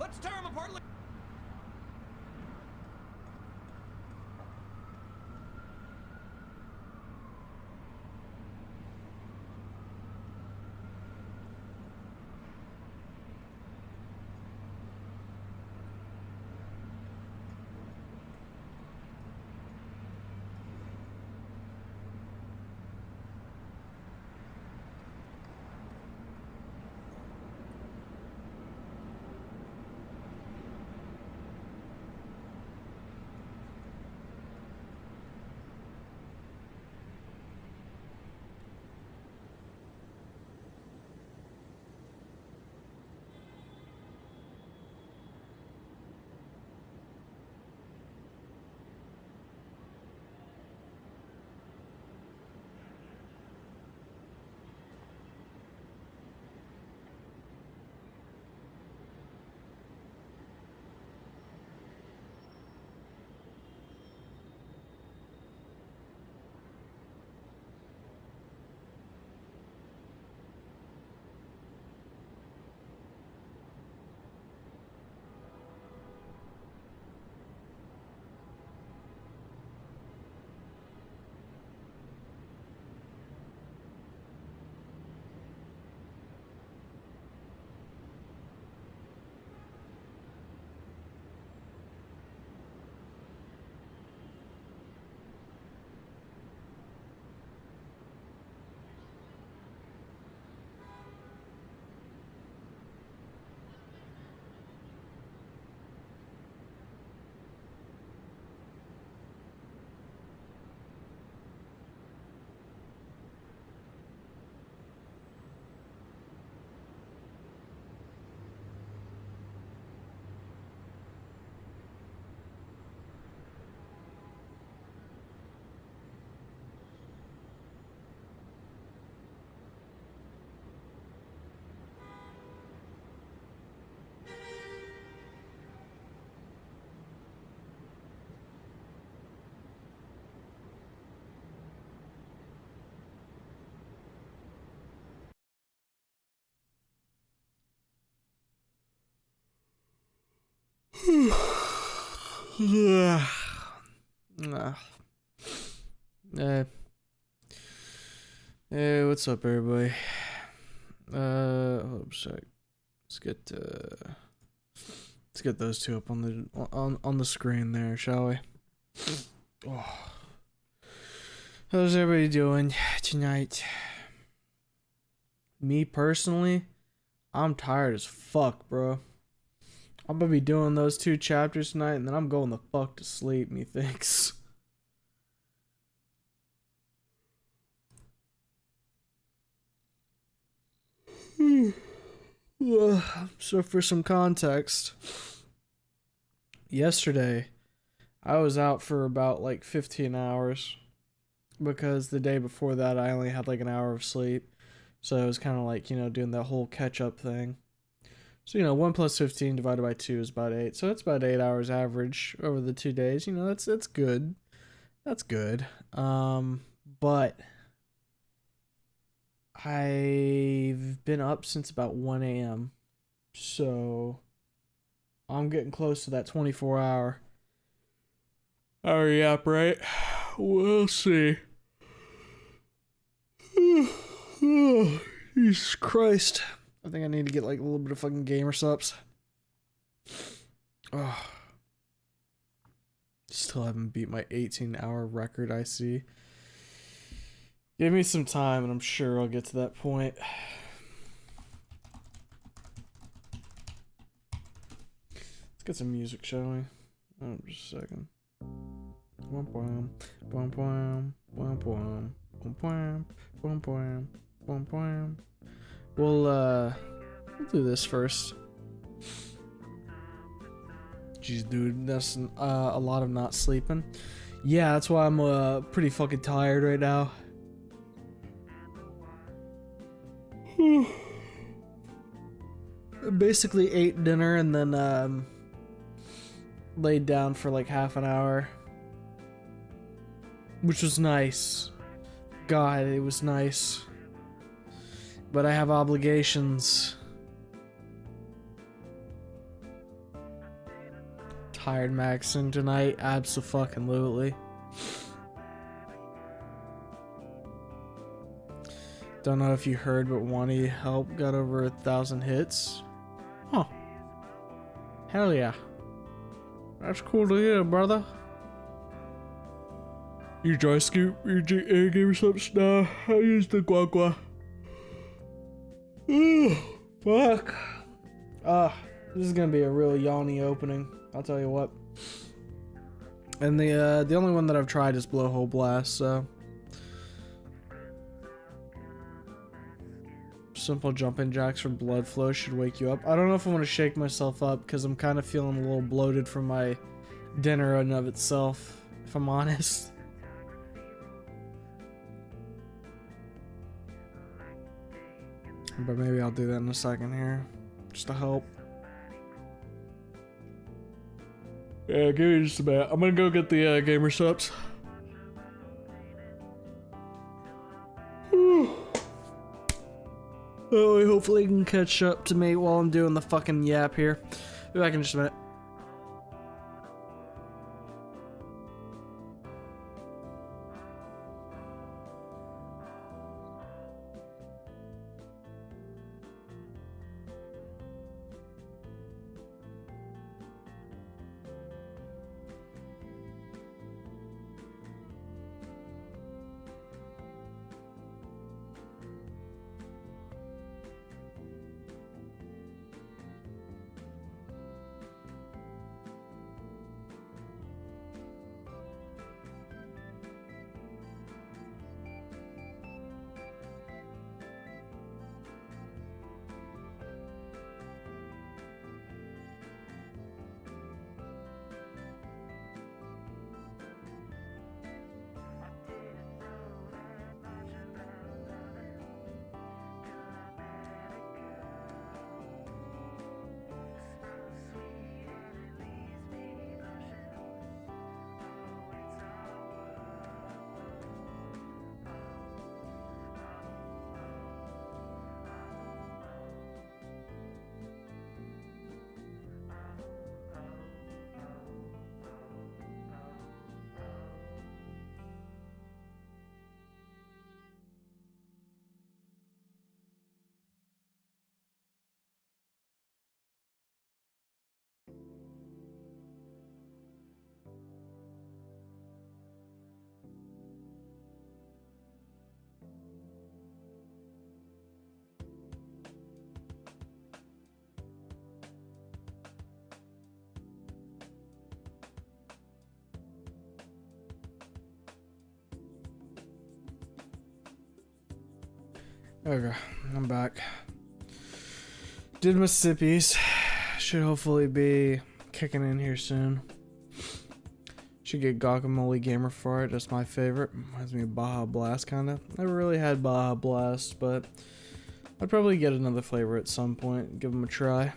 Let's tear them apart. Yeah. Hey, what's up, everybody? Hold up a sec. Let's get those two up on the screen there, shall we? Oh. How's everybody doing tonight? Me personally, I'm tired as fuck, bro. I'm gonna be doing those 2 chapters tonight, and then I'm going the fuck to sleep, methinks. So for some context, yesterday I was out for about like 15 hours because the day before that I only had like an hour of sleep. So it was kind of like, doing that whole catch up thing. So, 1 plus 15 divided by 2 is about 8. So it's about 8 hours average over the 2 days. That's good. That's good. But I've been up since about 1 a.m. So I'm getting close to that 24-hour yap, right? We'll see. Jesus Christ. I think I need to get like a little bit of fucking gamer subs. Oh. Still haven't beat my 18-hour record, I see. Give me some time and I'm sure I'll get to that point. Let's get some music, shall we? Oh, just a second. We'll do this first. Jeez, dude, that's a lot of not sleeping. Yeah, that's why I'm pretty fucking tired right now. Basically ate dinner and then laid down for like half an hour, which was nice. God, it was nice. But I have obligations. tired maxing tonight. Abso-fucking-lutely. Don't know if you heard, but Wani Help got over 1,000 hits. Huh. Hell yeah. That's cool to hear, brother. You dry scoop, you give me some stuff. I use the guagua. Fuck. This is gonna be a real yawny opening, I'll tell you what. And the only one that I've tried is Blowhole Blast, so. Simple jumping jacks for blood flow should wake you up. I don't know if I want to shake myself up because I'm kind of feeling a little bloated from my dinner in and of itself, if I'm honest. But maybe I'll do that in a second here, just to help. Yeah, give me just a minute. I'm gonna go get the gamer subs. Oh, hopefully you can catch up to me while I'm doing the fucking yap here. Be back in just a minute. Okay, I'm back. Did Mississippi's. Should hopefully be kicking in here soon. Should get Guacamole Gamer for it. That's my favorite. Reminds me of Baja Blast, kinda. Never really had Baja Blast, but I'd probably get another flavor at some point and give them a try.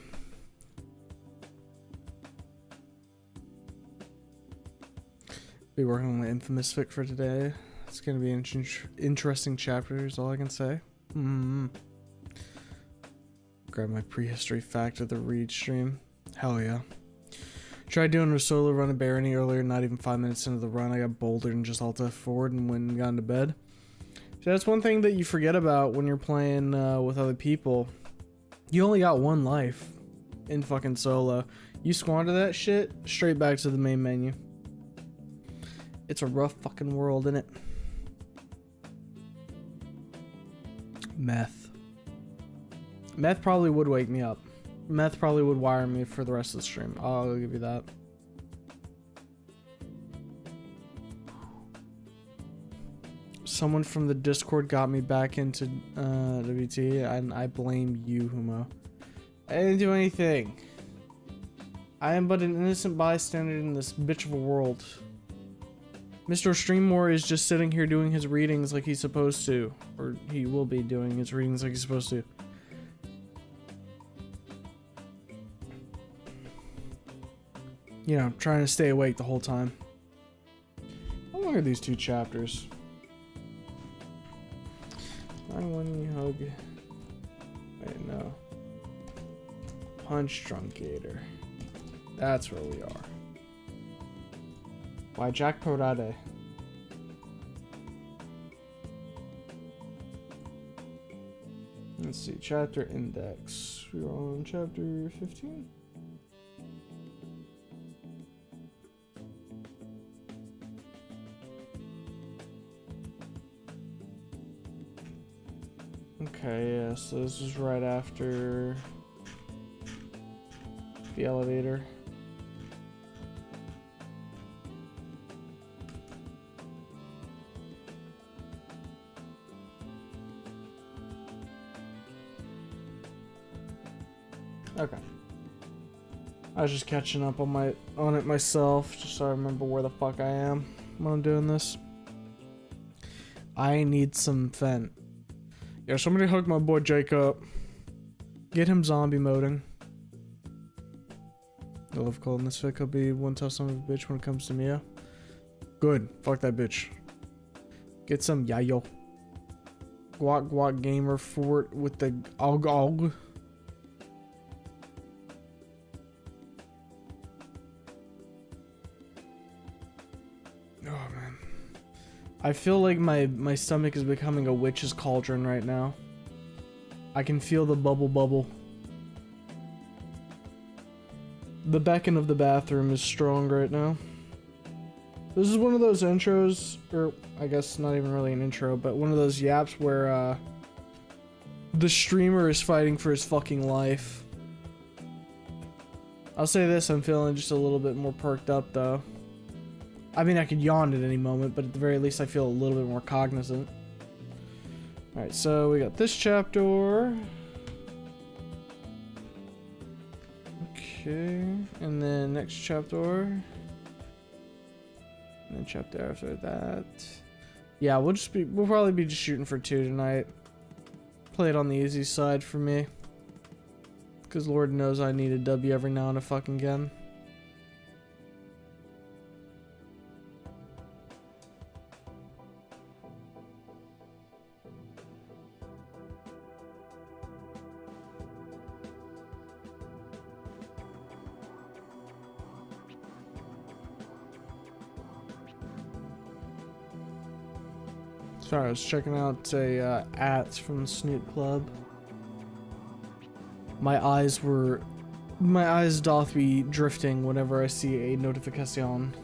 Be working on the Infamous fic for today. It's gonna be an interesting chapter, is all I can say. Grab my prehistory fact of the read stream. Hell yeah. Tried doing a solo run of Barony earlier, not even 5 minutes into the run, I got bouldered and just alt forward and went and got into bed. So that's one thing that you forget about when you're playing with other people. You only got one life in fucking solo. You squander that shit, straight back to the main menu. It's a rough fucking world, innit? Meth. Meth probably would wake me up. Meth probably would wire me for the rest of the stream. I'll give you that. Someone from the Discord got me back into WT, and I blame you, Humo. I didn't do anything. I am but an innocent bystander in this bitch of a world. Mr. Streammore is just sitting here doing his readings like he's supposed to. Or he will be doing his readings like he's supposed to. You know, trying to stay awake the whole time. How long are these two chapters? I want you hug. Wait, no. Punch Drunk Gator. That's where we are. by Jack Porade. Let's see, chapter index. We're on chapter 15. Okay, yeah, so this is right after the elevator. Okay. I was just catching up on it myself, just so I remember where the fuck I am when I'm doing this. I need some Fent. Yeah, somebody hook my boy Jake up. Get him zombie moding. I love calling this fit. Could be one tough son of a bitch when it comes to Mia. Good. Fuck that bitch. Get some yayo. Guac guac gamer fort with the og og. Oh man. I feel like my stomach is becoming a witch's cauldron right now. I can feel the bubble. The beckon of the bathroom is strong right now. This is one of those intros, or I guess not even really an intro, but one of those yaps where the streamer is fighting for his fucking life. I'll say this, I'm feeling just a little bit more perked up though. I mean, I could yawn at any moment, but at the very least I feel a little bit more cognizant. Alright, so we got this chapter. Okay, and then next chapter. And then chapter after that. Yeah, we'll probably be just shooting for 2 tonight. Play it on the easy side for me. Because Lord knows I need a W every now and a fucking again. Sorry, I was checking out a ads from the Snoot Club. My eyes doth be drifting whenever I see a notification.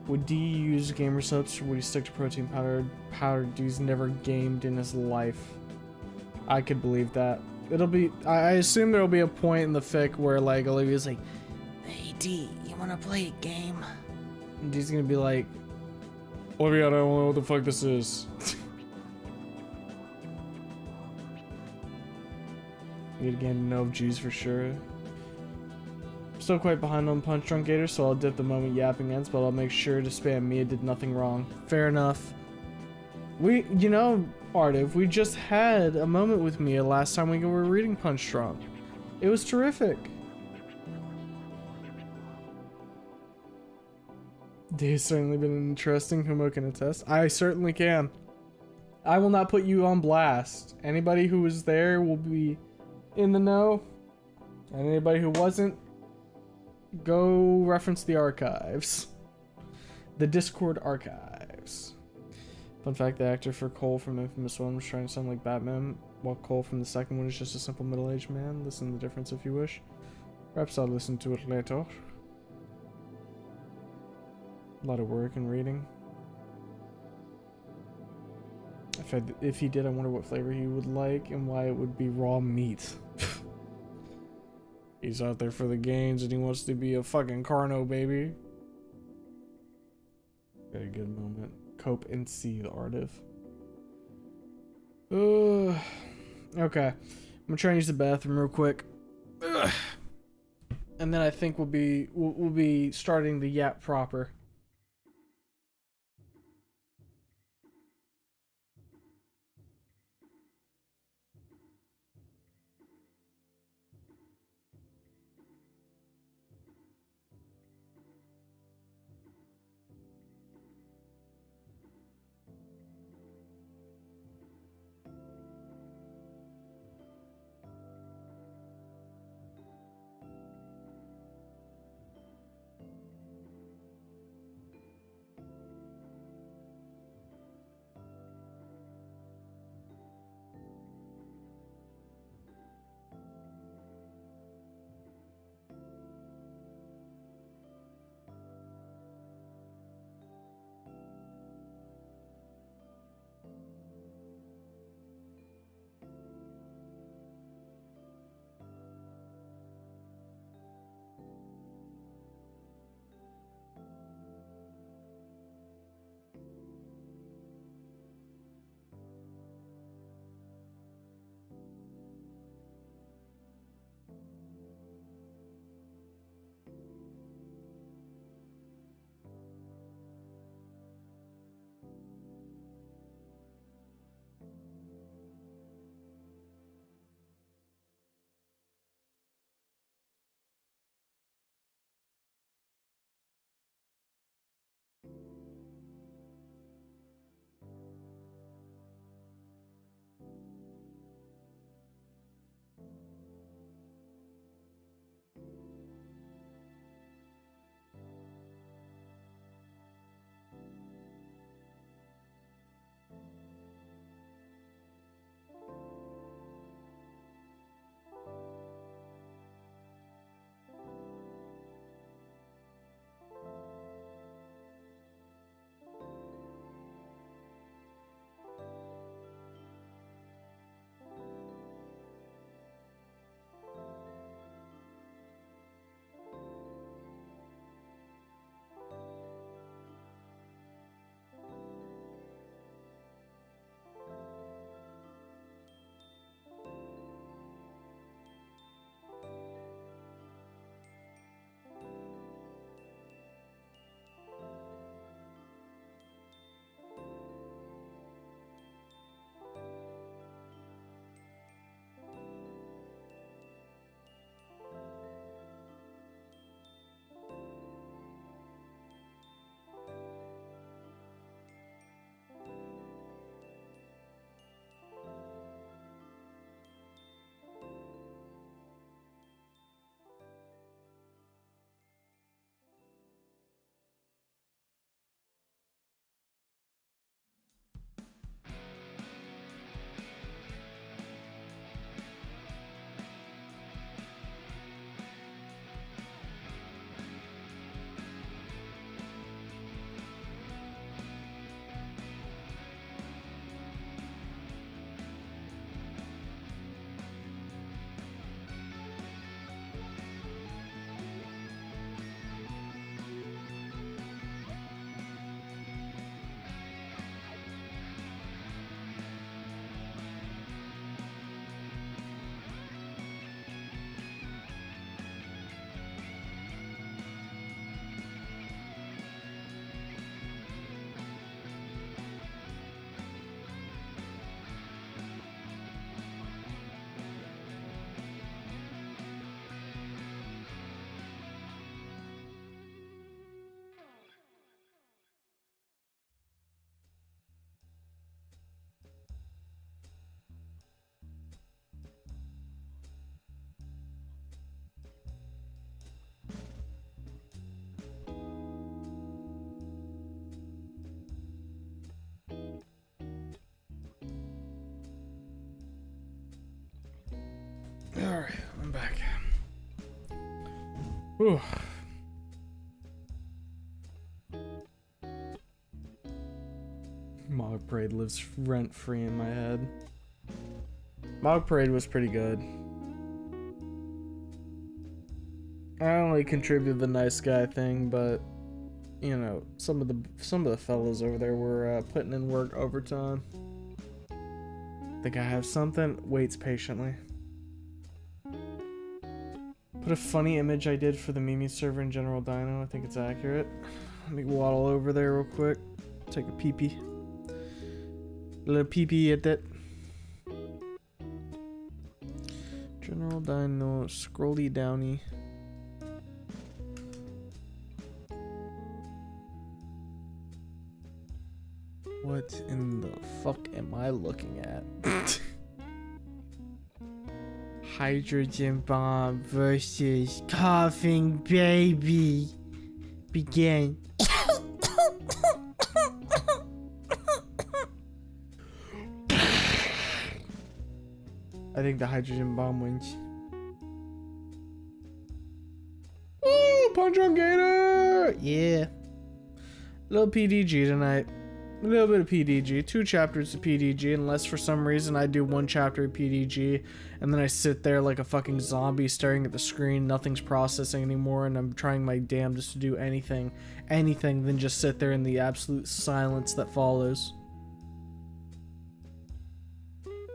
Would D use gamer subs or would he stick to protein powder? Powder D's never gamed in his life. I could believe that. It'll be, I assume there'll be a point in the fic where like Olivia's like, hey D, you wanna play a game? And D's gonna be like, Olivia, I don't know what the fuck this is. Need a game to know of G's for sure. Still quite behind on Punch Drunk Gator, so I'll dip the moment yapping ends, but I'll make sure to spam Mia did nothing wrong. Fair enough. You know, Artiv, we just had a moment with Mia last time we were reading Punch Drunk. It was terrific. Dave's certainly been interesting. Humo can attest. I certainly can. I will not put you on blast. Anybody who was there will be in the know. And anybody who wasn't, go reference the archives. The Discord archives. Fun fact, the actor for Cole from Infamous 1 was trying to sound like Batman, while Cole from the second one is just a simple middle-aged man. Listen to the difference if you wish. Perhaps I'll listen to it later. A lot of work and reading. If he did, I wonder what flavor he would like and why it would be raw meat. He's out there for the gains and he wants to be a fucking carno, baby. Very good moment. Cope and see the Artiv. Okay. I'm gonna try and use the bathroom real quick. And then I think we'll be starting the yap proper. Whew. Mog Parade lives rent-free in my head. Mog Parade was pretty good. I only contributed the nice guy thing, but you know, some of the fellas over there were putting in work overtime. Think I have something? Waits patiently. Put a funny image I did for the Mimi server in General Dino. I think it's accurate. Let me waddle over there real quick. Take a pee-pee. A little pee-pee at that. General Dino, scrolly downy. What in the fuck am I looking at? Hydrogen bomb versus coughing baby. Begin. I think the hydrogen bomb wins. Woo! Punch on Gator! Yeah. Little PDG tonight. A little bit of PDG. 2 chapters of PDG, unless for some reason I do 1 chapter of PDG and then I sit there like a fucking zombie staring at the screen, nothing's processing anymore, and I'm trying my damnedest to do anything than just sit there in the absolute silence that follows.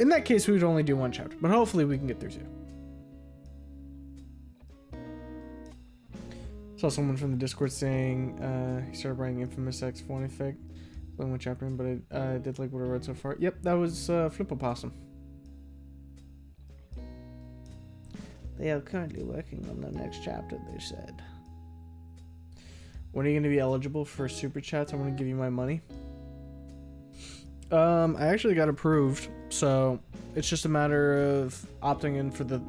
In that case, we would only do 1 chapter, but hopefully we can get through 2. Saw someone from the Discord saying he started writing Infamous X1 fic. Only 1 chapter in, but I did like what I read so far. Yep, that was Flip-O-Possum. They are currently working on the next chapter, they said. When are you going to be eligible for Super Chats? I want to give you my money. I actually got approved, so it's just a matter of opting in for the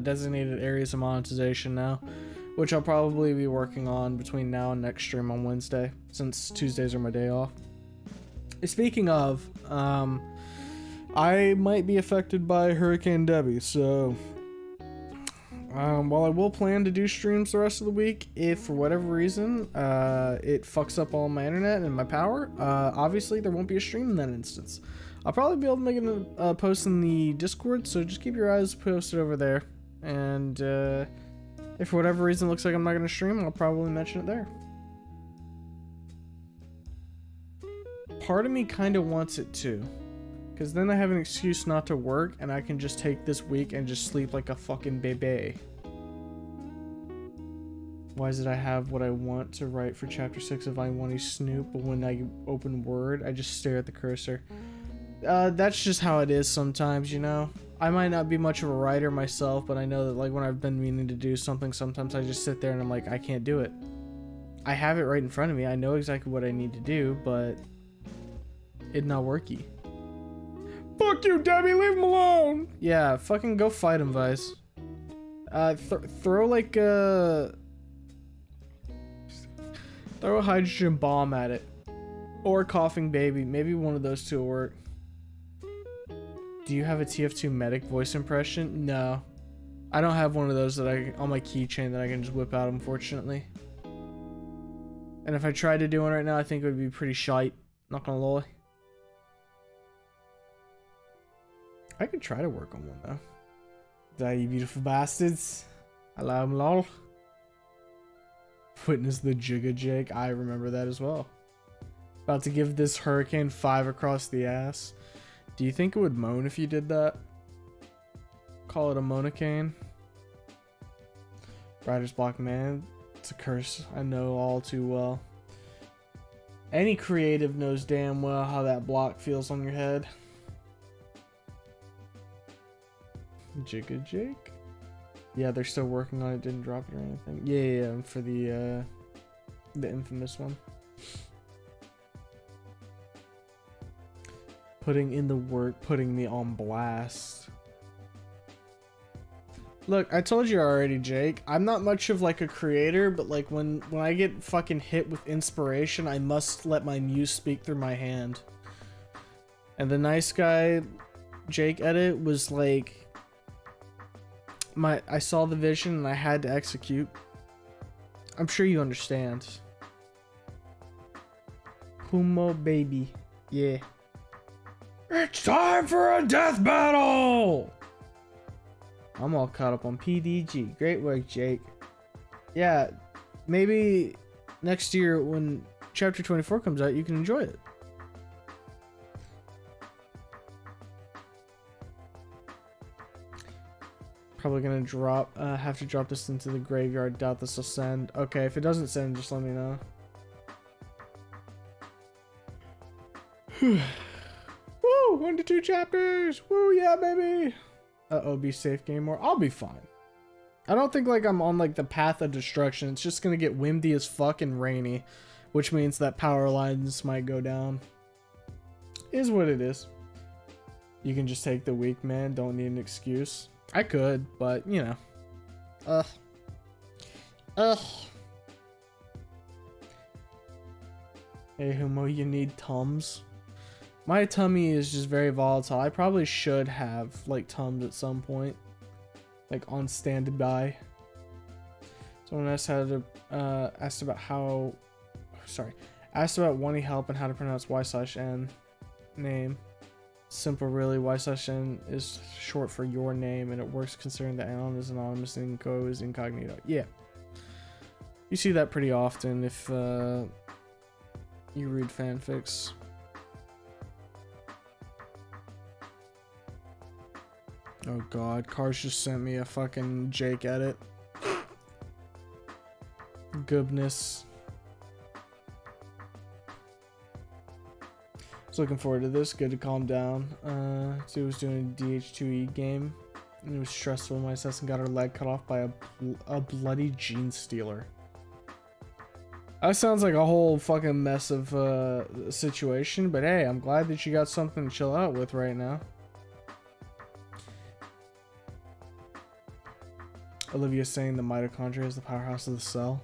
designated areas of monetization now, which I'll probably be working on between now and next stream on Wednesday, since Tuesdays are my day off. Speaking of, I might be affected by Hurricane Debbie, so while I will plan to do streams the rest of the week, if for whatever reason it fucks up all my internet and my power, obviously there won't be a stream in that instance. I'll probably be able to make a post in the Discord, so just keep your eyes posted over there, and if for whatever reason it looks like I'm not going to stream, I'll probably mention it there. Part of me kind of wants it too, because then I have an excuse not to work and I can just take this week and just sleep like a fucking baby. Why did I have what I want to write for chapter 6 of I Want to Snoop, but when I open Word, I just stare at the cursor? That's just how it is sometimes, you know? I might not be much of a writer myself, but I know that like when I've been meaning to do something, sometimes I just sit there and I'm like, I can't do it. I have it right in front of me. I know exactly what I need to do, but it's not worky. Fuck you, Debbie, leave him alone! Yeah, fucking go fight him, Vice. Throw like a... Throw a hydrogen bomb at it. Or a coughing baby. Maybe one of those two will work. Do you have a TF2 medic voice impression? No. I don't have one of those that on my keychain that I can just whip out, unfortunately. And if I tried to do one right now, I think it would be pretty shite. Not gonna lie. I could try to work on one though. Die, you beautiful bastards. Hello, lol. Witness the Jigga Jake. I remember that as well. About to give this hurricane 5 across the ass. Do you think it would moan if you did that? Call it a monocane. Writer's block, man. It's a curse. I know all too well. Any creative knows damn well how that block feels on your head. Jigga Jake? Yeah, they're still working on it. Didn't drop it or anything. Yeah, for the infamous one. Putting in the work, putting me on blast. Look, I told you already, Jake. I'm not much of like a creator, but like when I get fucking hit with inspiration, I must let my muse speak through my hand. And the nice guy Jake edit was like I saw the vision and I had to execute. I'm sure you understand. Kumo baby. Yeah. It's time for a death battle! I'm all caught up on PDG. Great work, Jake. Yeah, maybe next year when Chapter 24 comes out, you can enjoy it. Probably gonna have to drop this into the graveyard. Doubt this will send. Okay, if it doesn't send, just let me know. Woo! 1 to 2 chapters! Woo, yeah, baby! Uh-oh, be safe, game more. I'll be fine. I don't think like I'm on like the path of destruction. It's just gonna get windy as fuck and rainy, which means that power lines might go down. Is what it is. You can just take the week, man. Don't need an excuse. I could, but you know. Hey, Humo, you need Tums. My tummy is just very volatile. I probably should have like Tums at some point, like on standby. Someone asked asked about wanting help and how to pronounce y/n name. Simple, really. Y/n is short for your name, and it works considering that Alan is anonymous and Ko is incognito. Yeah, you see that pretty often if you read fanfics. Oh god, Cars just sent me a fucking Jake edit. Goodness. Looking forward to this. Good to calm down. So he was doing a DH2E game, and it was stressful. My assassin got her leg cut off by a bloody gene stealer. That sounds like a whole fucking mess of situation, but hey, I'm glad that you got something to chill out with right now. Olivia's saying the mitochondria is the powerhouse of the cell.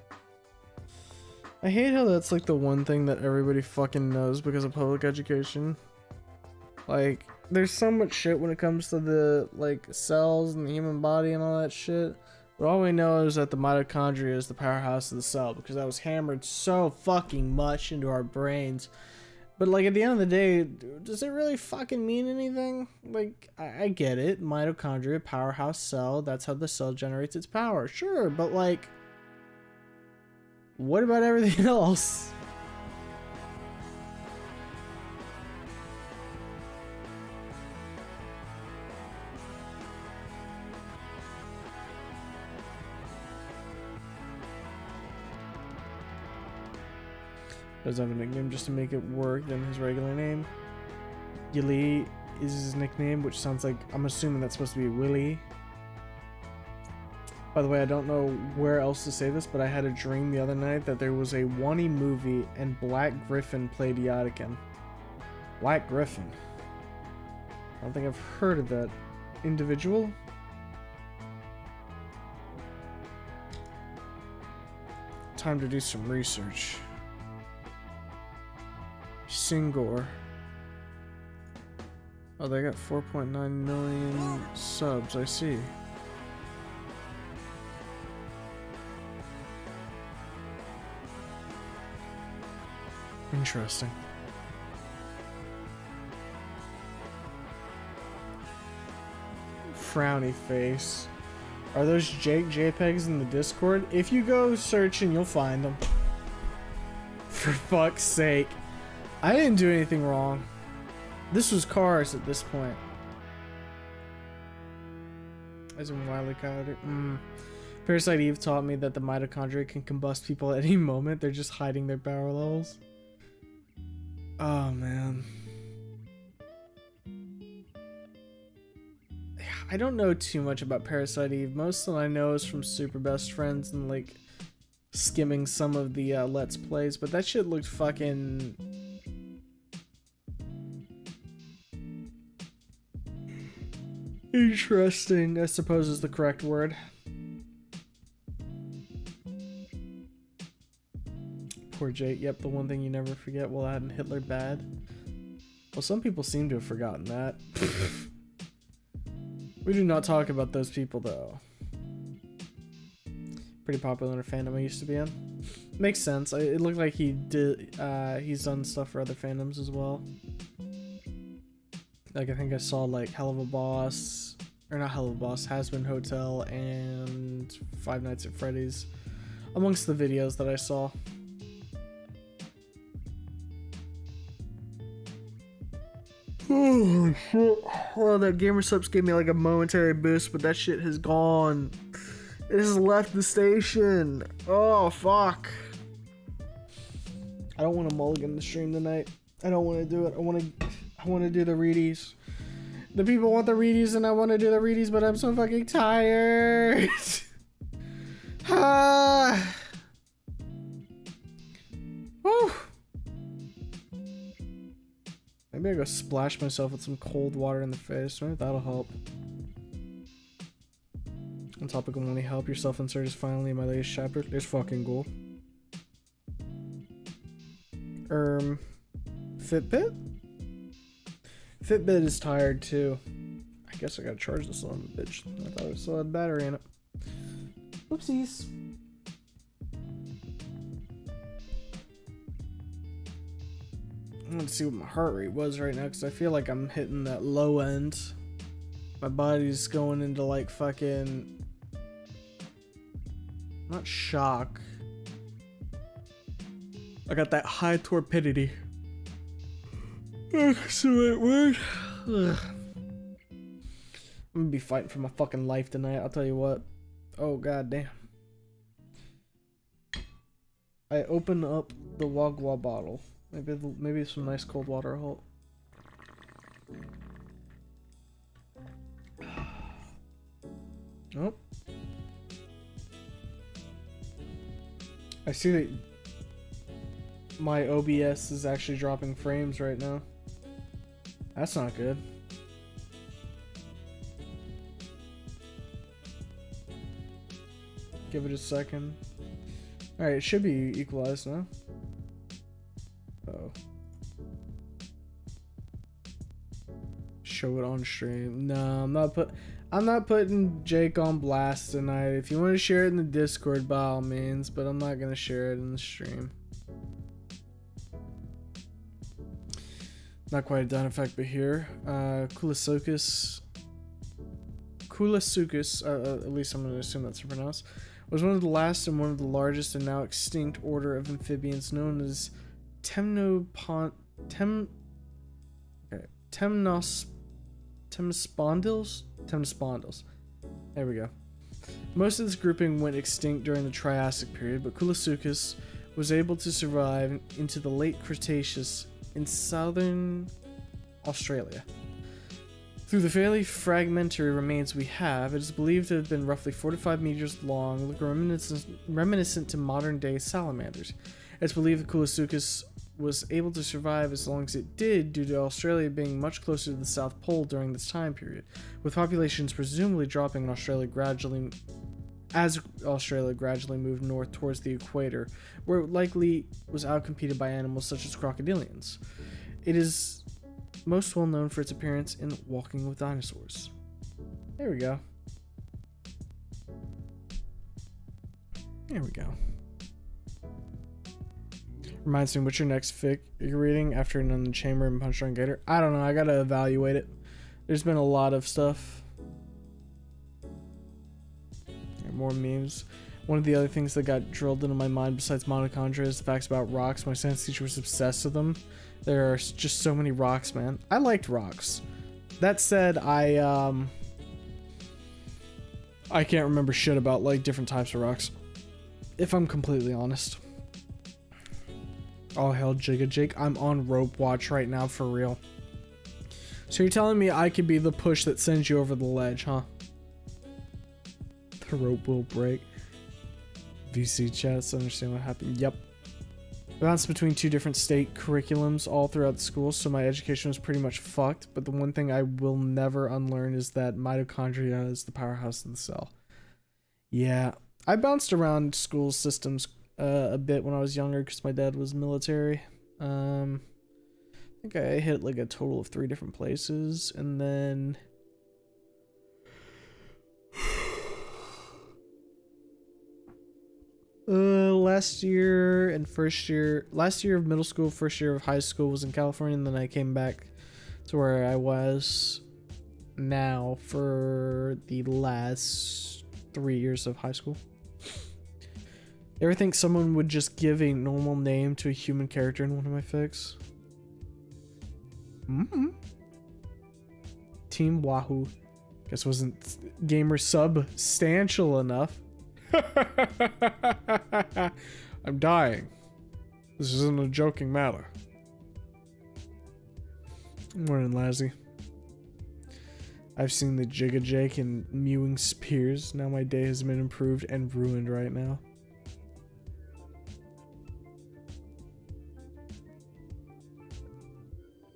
I hate how that's like the one thing that everybody fucking knows because of public education. Like, there's so much shit when it comes to the like cells and the human body and all that shit. But all we know is that the mitochondria is the powerhouse of the cell because that was hammered so fucking much into our brains. But like at the end of the day, does it really fucking mean anything? Like, I get it. Mitochondria, powerhouse cell, that's how the cell generates its power. Sure, but like, what about everything else? Does have a nickname just to make it work than his regular name. Gilly is his nickname, which sounds like, I'm assuming that's supposed to be Willy. By the way, I don't know where else to say this, but I had a dream the other night that there was a Wani movie and Black Griffin played Yadikin. Black Griffin. I don't think I've heard of that individual. Time to do some research. Singor. Oh, they got 4.9 million subs, I see. Interesting. Frowny face. Are those Jake JPEGs in the Discord? If you go searching, you'll find them. For fuck's sake. I didn't do anything wrong. This was Cars at this point. As in Wily Coyote. Parasite Eve taught me that the mitochondria can combust people at any moment. They're just hiding their power levels. Oh, man. I don't know too much about Parasite Eve. Most of what I know is from Super Best Friends and, like, skimming some of the Let's Plays. But that shit looked fucking... interesting, I suppose is the correct word. Poor Jake. Yep, the one thing you never forget while adding Hitler bad. Well, some people seem to have forgotten that. We do not talk about those people, though. Pretty popular in a fandom I used to be in. Makes sense. It looked like he's done stuff for other fandoms as well. Like, I think I saw, like, Hell of a Boss, or not Hell of a Boss, Has Been Hotel, and Five Nights at Freddy's, amongst the videos that I saw. Oh, shit. Well, that Gamer Subs gave me, like, a momentary boost, but that shit has gone. It has left the station. Oh, fuck. I don't want to mulligan the stream tonight. I don't want to do it. I want to do the readies. The people want the readies and I want to do the readies, but I'm so fucking tired. Ah. Woo. Maybe I go splash myself with some cold water in the face. Maybe that'll help. On topic of only help, your self-insert is finally in my latest chapter. There's fucking goal. Fitbit? Fitbit is tired too. I guess I gotta charge this son of a bitch. I thought it still had battery in it. Oopsies. I want to see what my heart rate was right now because I feel like I'm hitting that low end. My body's going into like fucking... not shock. I got that high torpidity. That's the right word. Ugh. I'm gonna be fighting for my fucking life tonight, I'll tell you what. Oh god damn. I open up the Wagwa bottle. Maybe some nice cold water will help. Oh. I see that my OBS is actually dropping frames right now. That's not good. Give it a second. Alright, it should be equalized now. Oh. Show it on stream. No, I'm not putting Jake on blast tonight. If you want to share it in the Discord, by all means, but I'm not gonna share it in the stream. Not quite a done effect, but here, Kulasukis, at least I'm gonna assume that's pronounced, was one of the last and one of the largest and now extinct order of amphibians known as Temnospondyls. There we go. Most of this grouping went extinct during the Triassic period, but Kulasukis was able to survive into the late Cretaceous in southern Australia. Through the fairly fragmentary remains we have, it is believed to have been roughly 4 to 5 meters long, looking reminiscent to modern-day salamanders. It's believed that Kulasukis was able to survive as long as it did due to Australia being much closer to the South Pole during this time period, with populations presumably dropping in Australia as Australia gradually moved north towards the equator, where it likely was outcompeted by animals such as crocodilians. It is most well known for its appearance in Walking with Dinosaurs. There we go. There we go. Reminds me, what's your next fic you're reading after Nun in the Chamber and Punch Drunk Gator? I don't know, I gotta evaluate it. There's been a lot of stuff. More memes. One of the other things that got drilled into my mind besides mitochondria is the facts about rocks. My science teacher was obsessed with them. There are just so many rocks, man. I liked rocks. That said, I can't remember shit about like different types of rocks, if I'm completely honest. Oh hell, Jigga Jake, I'm on rope watch right now for real. So you're telling me I could be the push that sends you over the ledge, huh? The rope will break. VC chats, understand what happened. Yep. I bounced between 2 different state curriculums all throughout the school, so my education was pretty much fucked, but the one thing I will never unlearn is that mitochondria is the powerhouse of the cell. Yeah, I bounced around school systems a bit when I was younger because my dad was military. I think I hit like a total of 3 different places, and then last year and last year of middle school, first year of high school was in California, and then I came back to where I was now for the last 3 years of high school. You ever think someone would just give a normal name to a human character in one of my fics? Team Wahoo. Guess wasn't gamer substantial enough. I'm dying. This isn't a joking matter. Morning, Lazzy. I've seen the Jigga Jake and mewing spears. Now my day has been improved and ruined right now.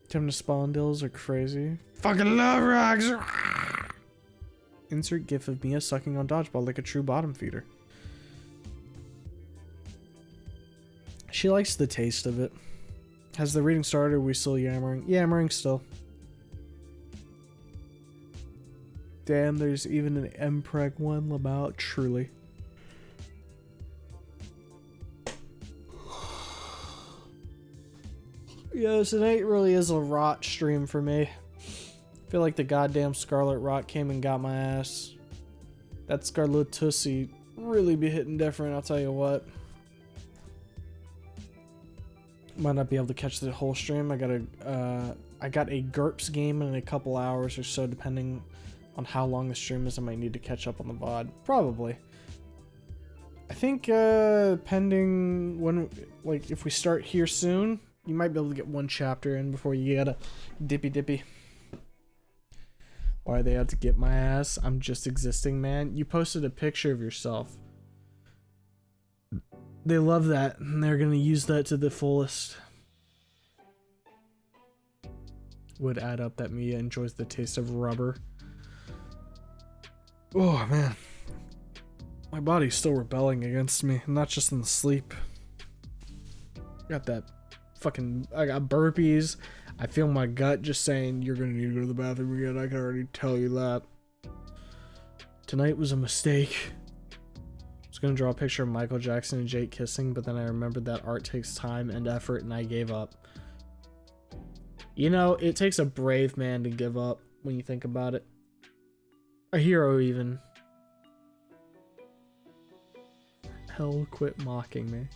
Time to spawn deals are crazy. Fucking love rocks! Insert gif of Mia sucking on dodgeball like a true bottom feeder. She likes the taste of it. Has the reading started? Are we still yammering? Yammering still. Damn, there's even an MPreg one about truly. Yeah, tonight really is a rot stream for me. I feel like the goddamn Scarlet Rot came and got my ass. That Scarlet Tussie really be hitting different, I'll tell you what. Might not be able to catch the whole stream. I got a GURPS game in a couple hours or so, depending on how long the stream is. I might need to catch up on the VOD. Probably. I think, pending when, like, if we start here soon, you might be able to get one chapter in before you get a dippy. Why they had to get my ass? I'm just existing, man. You posted a picture of yourself. They love that, and they're gonna use that to the fullest. Would add up that Mia enjoys the taste of rubber. Oh, man. My body's still rebelling against me, not just in the sleep. Got that fucking... I got burpees. I feel my gut just saying, you're gonna need to go to the bathroom again. I can already tell you that. Tonight was a mistake. I was gonna draw a picture of Michael Jackson and Jake kissing, but then I remembered that art takes time and effort, and I gave up. You know, it takes a brave man to give up when you think about it. A hero, even. Hell, quit mocking me.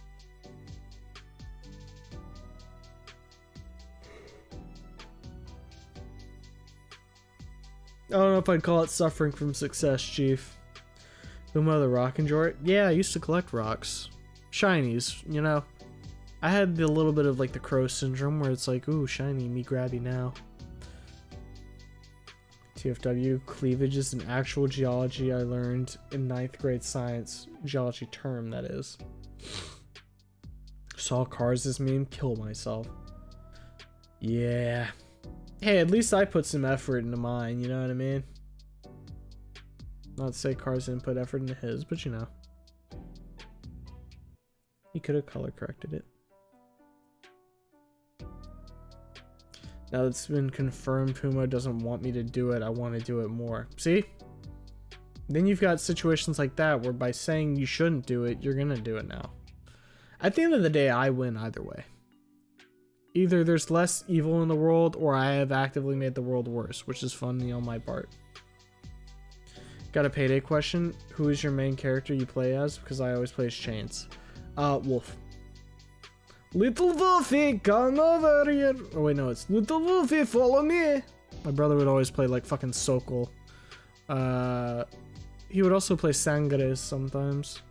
I don't know if I'd call it suffering from success, Chief. Who mother rock enjoy? Yeah, I used to collect rocks. Shinies, you know. I had a little bit of like the crow syndrome where it's like, ooh, shiny, me grabby now. TFW, cleavage is an actual geology I learned in 9th grade science. Geology term, that is. Saw cars as meme, kill myself. Yeah. Hey, at least I put some effort into mine, you know what I mean? Not to say Cars didn't put effort into his, but you know. He could have color corrected it. Now that it's been confirmed Puma doesn't want me to do it, I want to do it more. See? Then you've got situations like that where by saying you shouldn't do it, you're gonna do it now. At the end of the day, I win either way. Either there's less evil in the world, or I have actively made the world worse, which is funny on my part. Got a payday question. Who is your main character you play as? Because I always play as Chains. Wolf. Little Wolfie, come over here. Oh wait, no, it's Little Wolfie, follow me. My brother would always play like fucking Sokol. He would also play Sangres sometimes.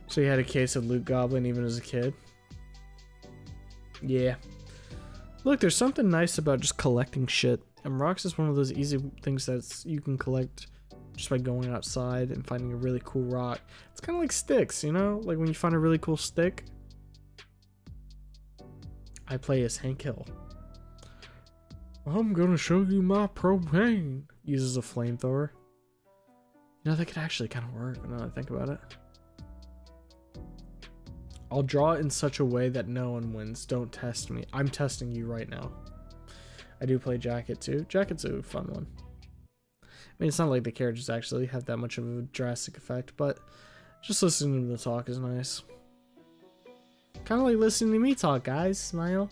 So he had a case of Loot Goblin even as a kid. Yeah. Look, there's something nice about just collecting shit. And rocks is one of those easy things that you can collect just by going outside and finding a really cool rock. It's kind of like sticks, you know? Like when you find a really cool stick. I play as Hank Hill. I'm gonna show you my propane. Uses a flamethrower. You know, that could actually kind of work now that I think about it. I'll draw it in such a way that no one wins. Don't test me. I'm testing you right now. I do play Jacket too. Jacket's a fun one. I mean, it's not like the characters actually have that much of a drastic effect, but Just listening to them talk is nice. Kind of like listening to me talk, guys. Smile.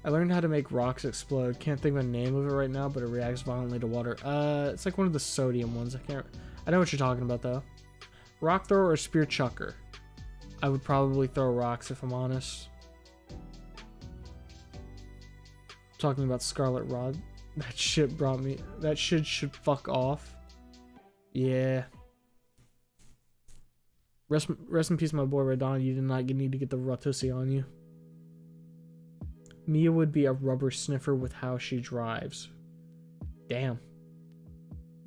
I learned how to make rocks explode. Can't think of the name of it right now, but it reacts violently to water. It's like one of the sodium ones. I know what you're talking about though. Rock thrower or spear chucker? I would probably throw rocks if I'm honest. Talking about Scarlet Rod. That shit brought me. That shit should fuck off. Yeah. Rest in peace, my boy Radon. You did not need to get the Rotussi on you. Mia would be a rubber sniffer with how she drives. Damn.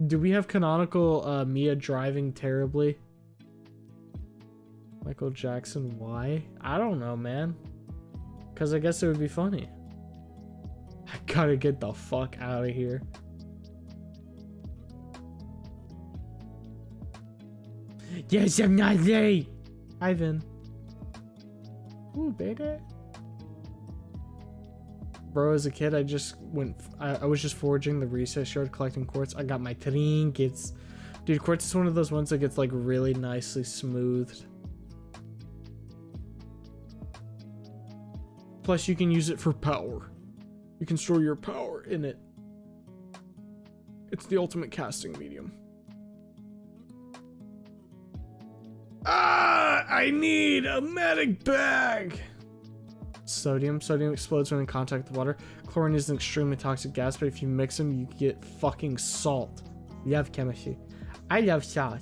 Do we have canonical Mia driving terribly? Michael Jackson, why? I don't know, man. Because I guess it would be funny. I gotta get the fuck out of here. Yes, I'm not late. Ivan. Ooh, baby. Bro, as a kid, I was just foraging the recess yard collecting quartz. I got my trinkets. Dude, quartz is one of those ones that gets like really nicely smoothed. Plus, you can use it for power. You can store your power in it. It's the ultimate casting medium. Ah, I need a medic bag. Sodium explodes when in contact with water. Chlorine is an extremely toxic gas, but if you mix them, you get fucking salt. Love chemistry. I love salt.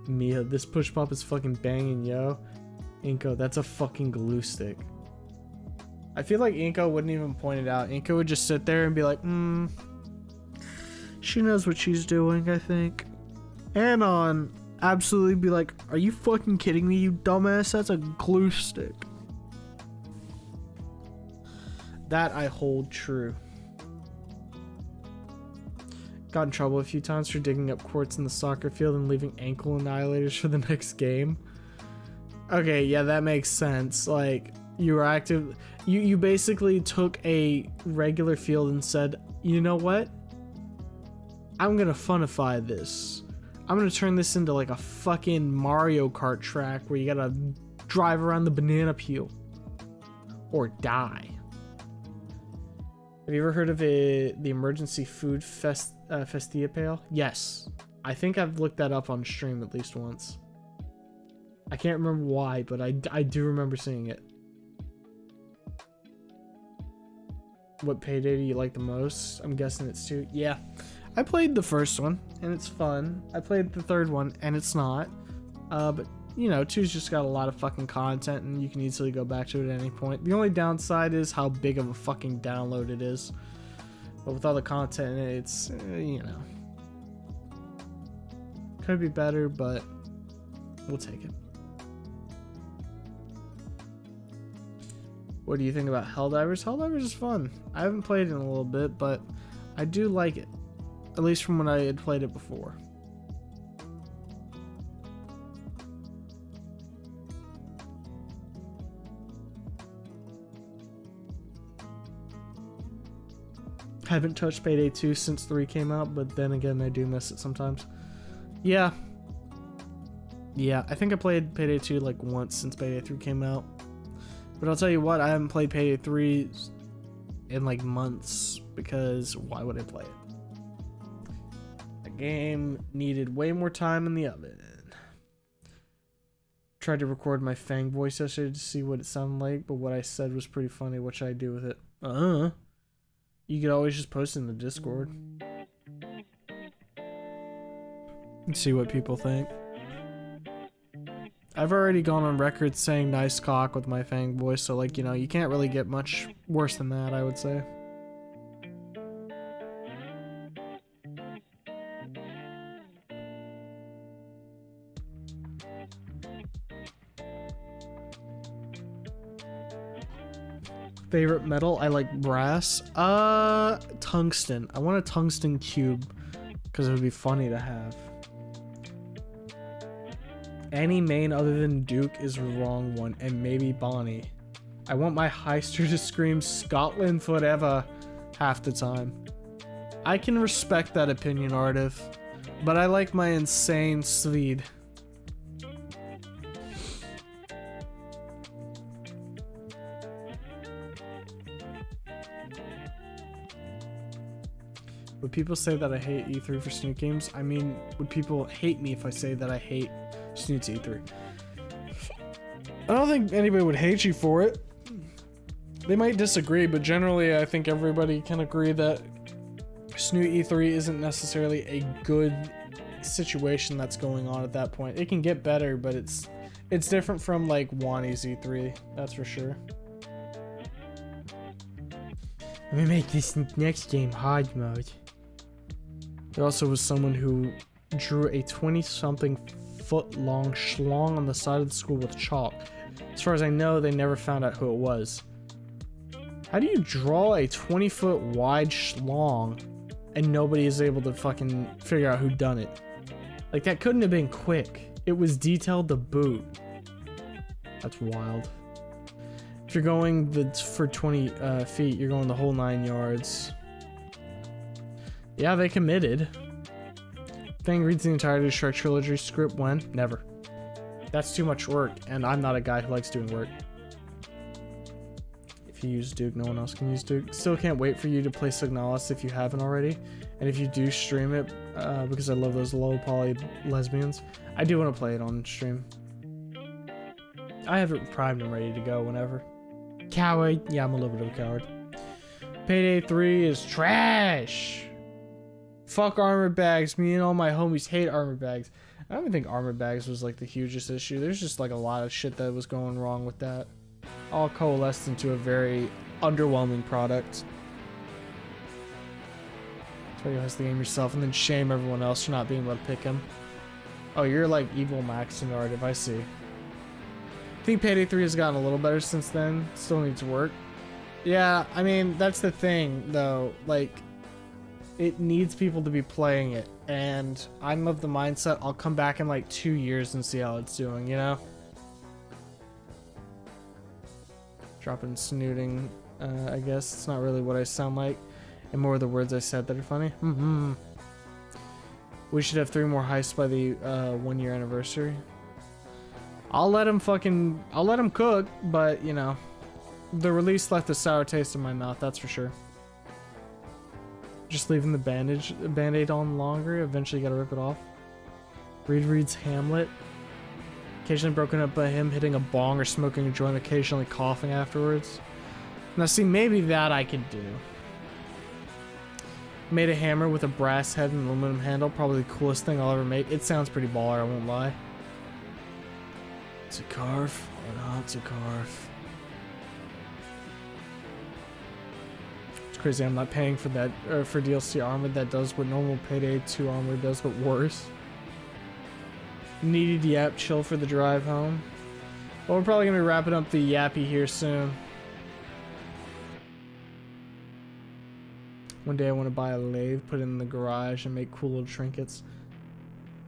Mia, this push pop is fucking banging, yo. Inko, that's a fucking glue stick. I feel like Inko wouldn't even point it out. Inko would just sit there and be like, she knows what she's doing, I think. Anon absolutely be like, are you fucking kidding me, you dumbass? That's a glue stick. That I hold true. Got in trouble a few times for digging up quartz in the soccer field and leaving ankle annihilators for the next game. Okay, yeah, that makes sense. Like, you were active. You basically took a regular field and said, you know what? I'm gonna funify this. I'm gonna turn this into like a fucking Mario Kart track where you gotta drive around the banana peel. Or die. Have you ever heard of the emergency food Festia pail? Yes. I think I've looked that up on stream at least once. I can't remember why, but I do remember seeing it. What payday do you like the most? I'm guessing it's 2. Yeah. I played the first one, and it's fun. I played the third one, and it's not. But, you know, 2's just got a lot of fucking content, and you can easily go back to it at any point. The only downside is how big of a fucking download it is. But with all the content in it, it's, you know. Could be better, but we'll take it. What do you think about Helldivers? Helldivers is fun. I haven't played it in a little bit, but I do like it. At least from when I had played it before. Haven't touched Payday 2 since 3 came out, but then again, I do miss it sometimes. Yeah. Yeah, I think I played Payday 2 like once since Payday 3 came out. But I'll tell you what, I haven't played Payday 3 in like months, because why would I play it? The game needed way more time in the oven. Tried to record my Fang voice yesterday to see what it sounded like, but what I said was pretty funny. What should I do with it? You could always just post it in the Discord. And see what people think. I've already gone on record saying nice cock with my Fang voice, so like, you know, you can't really get much worse than that, I would say. Favorite metal? I like brass. Tungsten. I want a tungsten cube because it would be funny to have. Any main other than Duke is the wrong one, and maybe Bonnie. I want my heister to scream Scotland forever half the time. I can respect that opinion, Artif, but I like my insane Swede. Would people say that I hate E3 for Snoot games? I mean, would people hate me if I say that I hate Snoot's E3? I don't think anybody would hate you for it. They might disagree, but generally I think everybody can agree that Snoot E3 isn't necessarily a good situation that's going on at that point. It can get better, but it's different from like Wani's E3, that's for sure. Let me make this next game hard mode. There also was someone who drew a 20-something foot long schlong on the side of the school with chalk. As far as I know, they never found out who it was. How do you draw a 20-foot wide schlong and nobody is able to fucking figure out who done it? Like, that couldn't have been quick. It was detailed to boot. That's wild. If you're going for 20 feet, you're going the whole 9 yards. Yeah, they committed. Thing reads the entirety of Shrek Trilogy script when? Never. That's too much work, and I'm not a guy who likes doing work. If you use Duke, no one else can use Duke. Still can't wait for you to play Signalis if you haven't already. And if you do stream it, because I love those low poly lesbians, I do want to play it on stream. I have it primed and ready to go whenever. Coward. Yeah, I'm a little bit of a coward. Payday 3 is trash. Fuck armor bags. Me and all my homies hate armor bags. I don't even think armor bags was like the hugest issue. There's just like a lot of shit that was going wrong with that. All coalesced into a very underwhelming product. Prioritize the game yourself and then shame everyone else for not being able to pick him. Oh, you're like evil Max narrative, I see. I think Payday 3 has gotten a little better since then. Still needs work. Yeah, I mean, that's the thing though. Like, it needs people to be playing it, and I'm of the mindset I'll come back in like 2 years and see how it's doing, you know? Dropping snooting, I guess. It's not really what I sound like, and more of the words I said that are funny. We should have 3 more heists by the 1-year anniversary. I'll let him cook, but you know, the release left a sour taste in my mouth, that's for sure. Just leaving the band-aid on longer, eventually you gotta rip it off. Reed reads Hamlet. Occasionally broken up by him hitting a bong or smoking a joint, occasionally coughing afterwards. Now see, maybe that I could do. Made a hammer with a brass head and aluminum handle, probably the coolest thing I'll ever make. It sounds pretty baller, I won't lie. To carve or not to carve. Crazy I'm not paying for that for DLC armor that does what normal Payday 2 armor does, but worse. Needed yap chill for the drive home. Well, we're probably gonna be wrapping up the yappy here soon. One day I want to buy a lathe, put it in the garage, and make cool little trinkets.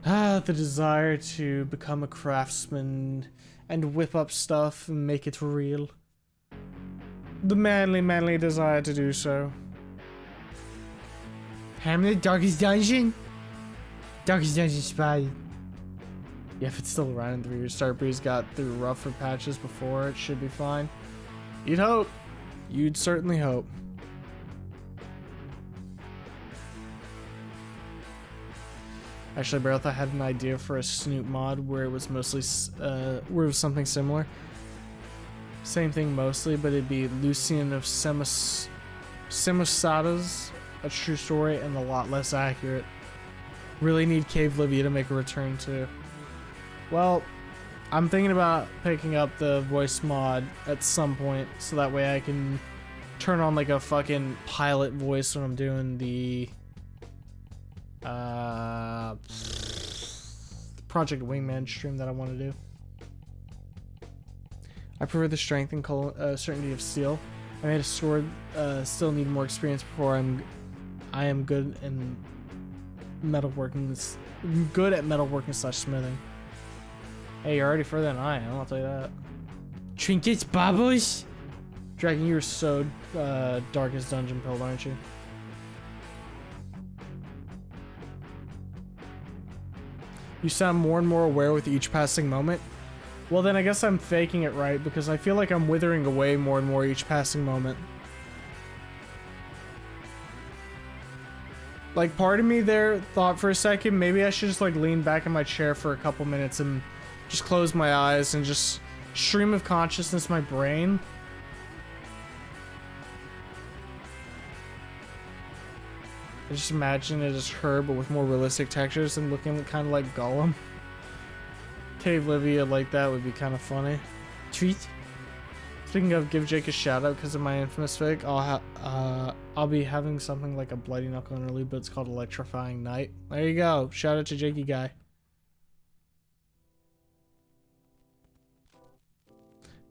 The desire to become a craftsman and whip up stuff and make it real. The manly desire to do so. Hamlet, Darkest Dungeon? Darkest Dungeon spy. Yeah, if it's still around in 3 years, Starbreeze got through rougher patches before, it should be fine. You'd hope. You'd certainly hope. Actually, Barrett, I had an idea for a Snoot mod where it was mostly, where it was something similar. Same thing mostly, but it'd be Lucian of Samosata's, a true story and a lot less accurate. Really need Cave Livia to make a return to. Well, I'm thinking about picking up the voice mod at some point, so that way I can turn on like a fucking pilot voice when I'm doing the Project Wingman stream that I want to do. I prefer the strength and certainty of steel. I made a sword, still need more experience before I am good in metalworking. Good at metalworking / smithing. Hey, you're already further than I am, I'll tell you that. Trinkets, baubles? Dragon, you're so darkest dungeon pilled, aren't you? You sound more and more aware with each passing moment. Well, then I guess I'm faking it right, because I feel like I'm withering away more and more each passing moment. Like, part of me there thought for a second, maybe I should just like lean back in my chair for a couple minutes and just close my eyes and just stream of consciousness my brain. I just imagine it as her, but with more realistic textures and looking kind of like Gollum. Cave Livia like that would be kind of funny. Treat. Speaking of, give Jake a shout out because of my infamous fake. I'll be having something like a Bloody Knuckle interlude, but it's called Electrifying Night. There you go. Shout out to Jakey guy.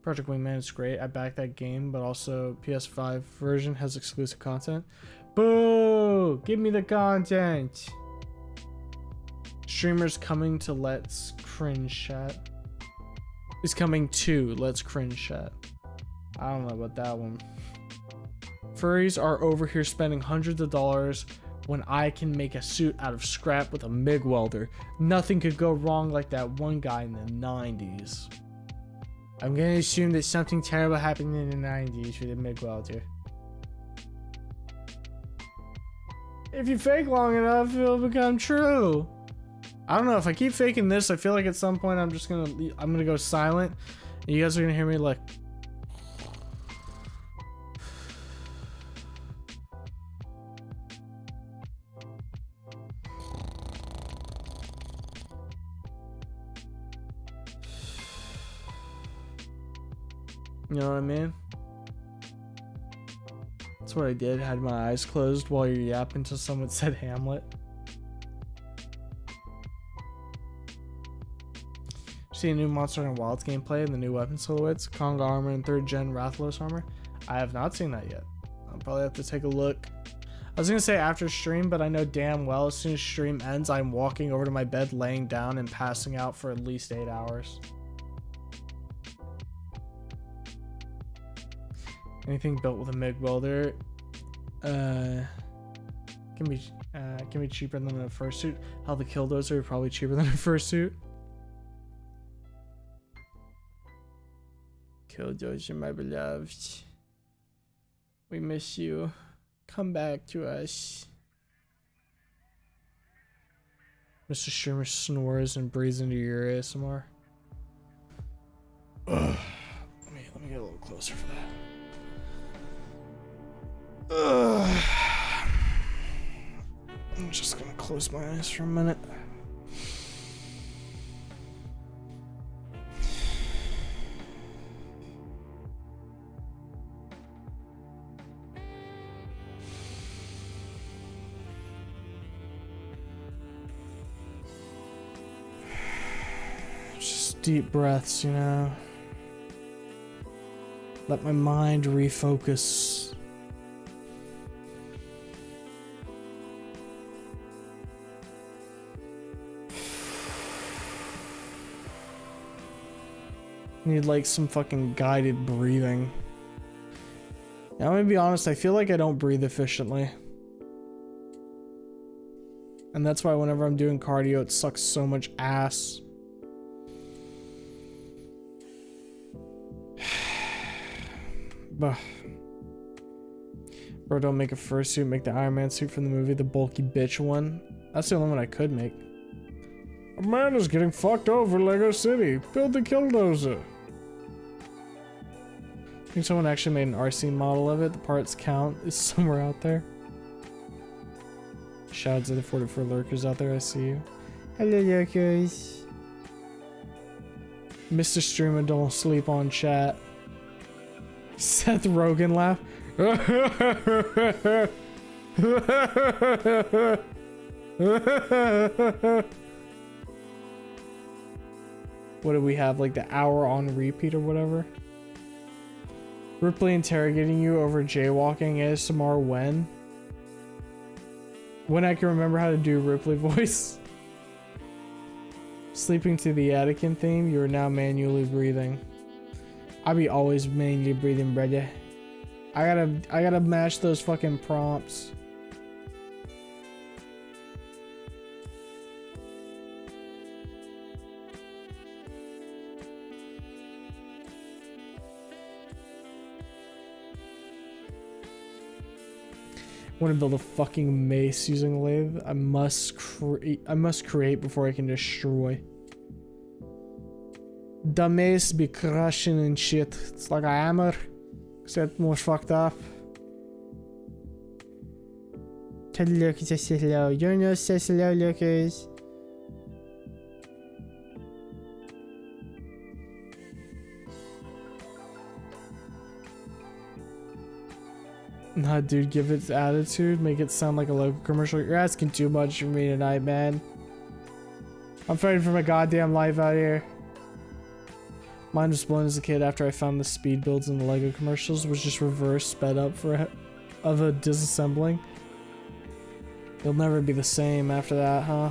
Project Wingman is great. I backed that game, but also PS5 version has exclusive content. Boo! Give me the content. Streamers coming to Let's Cringe Chat. Is coming to Let's Cringe Chat. I don't know about that one. Furries are over here spending hundreds of dollars when I can make a suit out of scrap with a MIG welder. Nothing could go wrong like that one guy in the 90s. I'm gonna assume that something terrible happened in the 90s with a MIG welder. If you fake long enough, it'll become true. I don't know, if I keep faking this, I feel like at some point I'm gonna go silent and you guys are gonna hear me like, you know what I mean? That's what I did. Had my eyes closed while you're yapping till someone said Hamlet. See a new Monster Hunter Wilds gameplay and the new weapon silhouettes, Konga armor and 3rd gen Rathalos armor. I have not seen that yet. I'll probably have to take a look. I was gonna say after stream, but I know damn well as soon as stream ends, I'm walking over to my bed, laying down and passing out for at least 8 hours. Anything built with a MIG welder can be cheaper than a fursuit. How the killdozer are probably cheaper than a fursuit. Killdozer, my beloved, we miss you. Come back to us. Mr. Streamer snores and breathes into your ASMR. Ugh. Let me get a little closer for that. I'm just gonna close my eyes for a minute. Just deep breaths, you know. Let my mind refocus. Need like some fucking guided breathing. Now, I'm gonna be honest, I feel like I don't breathe efficiently. And that's why whenever I'm doing cardio, it sucks so much ass. Bro, don't make a fursuit, make the Iron Man suit from the movie, the bulky bitch one. That's the only one I could make. A man is getting fucked over Lego City. Build the killdozer. I think someone actually made an RC model of it. The parts count is somewhere out there. Shouts to the 44 lurkers out there. I see you. Hello, lurkers. Mr. Streamer, don't sleep on chat. Seth Rogen laugh. What do we have? Like the hour on repeat or whatever? Ripley interrogating you over jaywalking ASMR when? When I can remember how to do Ripley voice. Sleeping to the Anakin theme, you are now manually breathing. I be always manually breathing, brother. I gotta match those fucking prompts. I want to build a fucking mace using a lathe. I must create before I can destroy. The mace be crushing and shit. It's like a hammer, except more fucked up. Lucas is so slow. You're not so slow, Lucas. Nah, dude, give it attitude. Make it sound like a local commercial. You're asking too much for me tonight, man. I'm fighting for my goddamn life out here. Mine was blown as a kid after I found the speed builds in the Lego commercials was just reverse sped up for a disassembling. You'll never be the same after that, huh?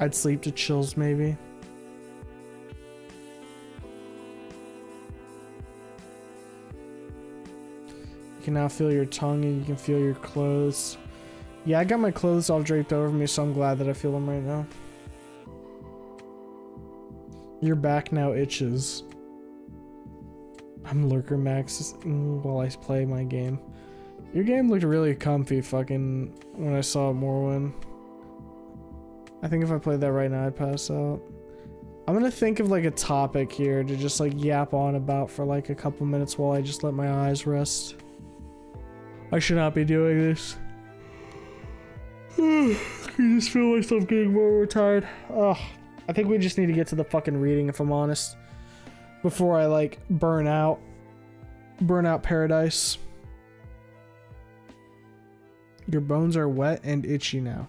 I'd sleep to chills, maybe. You can now feel your tongue and you can feel your clothes. Yeah, I got my clothes all draped over me, so I'm glad that I feel them right now. Your back now itches. I'm lurker max while I play my game. Your game looked really comfy fucking when I saw Morrowind. I think if I played that right now, I'd pass out. I'm gonna think of like a topic here to just like yap on about for like a couple minutes while I just let my eyes rest. I should not be doing this. I just feel myself getting more tired. Ugh. I think we just need to get to the fucking reading, if I'm honest. Before I like burn out paradise. Your bones are wet and itchy now.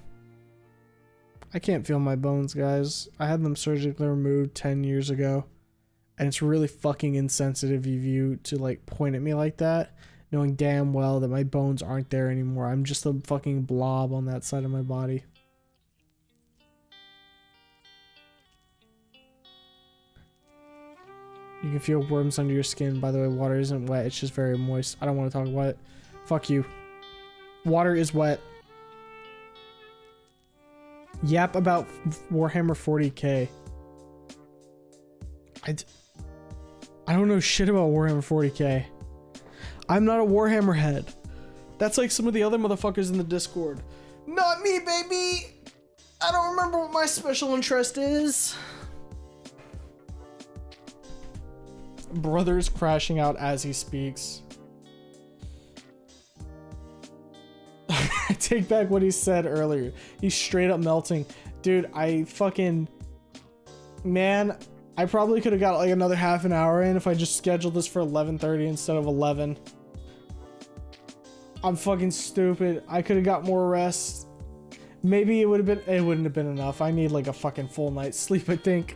I can't feel my bones, guys. I had them surgically removed 10 years ago. And it's really fucking insensitive of you to like point at me like that, knowing damn well that my bones aren't there anymore. I'm just a fucking blob on that side of my body. You can feel worms under your skin. By the way, water isn't wet. It's just very moist. I don't want to talk about it. Fuck you. Water is wet. Yap about Warhammer 40k. I don't know shit about Warhammer 40k. I'm not a Warhammer head. That's like some of the other motherfuckers in the Discord. Not me, baby! I don't remember what my special interest is. Brother's crashing out as he speaks. I take back what he said earlier. He's straight up melting. Dude, I fucking... Man, I probably could have got like another half an hour in if I just scheduled this for 11:30 instead of 11. I'm fucking stupid. I could have got more rest. Maybe it wouldn't have been enough. I need like a fucking full night's sleep, I think.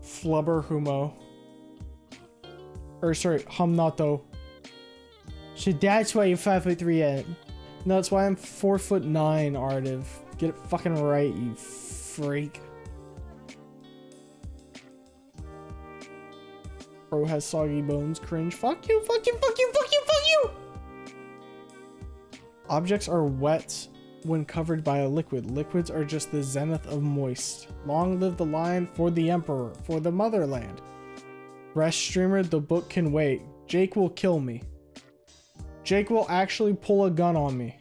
Flubber Humo. Or sorry, Humnato. So that's why you're 5'3". No, that's why I'm 4'9", Ardiv. Get it fucking right, you freak. Bro has soggy bones, cringe. Fuck you, fuck you, fuck you, fuck you, fuck you! Objects are wet when covered by a liquid. Liquids are just the zenith of moist. Long live the lion for the emperor, for the motherland. Rest streamer, the book can wait. Jake will kill me. Jake will actually pull a gun on me.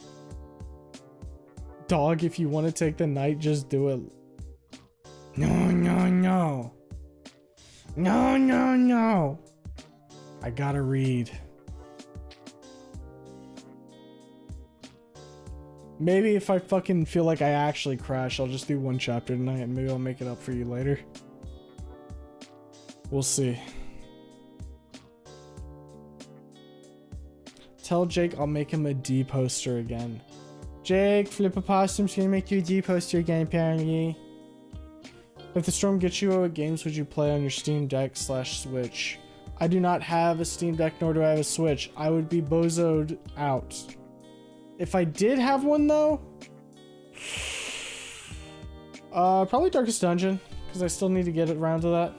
Dog, if you want to take the night, just do it. No, no, no. No, no, no. I gotta read. Maybe if I fucking feel like I actually crash, I'll just do one chapter tonight and maybe I'll make it up for you later. We'll see. Tell Jake I'll make him a D poster again. Jake, Flippopossum's gonna make you a D poster again, apparently. If the storm gets you, what games would you play on your Steam Deck / Switch? I do not have a Steam Deck, nor do I have a Switch. I would be bozoed out. If I did have one, though... Probably Darkest Dungeon, because I still need to get around to that.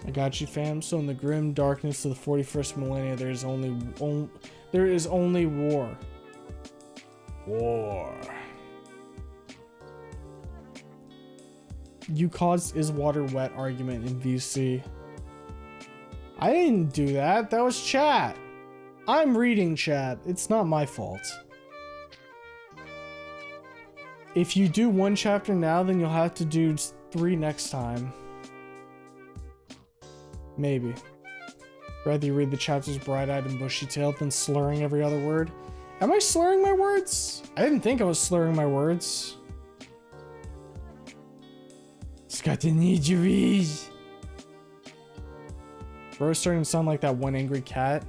I got you, fam. So in the grim darkness of the 41st millennia, there is only war. War. You caused is water wet argument in VC. I didn't do that. That was chat. I'm reading chat. It's not my fault. If you do one chapter now, then you'll have to do 3 next time. Maybe. Rather you read the chapters bright-eyed and bushy-tailed than slurring every other word. Am I slurring my words? I didn't think I was slurring my words. Got to need you, Reese. Bro's starting to sound like that one angry cat.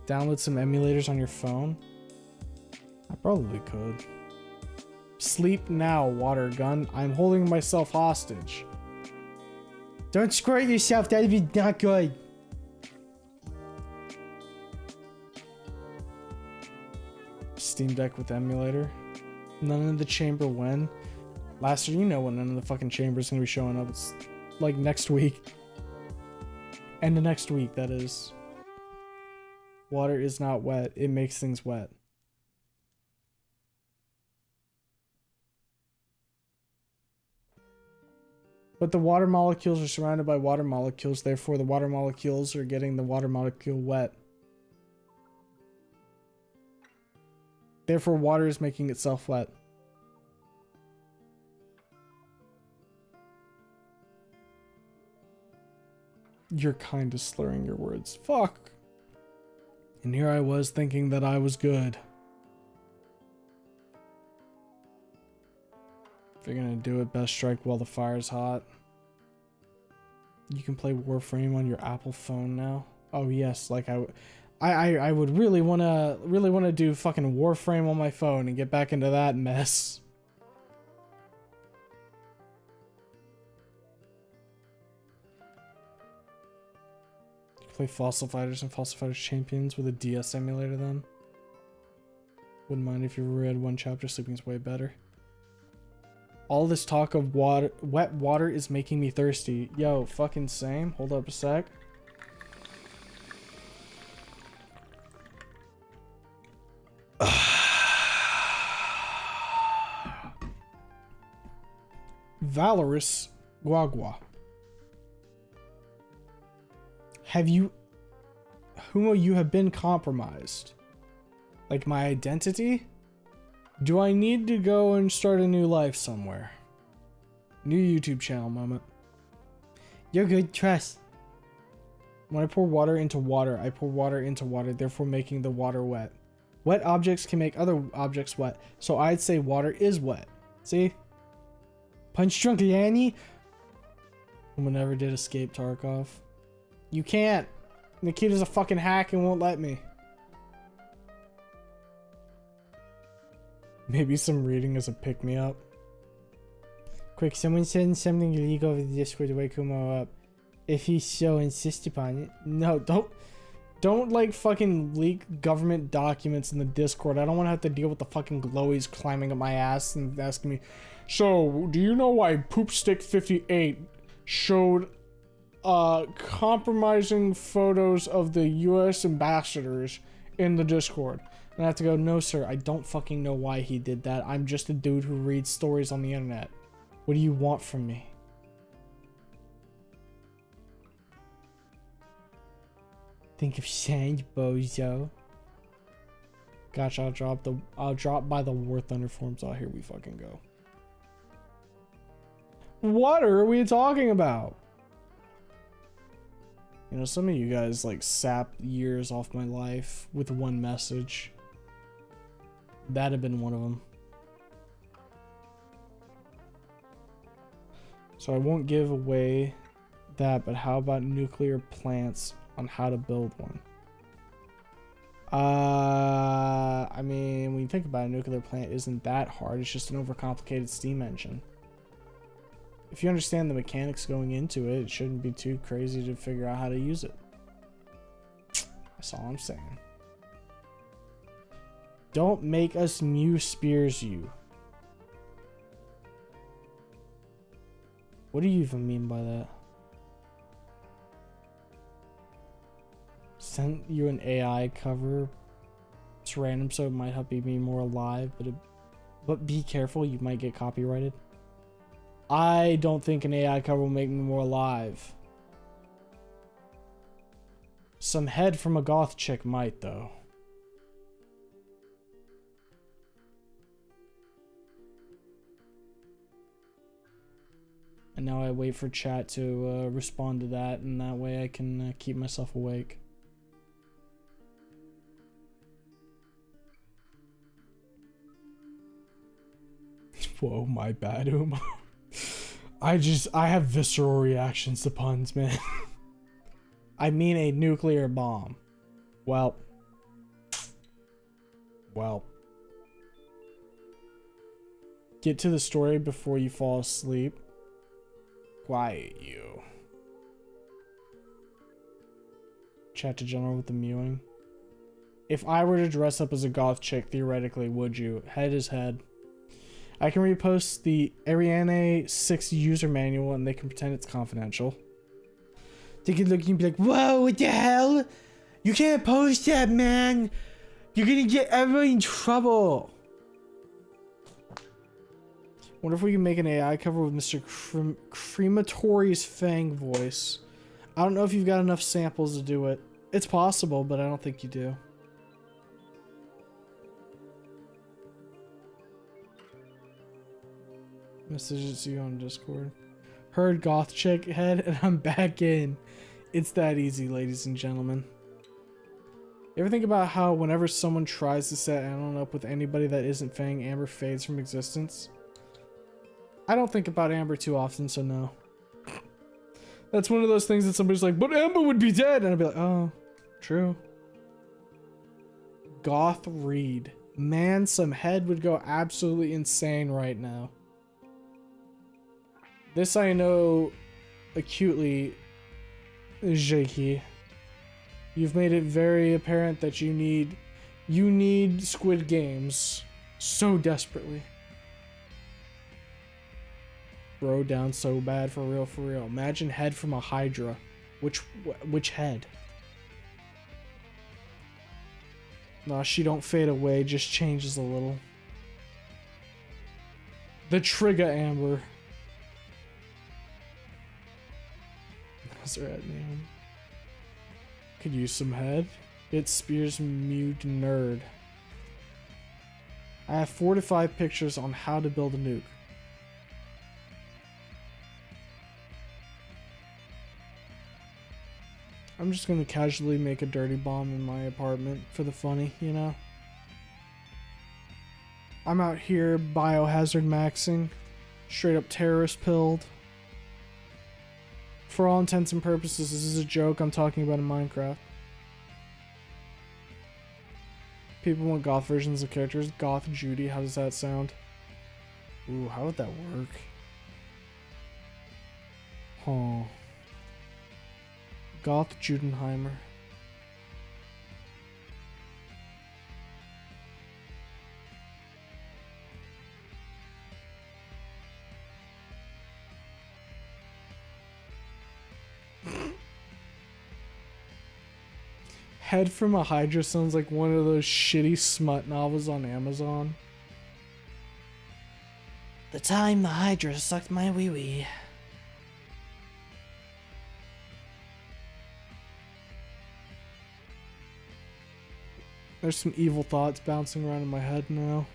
Download some emulators on your phone. I probably could. Sleep now, water gun. I'm holding myself hostage. Don't squirt yourself, that'd be not good. Steam Deck with emulator. None in the chamber when. Last year, you know when none of the fucking chamber's gonna be showing up. It's like next week. And the next week, that is. Water is not wet. It makes things wet. But the water molecules are surrounded by water molecules, therefore the water molecules are getting the water molecule wet. Therefore, water is making itself wet. You're kind of slurring your words. Fuck. And here I was thinking that I was good. If you're gonna do it, best strike while the fire's hot. You can play Warframe on your Apple phone now. Oh yes, like I would really wanna do fucking Warframe on my phone and get back into that mess. Play Fossil Fighters and Fossil Fighters Champions with a DS emulator then. Wouldn't mind if you read one chapter, sleeping's way better. All this talk of water, wet water is making me thirsty. Yo, fucking same. Hold up a sec. Valorous Guagua. Whom you have been compromised? Like my identity? Do I need to go and start a new life somewhere? New YouTube channel moment. You're good, trust. When I pour water into water, I pour water into water, therefore making the water wet. Wet objects can make other objects wet, so I'd say water is wet. See? Punch Drunk Gator Ch. Someone never did escape Tarkov. You can't. Nikita's a fucking hack and won't let me. Maybe some reading is a pick-me-up. Quick, someone send something illegal over the Discord to wake Kumo up. If he so insists upon it. No, don't like fucking leak government documents in the Discord. I don't want to have to deal with the fucking glowies climbing up my ass and asking me, so, do you know why Poopstick 58 showed compromising photos of the US ambassadors in the Discord? And I have to go, no sir, I don't fucking know why he did that. I'm just a dude who reads stories on the internet. What do you want from me? Think of sand, bozo. Gotcha, I'll drop by the War Thunder forums. Oh, here we fucking go. What are we talking about? You know, some of you guys like sapped years off my life with one message. That'd have been one of them. So I won't give away that, but how about nuclear plants on how to build one? I mean, when you think about it, a nuclear plant isn't that hard. It's just an overcomplicated steam engine. If you understand the mechanics going into it, it shouldn't be too crazy to figure out how to use it. That's all I'm saying. Don't make us Mew spears you. What do you even mean by that? Sent you an AI cover. It's random, so it might help you be more alive, but be careful, you might get copyrighted. I don't think an AI cover will make me more alive. Some head from a goth chick might, though. And now I wait for chat to respond to that, and that way I can keep myself awake. Whoa, my bad, Uma. I have visceral reactions to puns, man. I mean a nuclear bomb. Well. Get to the story before you fall asleep. Quiet you. Chat to general with the mewing. If I were to dress up as a goth chick, theoretically, would you? Head is head. I can repost the Ariane 6 user manual and they can pretend it's confidential. They can look and be like, whoa, what the hell? You can't post that, man. You're gonna get everyone in trouble. Wonder if we can make an AI cover with Mr. Crematory's Fang voice. I don't know if you've got enough samples to do it. It's possible, but I don't think you do. Messages to you on Discord. Heard goth chick head and I'm back in. It's that easy, ladies and gentlemen. You ever think about how whenever someone tries to set Anon up with anybody that isn't Fang, Amber fades from existence? I don't think about Amber too often, so no. That's one of those things that somebody's like, but Amber would be dead! And I'd be like, oh, true. Goth Reed. Man, some head would go absolutely insane right now. This I know acutely, Jakey. You've made it very apparent that you need Squid Games so desperately. Bro down so bad, for real, for real. Imagine head from a Hydra. Which head? Nah, she don't fade away, just changes a little. The Trigger Amber. That's her head name. Could use some head. It spears mute nerd. I have 4 to 5 pictures on how to build a nuke. I'm just gonna casually make a dirty bomb in my apartment for the funny, you know? I'm out here biohazard maxing, straight up terrorist pilled. For all intents and purposes, this is a joke I'm talking about in Minecraft. People want goth versions of characters. Goth Judy, how does that sound? Ooh, how would that work? Huh. Goth Judenheimer. Head from a Hydra sounds like one of those shitty smut novels on Amazon. The time the Hydra sucked my wee-wee. There's some evil thoughts bouncing around in my head now.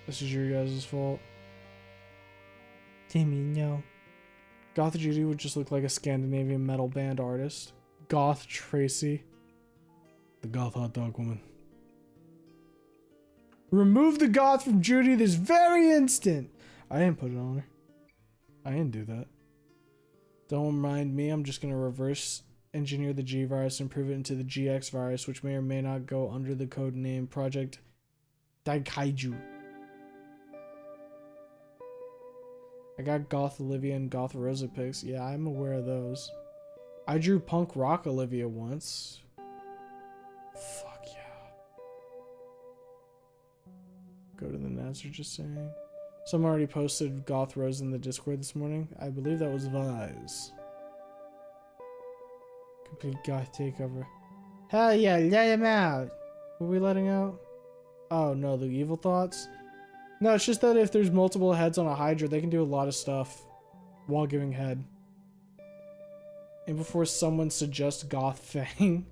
This is your guys' fault. Timmy, no. Goth Judy would just look like a Scandinavian metal band artist. Goth Tracy. The goth hot dog woman. Remove the goth from Judy this very instant! I didn't put it on her. I didn't do that. Don't mind me, I'm just gonna reverse engineer the G virus and prove it into the GX virus, which may or may not go under the code name Project Daikaiju. I got Goth Olivia and Goth Rosa pics. Yeah, I'm aware of those. I drew Punk Rock Olivia once. Fuck yeah. ads are just saying. Someone already posted Goth Rose in the Discord this morning. I believe that was Vise. Complete Goth takeover. Hell yeah, let him out. Who are we letting out? Oh no, the evil thoughts? No, it's just that if there's multiple heads on a Hydra, they can do a lot of stuff while giving head. And before someone suggests Goth Fang.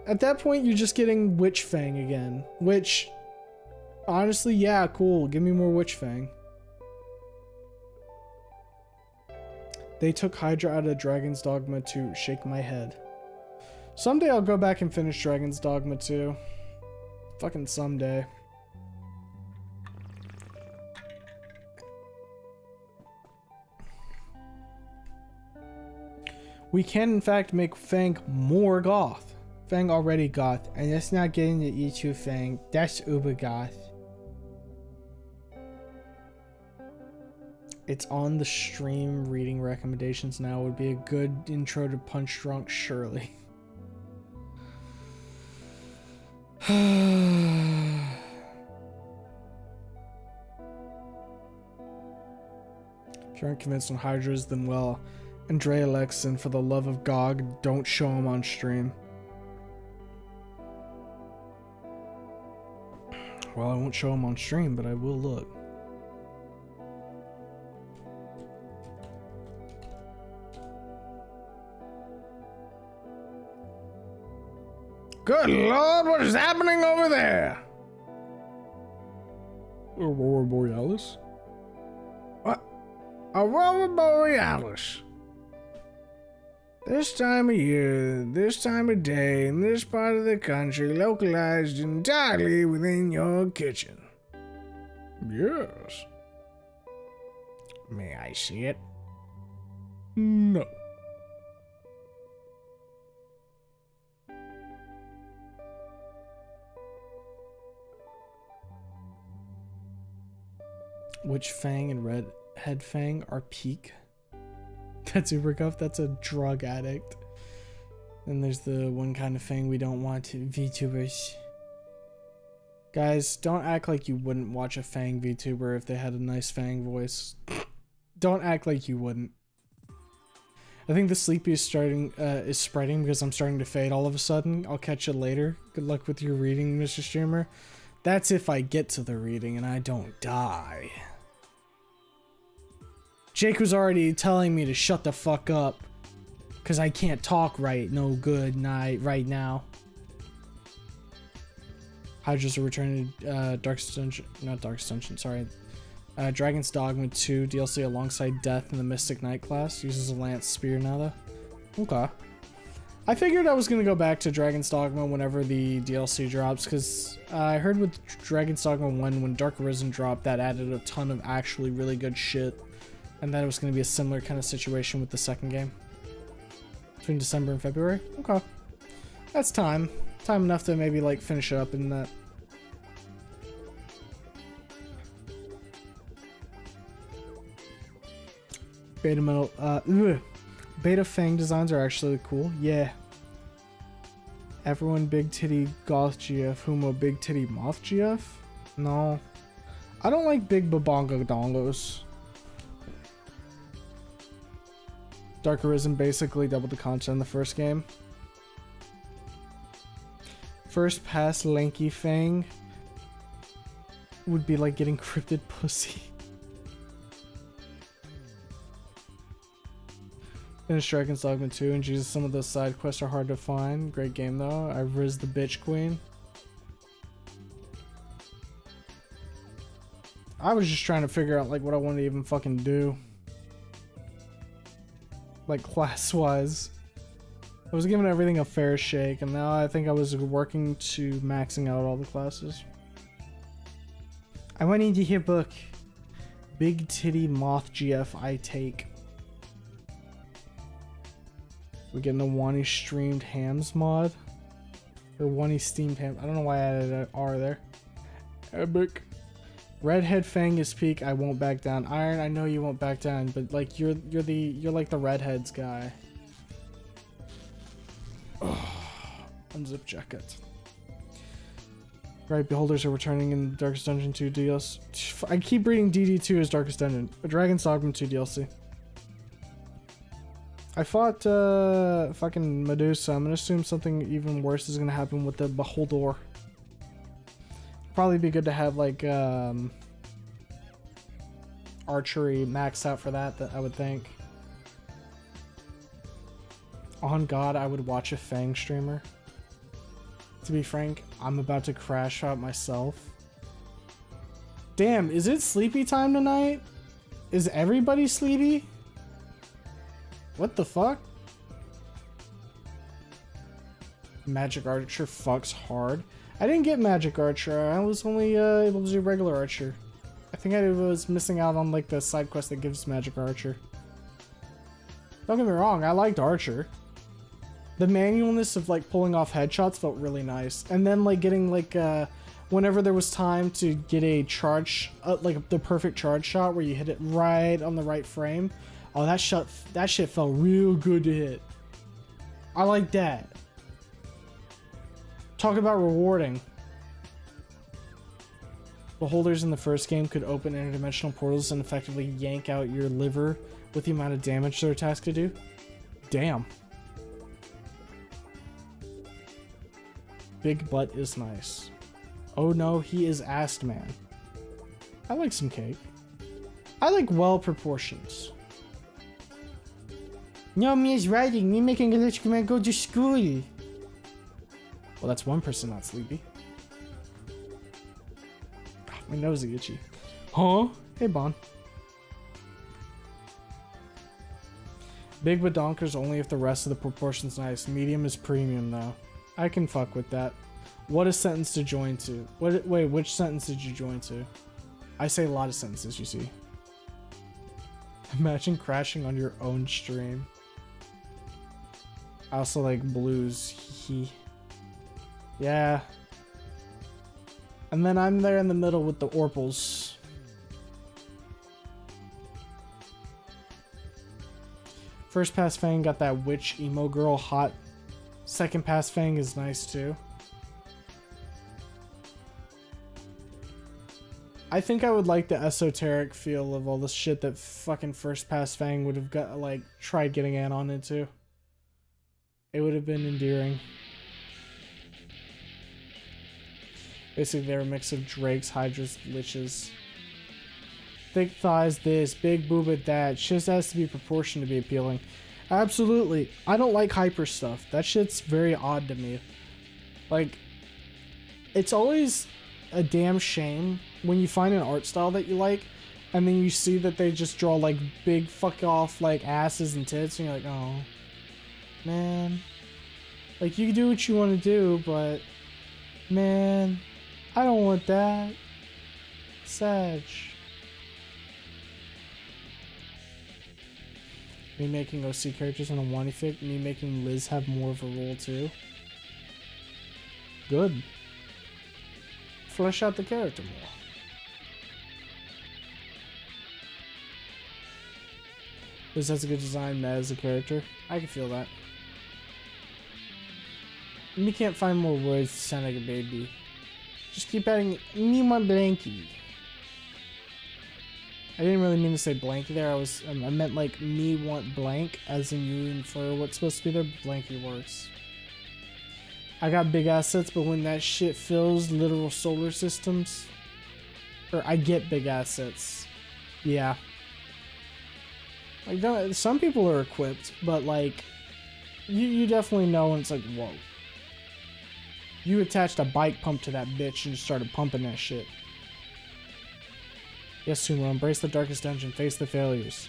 At that point, you're just getting Witch Fang again. Which, honestly, yeah, cool. Give me more Witch Fang. They took Hydra out of Dragon's Dogma to shake my head. Someday I'll go back and finish Dragon's Dogma 2. Fucking someday. We can, in fact, make Fang more goth. Fang already goth, and that's not getting the E2 Fang. That's uber goth. It's on the stream reading recommendations now. Would be a good intro to Punch Drunk, surely. If you aren't convinced on Hydras, then well, Andrea Lexon, for the love of God, don't show him on stream. Well, I won't show him on stream, but I will look. Good Lord, what is happening over there? Aurora Borealis? What? Aurora Borealis. This time of year, this time of day, in this part of the country, localized entirely within your kitchen. Yes. May I see it? No. Which Fang and Red Head Fang are peak? That's Ubercuff, that's a drug addict. And there's the one kind of Fang we don't want, VTubers. Guys, don't act like you wouldn't watch a Fang VTuber if they had a nice Fang voice. Don't act like you wouldn't. I think the sleepy is spreading because I'm starting to fade all of a sudden. I'll catch you later. Good luck with your reading, Mr. Streamer. That's if I get to the reading and I don't die. Jake was already telling me to shut the fuck up because I can't talk right right now. Hydra's are returning to Darkest Dungeon, sorry. Dragon's Dogma 2 DLC alongside Death in the Mystic Knight class. Uses a Lance Spear now though. Okay. I figured I was going to go back to Dragon's Dogma whenever the DLC drops, because I heard with Dragon's Dogma 1, when Dark Arisen dropped, that added a ton of actually really good shit. And that it was going to be a similar kind of situation with the second game. Between December and February? Okay. That's time. Time enough to maybe, like, finish up in that. Beta Fang designs are actually cool. Yeah. Everyone big titty goth GF. Humo big titty moth GF? No. I don't like big babonga dongos. Dark Arisen basically doubled the content in the first game. First pass lanky Fang would be like getting cryptid pussy. Finished Dragon's Dogma 2, and Jesus, some of those side quests are hard to find. Great game though. I riz the bitch queen. I was just trying to figure out like what I wanted to even fucking do. Like class wise. I was giving everything a fair shake, and now I think I was working to maxing out all the classes. I wanted to hear book. Big titty moth GF I take. We're getting a Wani streamed hams mod. Or Wani steamed ham. I don't know why I added an R there. Epic. Redhead Fang is peak. I won't back down. Iron, I know you won't back down, but like you're like the redheads guy. Oh, unzip jacket. Right, beholders are returning in Darkest Dungeon 2 DLC. I keep reading DD2 as Darkest Dungeon. Dragon's Dogma 2 DLC. I fought fucking Medusa. I'm gonna assume something even worse is gonna happen with the beholder. Probably be good to have like archery maxed out for that I would think. On God, I would watch a Fang streamer. To be frank, I'm about to crash out myself. Damn, is it sleepy time tonight? Is everybody sleepy? What the fuck? Magic Archer fucks hard. I didn't get Magic Archer. I was only able to do regular Archer. I think I was missing out on like the side quest that gives Magic Archer. Don't get me wrong, I liked Archer. The manualness of like pulling off headshots felt really nice. And then like getting like whenever there was time to get a charge, like the perfect charge shot where you hit it right on the right frame. Oh, that shit felt real good to hit. I like that. Talk about rewarding. Beholders in the first game could open interdimensional portals and effectively yank out your liver with the amount of damage their attacks could do. Damn. Big butt is nice. Oh no, he is assed man. I like some cake. I like well proportions. No, me is writing. Me making a glitch command go to school. Well, that's one person not sleepy. My nose is itchy. Huh? Hey, Bon. Big badonkers only if the rest of the proportion's nice. Medium is premium, though. I can fuck with that. What a sentence to join to. Wait, which sentence did you join to? I say a lot of sentences, you see. Imagine crashing on your own stream. I also like blues. Yeah. And then I'm there in the middle with the Orpals. First pass Fang got that witch emo girl hot. Second pass Fang is nice too. I think I would like the esoteric feel of all the shit that fucking first pass Fang would have got like tried getting in on into. It would have been endearing. Basically, they're a mix of drakes, hydras, liches. Thick thighs this, big boob that. Shit has to be proportioned to be appealing. Absolutely. I don't like hyper stuff. That shit's very odd to me. Like, it's always a damn shame when you find an art style that you like, and then you see that they just draw like big fuck off like asses and tits, and you're like, oh, man. Like, you can do what you want to do, but, man, I don't want that. Sag. Me making OC characters in a Wani fic, me making Liz have more of a role too. Good. Flesh out the character more. Liz has a good design, Matt as a character. I can feel that. Me can't find more words to sound like a baby. Just keep adding me my blankie. I didn't really mean to say blankie there. I meant like me want blank, as in you infer what's supposed to be there. Blankie works. I got big assets, but when that shit fills literal solar systems, or I get big assets, yeah. Like, some people are equipped, but like, you definitely know when it's like, whoa. You attached a bike pump to that bitch and started pumping that shit. Yes, Sumo, embrace the darkest dungeon, face the failures.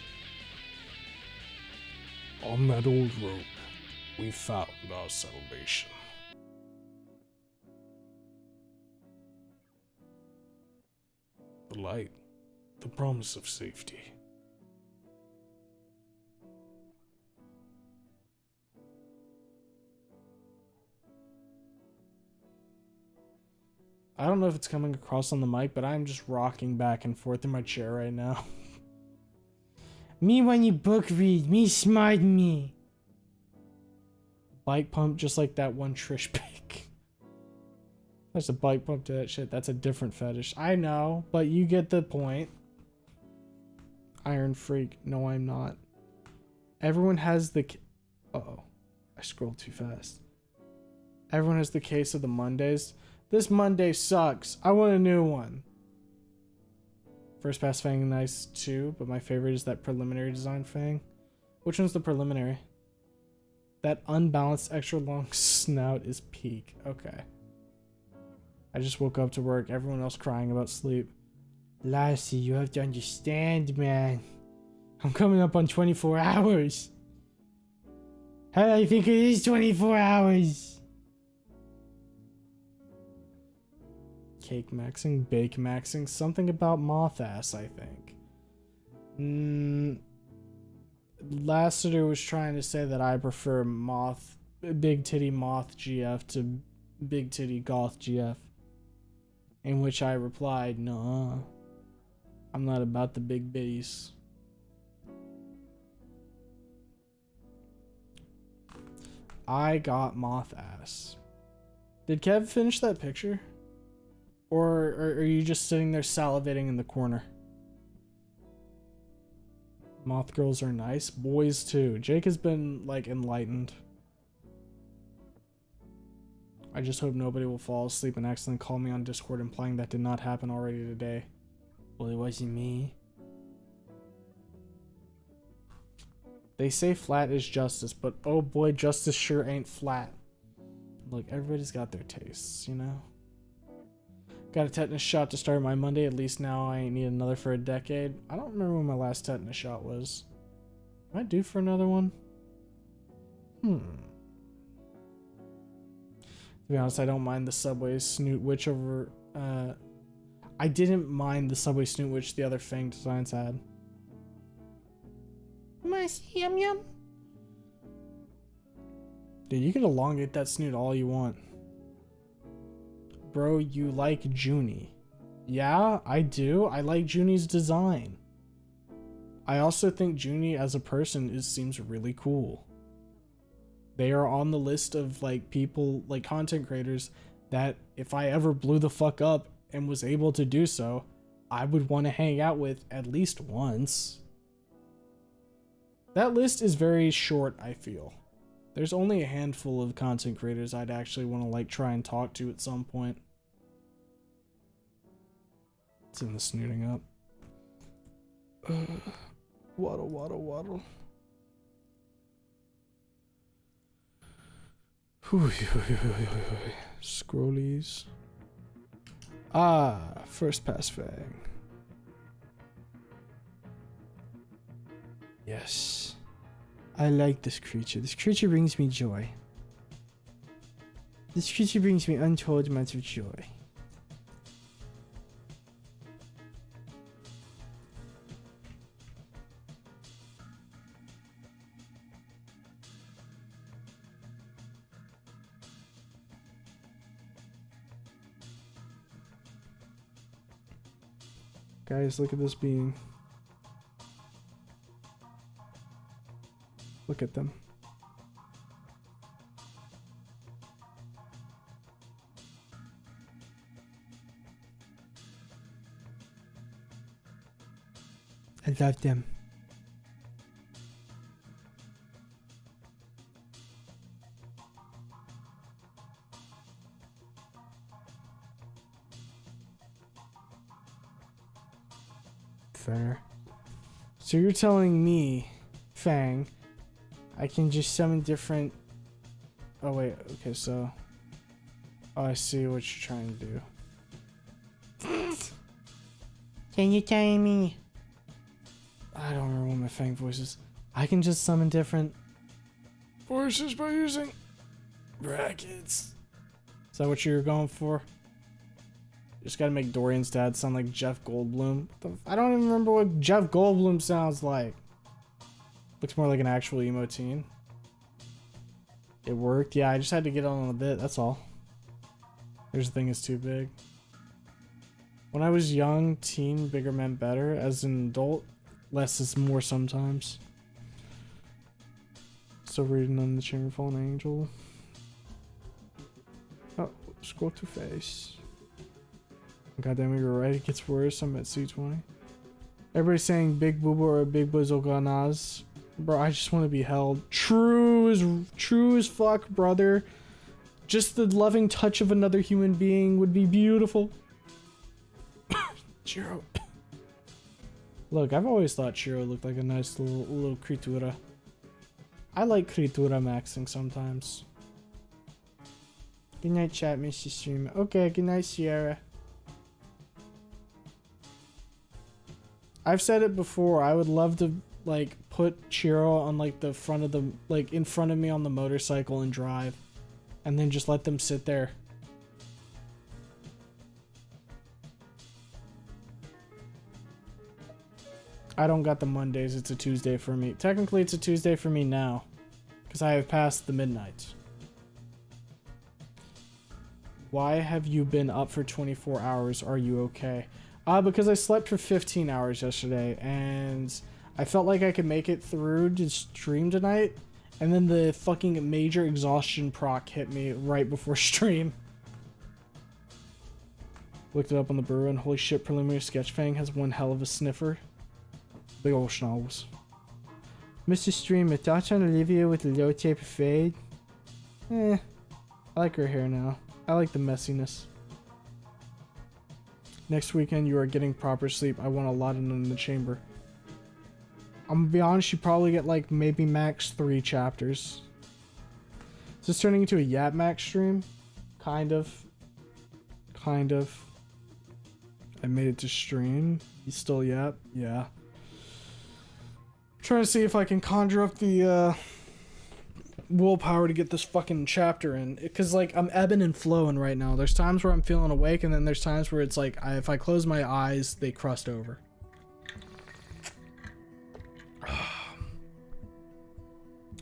On that old road, we found our salvation. The light, the promise of safety. I don't know if it's coming across on the mic, but I'm just rocking back and forth in my chair right now. Me when you book read, me smart me. Bike pump just like that one Trish pic. There's a bike bump to that shit. That's a different fetish. I know, but you get the point. Iron freak. No, I'm not. Everyone has the... Uh-oh. I scrolled too fast. Everyone has the case of the Mondays. This Monday sucks. I want a new one. First pass Fang nice too, but my favorite is that preliminary design Fang. Which one's the preliminary? That unbalanced extra long snout is peak. Okay. I just woke up to work. Everyone else crying about sleep. Lassie, you have to understand, man. I'm coming up on 24 hours. How do I think it is 24 hours? Cake maxing, bake maxing, something about moth ass, I think. Lassiter was trying to say that I prefer big titty moth GF to big titty goth GF. In which I replied, nah, I'm not about the big bitties. I got moth ass. Did Kev finish that picture? Or are you just sitting there salivating in the corner? Moth girls are nice. Boys too. Jake has been like enlightened. I just hope nobody will fall asleep and accidentally call me on Discord implying that did not happen already today. Well, it wasn't me. They say flat is justice, but oh boy, justice sure ain't flat. Look, everybody's got their tastes, you know? Got a tetanus shot to start my Monday. At least now I ain't need another for a decade. I don't remember when my last tetanus shot was. Am I due for another one? To be honest, I don't mind the Subway Snoot Witch over... I didn't mind the Subway Snoot Witch the other Fang designs had. Yum yum. Dude, you can elongate that snoot all you want. Bro, you like Junie. Yeah, I do. I like Junie's design. I also think Junie as a person seems really cool. They are on the list of like people, like content creators that if I ever blew the fuck up and was able to do so, I would want to hang out with at least once. That list is very short, I feel. There's only a handful of content creators I'd actually want to like try and talk to at some point. It's in the snooting up. Waddle, waddle, waddle. Scrollies. Ah, first pass Fang. Yes. I like this creature. This creature brings me joy. This creature brings me untold amounts of joy. Guys, look at this being. Look at them. I love them. Fair. So you're telling me, Fang, I can just summon different... Oh wait, okay, so... Oh, I see what you're trying to do. Can you tell me? I don't remember what my Fang voice is. I can just summon different voices by using brackets. Is that what you're going for? Just gotta make Dorian's dad sound like Jeff Goldblum. I don't even remember what Jeff Goldblum sounds like. Looks more like an actual emo teen. It worked. Yeah, I just had to get on a bit. That's all. Here's the thing is too big. When I was young, teen, bigger meant better. As an adult, less is more sometimes. Still reading on the Chamber Fallen Angel. Oh, Scroll to face. God damn it, you're right. It gets worse. I'm at C20. Everybody's saying Big Booba or Big Bozoganaz. Bro, I just want to be held. True as fuck, brother. Just the loving touch of another human being would be beautiful. Chiro. Look, I've always thought Chiro looked like a nice little creatura. I like creatura maxing sometimes. Good night, chat, Mr. Streamer. Okay, good night, Sierra. I've said it before. I would love to like put Chiro on like the front of the in front of me on the motorcycle and drive, and then just let them sit there. I don't got the Mondays. It's a Tuesday for me. Technically, it's a Tuesday for me now, because I have passed the midnight. Why have you been up for 24 hours? Are you okay? Because I slept for 15 hours yesterday, and I felt like I could make it through to stream tonight, and then the fucking major exhaustion proc hit me right before stream. Looked it up on the brewer, and holy shit, preliminary sketchfang has one hell of a sniffer. Big ol' schnauz. Mr. Streamer, thoughts on Olivia with the low taper fade? I like her hair now. I like the messiness. Next weekend you are getting proper sleep. I want a lot in the chamber. I'm gonna be honest, you probably get like maybe max 3 chapters. Is this turning into a Yap Max stream? Kind of. Kind of. I made it to stream. You still Yap? Yeah. Trying to see if I can conjure up the willpower to get this fucking chapter in, because like I'm ebbing and flowing right now. There's times where I'm feeling awake, and then there's times where it's like if I close my eyes they crust over.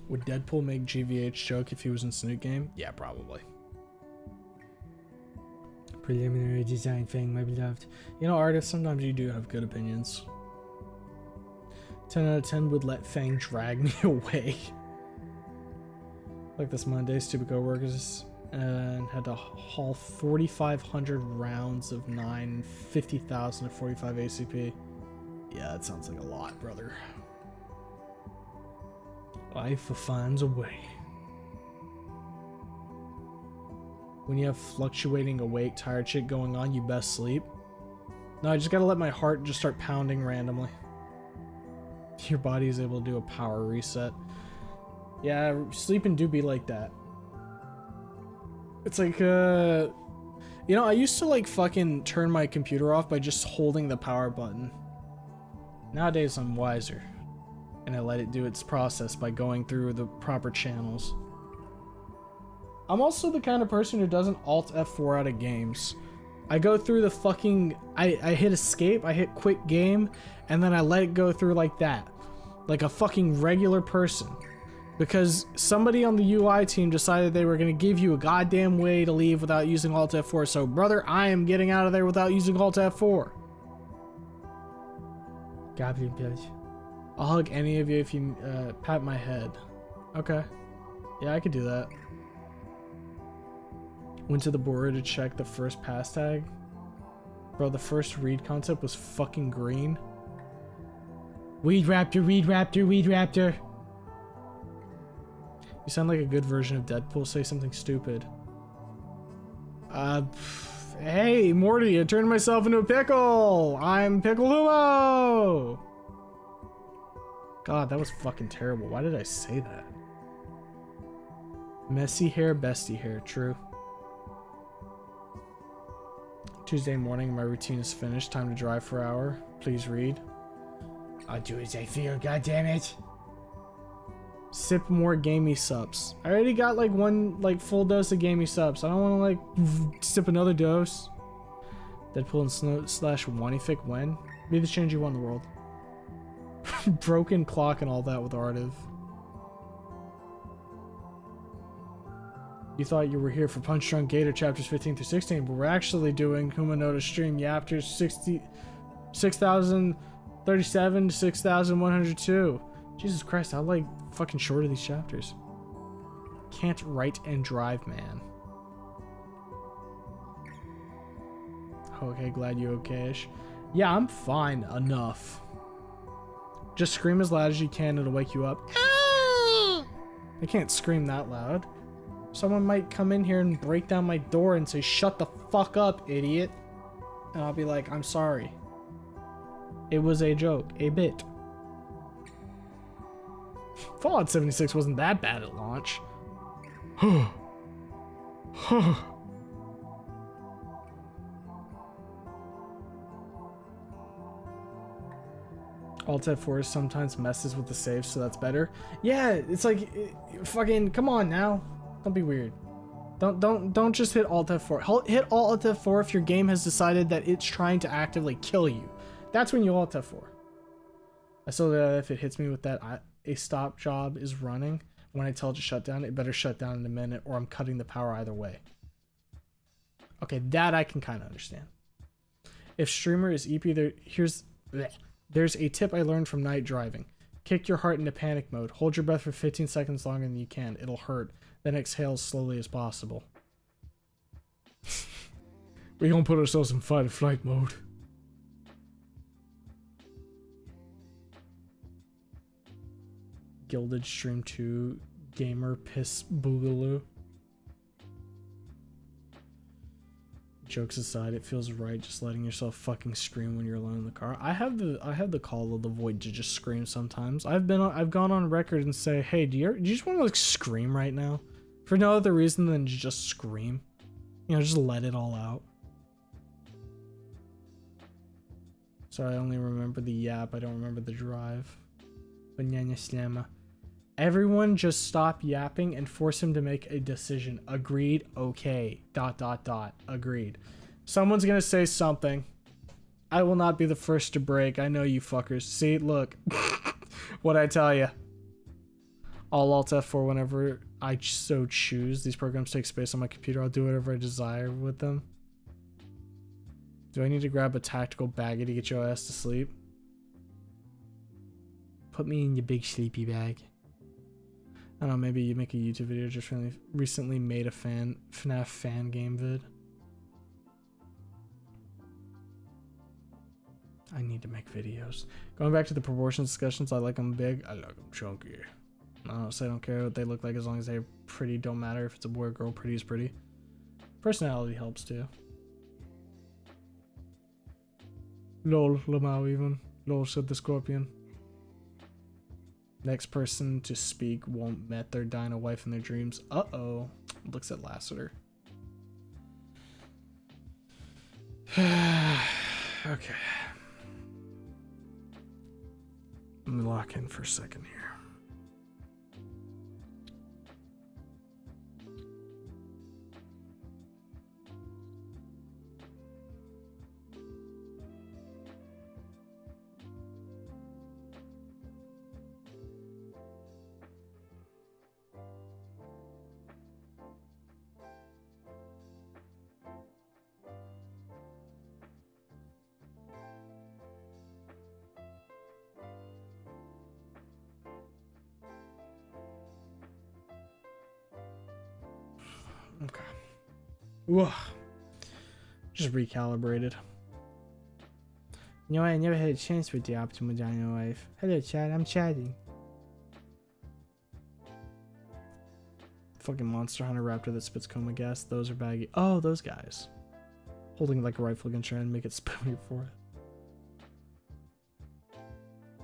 Would Deadpool make GVH joke if he was in Snoot Game? Yeah, probably. Preliminary design thing, my beloved. You know, artists, sometimes you do have good opinions. 10 out of 10 would let Fang drag me away. Like this Monday, stupid co-workers and had to haul 4,500 rounds of 9, 50,000 to 45 ACP. Yeah, that sounds like a lot, brother. Life finds a way. When you have fluctuating awake, tired shit going on, you best sleep. No, I just gotta let my heart just start pounding randomly. Your body is able to do a power reset. Yeah, sleeping do be like that. It's like, you know, I used to like fucking turn my computer off by just holding the power button. Nowadays I'm wiser, and I let it do its process by going through the proper channels. I'm also the kind of person who doesn't Alt F4 out of games. I go through the fucking, I hit escape, I hit quit game, and then I let it go through like that. Like a fucking regular person. Because somebody on the UI team decided they were going to give you a goddamn way to leave without using Alt F4. So, brother, I am getting out of there without using Alt F4. Goblin Village. I'll hug any of you if you pat my head. Okay. Yeah, I could do that. Went to the board to check the first pass tag. Bro, the first read concept was fucking green. Weed Raptor, Weed Raptor, Weed Raptor. You sound like a good version of Deadpool. Say something stupid. Hey, Morty, I turned myself into a pickle. I'm Pickle Humo. God, that was fucking terrible. Why did I say that? Messy hair, bestie hair. True. Tuesday morning, my routine is finished. Time to drive for an hour. Please read. I'll do as I feel, goddammit. Sip more gamey subs. I already got like one full dose of gamey subs. I don't want to like sip another dose. Deadpool and Snow / Wanific when? Be the change you want in the world. Broken clock and all that with Artiv. You thought you were here for Punch Drunk Gator chapters 15 through 16, but we're actually doing Kumanoda stream chapters 6,037 to 6,102. Jesus Christ, how like fucking short are these chapters? Can't write and drive, man. Okay, glad you okay-ish. Yeah, I'm fine enough. Just scream as loud as you can, it'll wake you up. I can't scream that loud. Someone might come in here and break down my door and say, shut the fuck up, idiot. And I'll be like, I'm sorry. It was a joke, a bit. Fallout 76 wasn't that bad at launch. Alt F4 sometimes messes with the save, so that's better. Yeah, it's like, fucking, come on now. Don't be weird. Don't just hit Alt F4. Hit Alt F4 if your game has decided that it's trying to actively kill you. That's when you Alt F4. I saw that if it hits me with that, a stop job is running. When I tell it to shut down, it better shut down in a minute or I'm cutting the power either way. Okay, that I can kind of understand. If streamer is EP, there's a tip I learned from night driving. Kick your heart into panic mode. Hold your breath for 15 seconds longer than you can. It'll hurt. Then exhale as slowly as possible. We gonna put ourselves in fight or flight mode. Gilded Stream 2 Gamer Piss Boogaloo. Jokes aside, it feels right just letting yourself fucking scream when you're alone in the car. I have the call of the void to just scream sometimes. I've gone on record and say, hey, do you just want to like scream right now? For no other reason than to just scream. You know, just let it all out. So I only remember the yap, I don't remember the drive. Banana slamma. Everyone just stop yapping and force him to make a decision. Agreed? Okay. ... Agreed. Someone's gonna say something. I will not be the first to break. I know you fuckers. See, look. What'd I tell you? I'll Alt F4 whenever I so choose. These programs take space on my computer. I'll do whatever I desire with them. Do I need to grab a tactical baggie to get your ass to sleep? Put me in your big sleepy bag. I don't know, maybe you make a YouTube video. Just recently made a FNAF fan game vid. I need to make videos. Going back to the proportion discussions, I like them big, I like them chunky. Honestly, I don't care what they look like as long as they're pretty. Don't matter if it's a boy or girl, pretty is pretty. Personality helps too. Lol, Lamau even. Lol, said the scorpion. Next person to speak won't met their dino wife in their dreams. Uh-oh. Looks at Lassiter. Okay. Let me lock in for a second here. Okay. Whoa. Just recalibrated. You know, I never had a chance with the optimal dino wife. Hello, chat. I'm chatting. Fucking Monster Hunter Raptor that spits coma gas. Those are baggy. Oh, those guys. Holding like a rifle gun trying to make it spit on your forehead.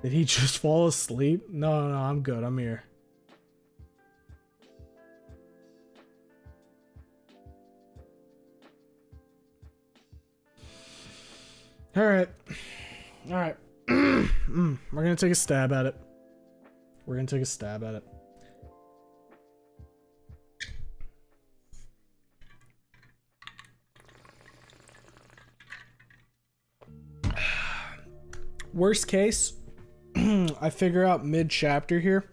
Did he just fall asleep? No, I'm good. I'm here. Alright. Alright. We're gonna take a stab at it. We're gonna take a stab at it. Worst case, I figure out mid-chapter here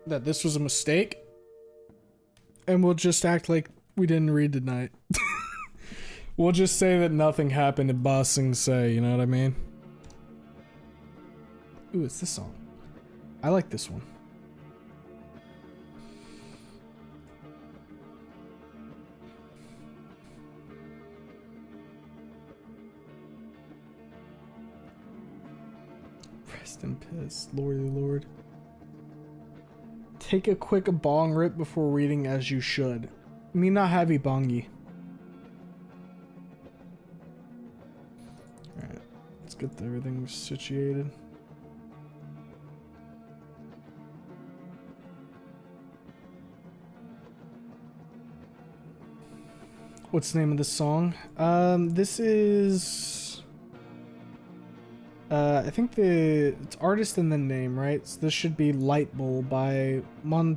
that this was a mistake. And we'll just act like we didn't read tonight. We'll just say that nothing happened in Ba Sing Se, you know what I mean? Ooh, it's this song. I like this one. and piss. Lordy Lord. Take a quick bong rip before reading as you should. Me not heavy bongy. Alright, let's get everything situated. What's the name of this song? This is... I think it's artist and then name, right? So this should be Light Bowl by Mon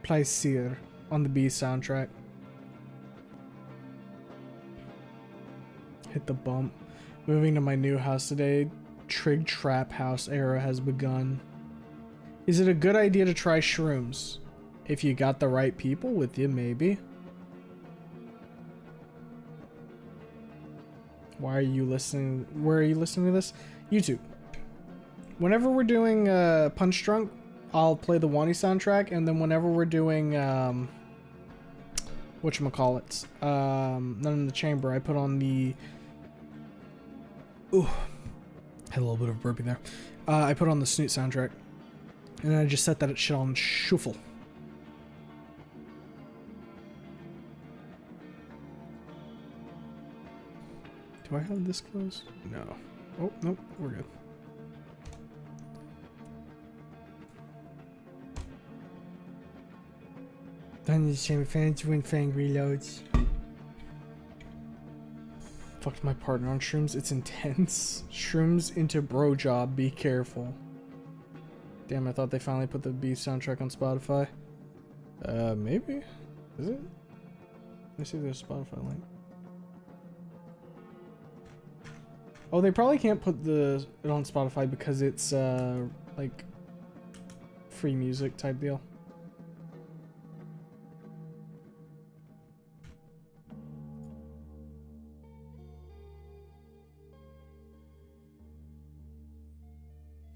Plaisir on the B soundtrack. Hit the bump. Moving to my new house today. Trig Trap House era has begun. Is it a good idea to try shrooms? If you got the right people with you, maybe. Why are you listening? Where are you listening to this? YouTube. Whenever we're doing Punch Drunk, I'll play the Wani soundtrack, and then whenever we're doing whatchamacallits, None in the Chamber, I put on the... Ooh, had a little bit of a burpee there. I put on the Snoot soundtrack, and then I just set that shit on shuffle. Do I have this close? No. Oh, nope, we're good. Done the same fans when Fang reloads. Fucked my partner on shrooms. It's intense. Shrooms into bro job. Be careful. Damn, I thought they finally put the B soundtrack on Spotify. Maybe? Is it? Let me see if there's a Spotify link. Oh, they probably can't put it on Spotify because it's, like, free music type deal.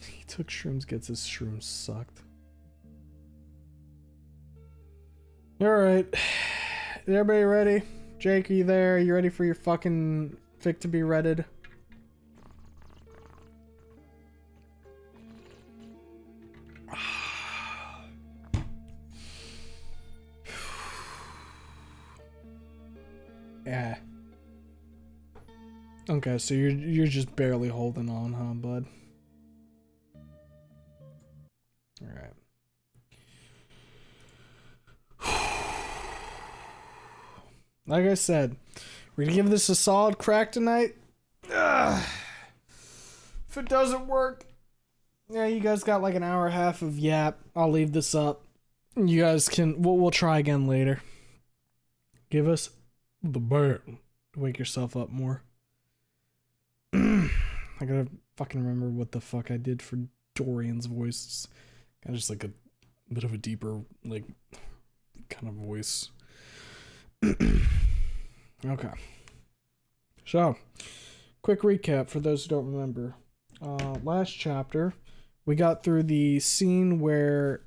He took shrooms, gets his shrooms sucked. Alright. Is everybody ready? Jake, are you there? Are you ready for your fucking fic to be redded? Yeah. Okay, so you're just barely holding on, huh, bud? All right. Like I said, we're gonna give this a solid crack tonight. Ugh. If it doesn't work, yeah, you guys got like an hour and a half of yap. I'll leave this up. You guys can. We'll try again later. Give us the bird. Wake yourself up more. I gotta fucking remember what the fuck I did for Dorian's voice. It's kind of just like a bit of a deeper, like, kind of voice. Okay. So, quick recap for those who don't remember. Last chapter, we got through the scene where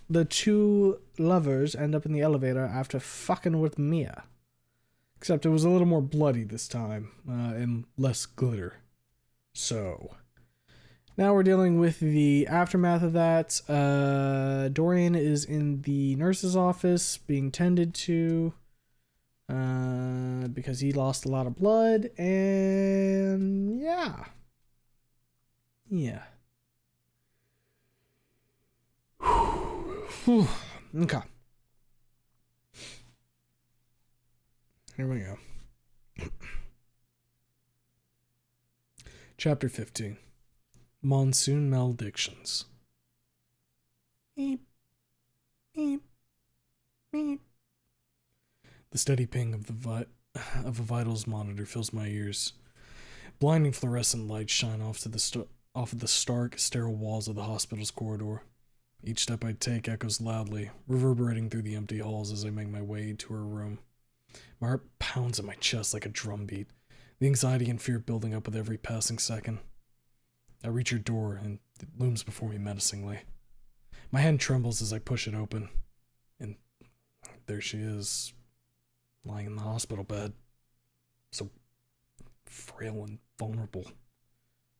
the two lovers end up in the elevator after fucking with Mia. Except it was a little more bloody this time, and less glitter. So, now we're dealing with the aftermath of that. Dorian is in the nurse's office being tended to, because he lost a lot of blood, and yeah. Yeah. Okay. Here we go. Chapter 15. Monsoon Maledictions. Beep. Beep. Beep. The steady ping of a vitals monitor fills my ears. Blinding fluorescent lights shine off of the stark, sterile walls of the hospital's corridor. Each step I take echoes loudly, reverberating through the empty halls as I make my way to her room. My heart pounds in my chest like a drumbeat, the anxiety and fear building up with every passing second. I reach her door, and it looms before me menacingly. My hand trembles as I push it open, and there she is, lying in the hospital bed. So frail and vulnerable.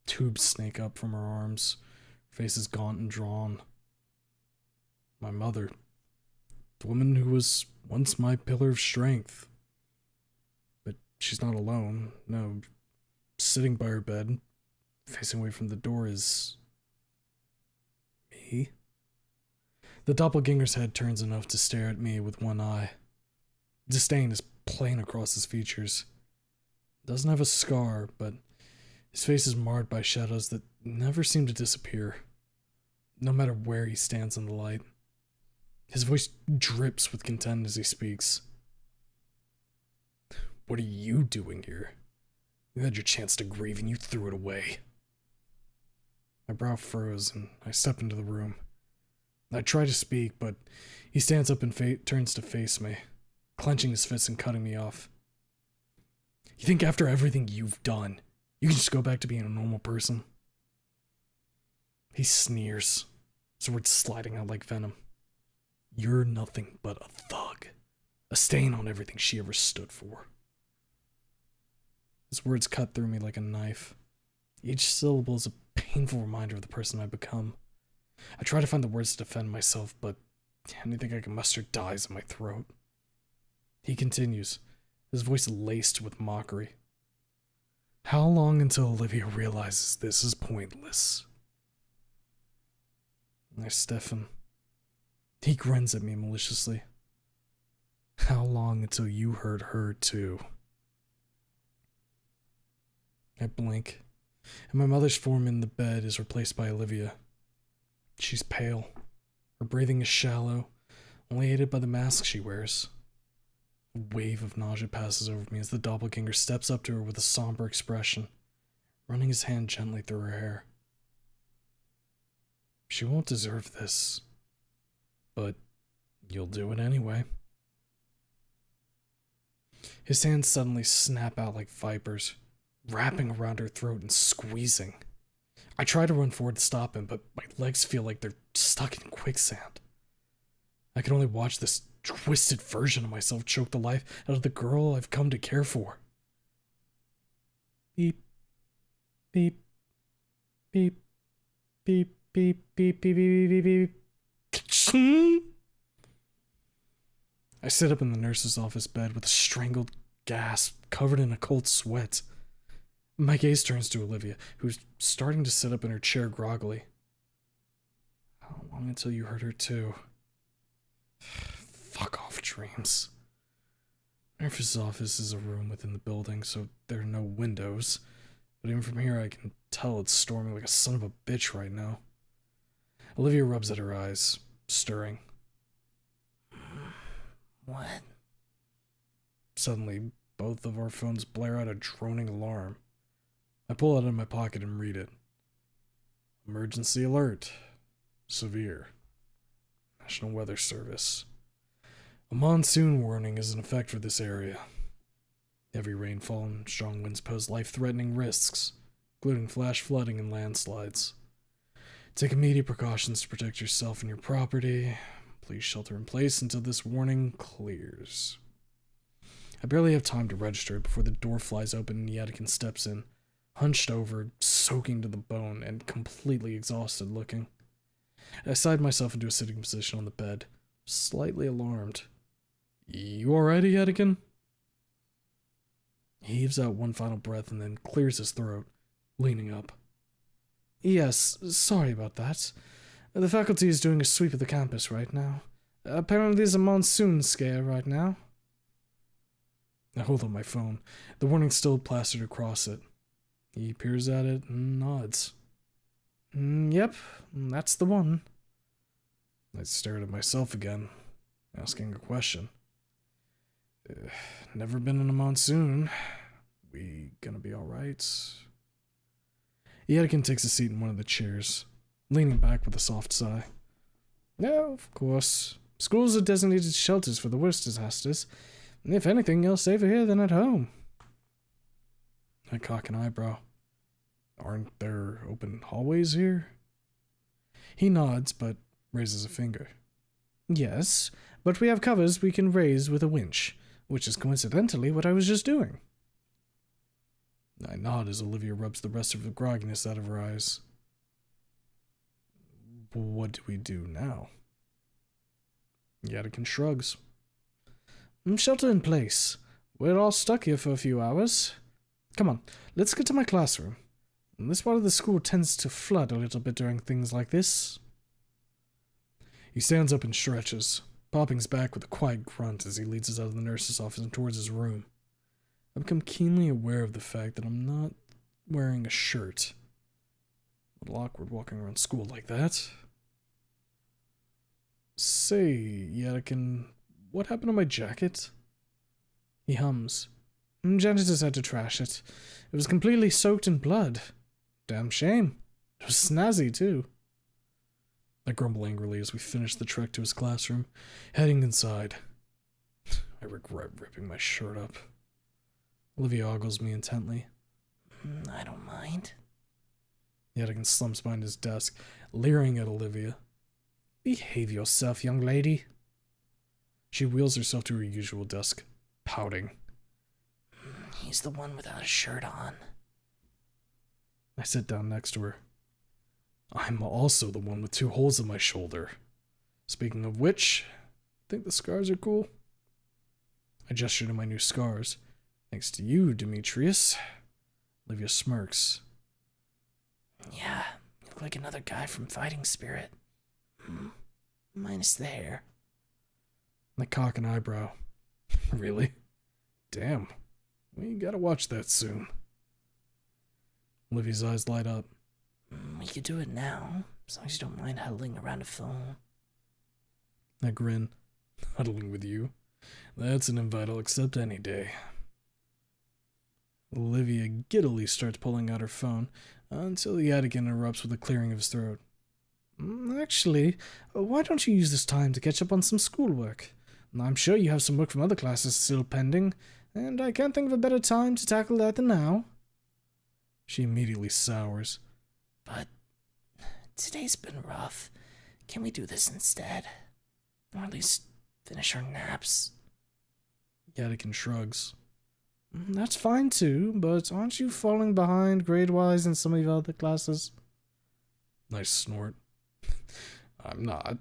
Tubes snake up from her arms. Her face is gaunt and drawn. My mother. The woman who was once my pillar of strength. But she's not alone. No. Sitting by her bed, facing away from the door, is... me? The doppelganger's head turns enough to stare at me with one eye. Disdain is plain across his features. Doesn't have a scar, but his face is marred by shadows that never seem to disappear, no matter where he stands in the light. His voice drips with contempt as he speaks. What are you doing here? You had your chance to grieve and you threw it away. My brow furrows and I step into the room. I try to speak, but he stands up and turns to face me, clenching his fists and cutting me off. You think after everything you've done, you can just go back to being a normal person? He sneers, sword sliding out like venom. You're nothing but a thug, a stain on everything she ever stood for. His words cut through me like a knife. Each syllable is a painful reminder of the person I've become. I try to find the words to defend myself, but anything I can muster dies in my throat. He continues, his voice laced with mockery. How long until Olivia realizes this is pointless? I stiffen. He grins at me maliciously. How long until you hurt her too? I blink, and my mother's form in the bed is replaced by Olivia. She's pale. Her breathing is shallow, only aided by the mask she wears. A wave of nausea passes over me as the doppelganger steps up to her with a somber expression, running his hand gently through her hair. She won't deserve this, but you'll do it anyway. His hands suddenly snap out like vipers, wrapping around her throat and squeezing. I try to run forward to stop him, but my legs feel like they're stuck in quicksand. I can only watch this twisted version of myself choke the life out of the girl I've come to care for. Beep, beep, beep, beep, beep, beep, beep, beep, beep, beep. I sit up in the nurse's office bed with a strangled gasp, covered in a cold sweat. My gaze turns to Olivia, who's starting to sit up in her chair groggily. How long until you hurt her too? Fuck off, dreams. Nurse's office is a room within the building, so there are no windows. But even from here I can tell it's storming like a son of a bitch right now. Olivia rubs at her eyes, stirring. What? Suddenly, both of our phones blare out a droning alarm. I pull it out of my pocket and read it. Emergency alert. Severe. National Weather Service. A monsoon warning is in effect for this area. Heavy rainfall and strong winds pose life-threatening risks, including flash flooding and landslides. Take immediate precautions to protect yourself and your property. Please shelter in place until this warning clears. I barely have time to register it before the door flies open and Yadikin steps in, hunched over, soaking to the bone, and completely exhausted looking. I side myself into a sitting position on the bed, slightly alarmed. You alright, Yadikin? He heaves out one final breath and then clears his throat, leaning up. Yes, sorry about that. The faculty is doing a sweep of the campus right now. Apparently there's a monsoon scare right now. I hold up my phone, the warning still plastered across it. He peers at it and nods. Yep, that's the one. I stared at myself again, asking a question. Never been in a monsoon. We gonna be alright? Yadikin takes a seat in one of the chairs, leaning back with a soft sigh. No, of course. Schools are designated shelters for the worst disasters. If anything, you're safer here than at home. I cock an eyebrow. Aren't there open hallways here? He nods, but raises a finger. Yes, but we have covers we can raise with a winch, which is coincidentally what I was just doing. I nod as Olivia rubs the rest of the grogginess out of her eyes. What do we do now? Yadikin shrugs. Shelter in place. We're all stuck here for a few hours. Come on, let's get to my classroom. This part of the school tends to flood a little bit during things like this. He stands up and stretches, popping his back with a quiet grunt as he leads us out of the nurse's office and towards his room. I become keenly aware of the fact that I'm not wearing a shirt. A little awkward walking around school like that. Say, Yadikin, what happened to my jacket? He hums. Janitors had to trash it. It was completely soaked in blood. Damn shame. It was snazzy, too. I grumble angrily as we finish the trek to his classroom, heading inside. I regret ripping my shirt up. Olivia ogles me intently. I don't mind. Yadikin slumps behind his desk, leering at Olivia. Behave yourself, young lady. She wheels herself to her usual desk, pouting. He's the one without a shirt on. I sit down next to her. I'm also the one with 2 holes in my shoulder. Speaking of which, think the scars are cool? I gesture to my new scars. Thanks to you, Demetrius. Olivia smirks. Yeah, you look like another guy from Fighting Spirit. Minus the hair. I cock an eyebrow. Really? Damn. We gotta watch that soon. Olivia's eyes light up. We could do it now, as long as you don't mind huddling around a phone. I grin. Huddling with you? That's an invite I'll accept any day. Olivia giddily starts pulling out her phone, until Yadikin erupts with a clearing of his throat. Actually, why don't you use this time to catch up on some schoolwork? I'm sure you have some work from other classes still pending, and I can't think of a better time to tackle that than now. She immediately sours. But today's been rough. Can we do this instead? Or at least finish our naps? Yadikin shrugs. That's fine too, but aren't you falling behind grade-wise in some of your other classes? Nice snort. I'm not.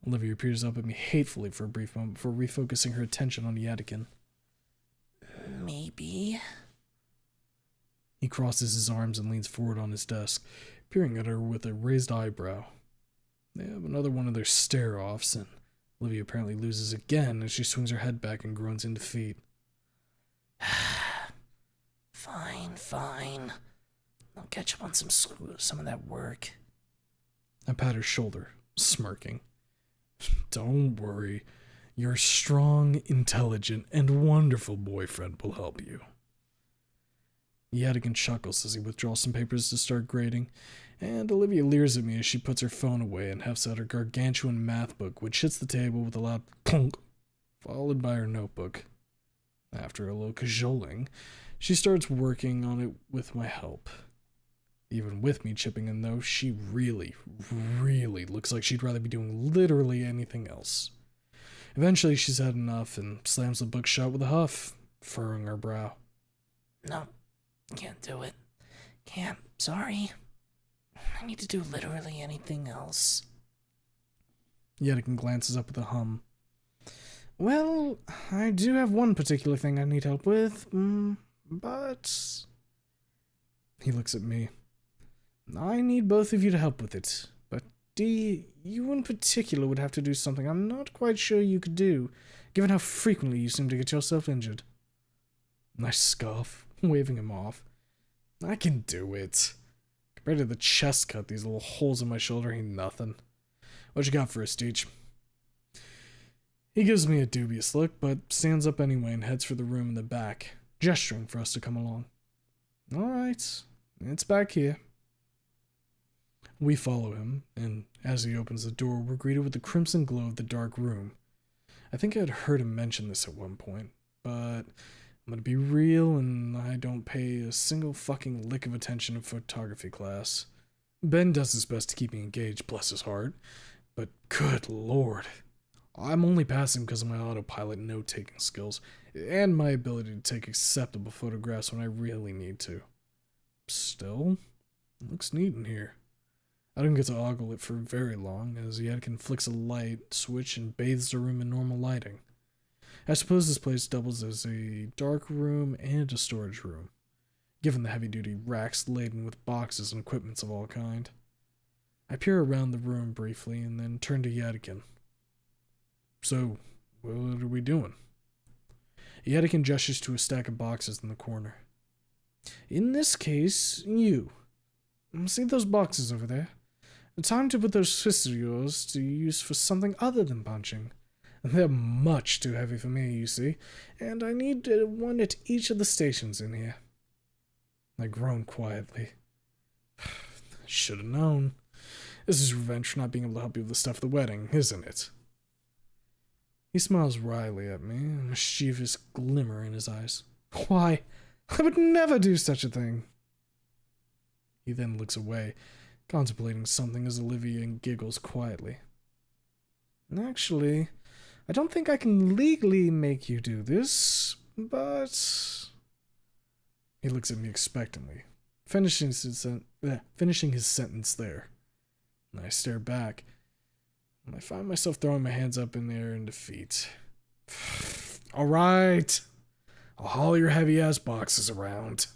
Olivia peers up at me hatefully for a brief moment before refocusing her attention on Yadikin. Maybe. He crosses his arms and leans forward on his desk, peering at her with a raised eyebrow. They have another one of their stare-offs, and Olivia apparently loses again as she swings her head back and groans in defeat. Fine. I'll catch up on some of that work. I pat her shoulder, smirking. Don't worry. Your strong, intelligent, and wonderful boyfriend will help you. Yadikin chuckles as he withdraws some papers to start grading, and Olivia leers at me as she puts her phone away and hefts out her gargantuan math book, which hits the table with a loud clunk, followed by her notebook. After a little cajoling, she starts working on it with my help. Even with me chipping in, though, she really looks like she'd rather be doing literally anything else. Eventually, she's had enough and slams the book shut with a huff, furrowing her brow. No, can't do it. Can't. Sorry. I need to do literally anything else. Yadikin glances up with a hum. Well, I do have one particular thing I need help with, but... He looks at me. I need both of you to help with it, but D, you in particular would have to do something I'm not quite sure you could do, given how frequently you seem to get yourself injured. I scoff, waving him off. I can do it. Compared to the chest cut, these little holes in my shoulder ain't nothing. What you got for us, Teach? He gives me a dubious look, but stands up anyway and heads for the room in the back, gesturing for us to come along. All right, it's back here. We follow him, and as he opens the door, we're greeted with the crimson glow of the dark room. I think I had heard him mention this at one point, but I'm gonna be real, and I don't pay a single fucking lick of attention in photography class. Ben does his best to keep me engaged, bless his heart, but good lord. I'm only passing because of my autopilot note-taking skills. and my ability to take acceptable photographs when I really need to. Still, it looks neat in here. I don't get to ogle it for very long, as Yadkin flicks a light switch and bathes the room in normal lighting. I suppose this place doubles as a dark room and a storage room, given the heavy-duty racks laden with boxes and equipments of all kind. I peer around the room briefly and then turn to Yadkin. So, what are we doing? Yadkin gestures to a stack of boxes in the corner. In this case, you. See those boxes over there? Time to put those fists of yours to use for something other than punching. They're much too heavy for me, you see, and I need one at each of the stations in here. I groan quietly. Should have known. This is revenge for not being able to help you with the stuff at the wedding, isn't it? He smiles wryly at me, a mischievous glimmer in his eyes. Why, I would never do such a thing. He then looks away, contemplating something as Olivia giggles quietly. Actually, I don't think I can legally make you do this, but... He looks at me expectantly, finishing his sentence there. And I stare back, and I find myself throwing my hands up in the air in defeat. All right, I'll haul your heavy-ass boxes around.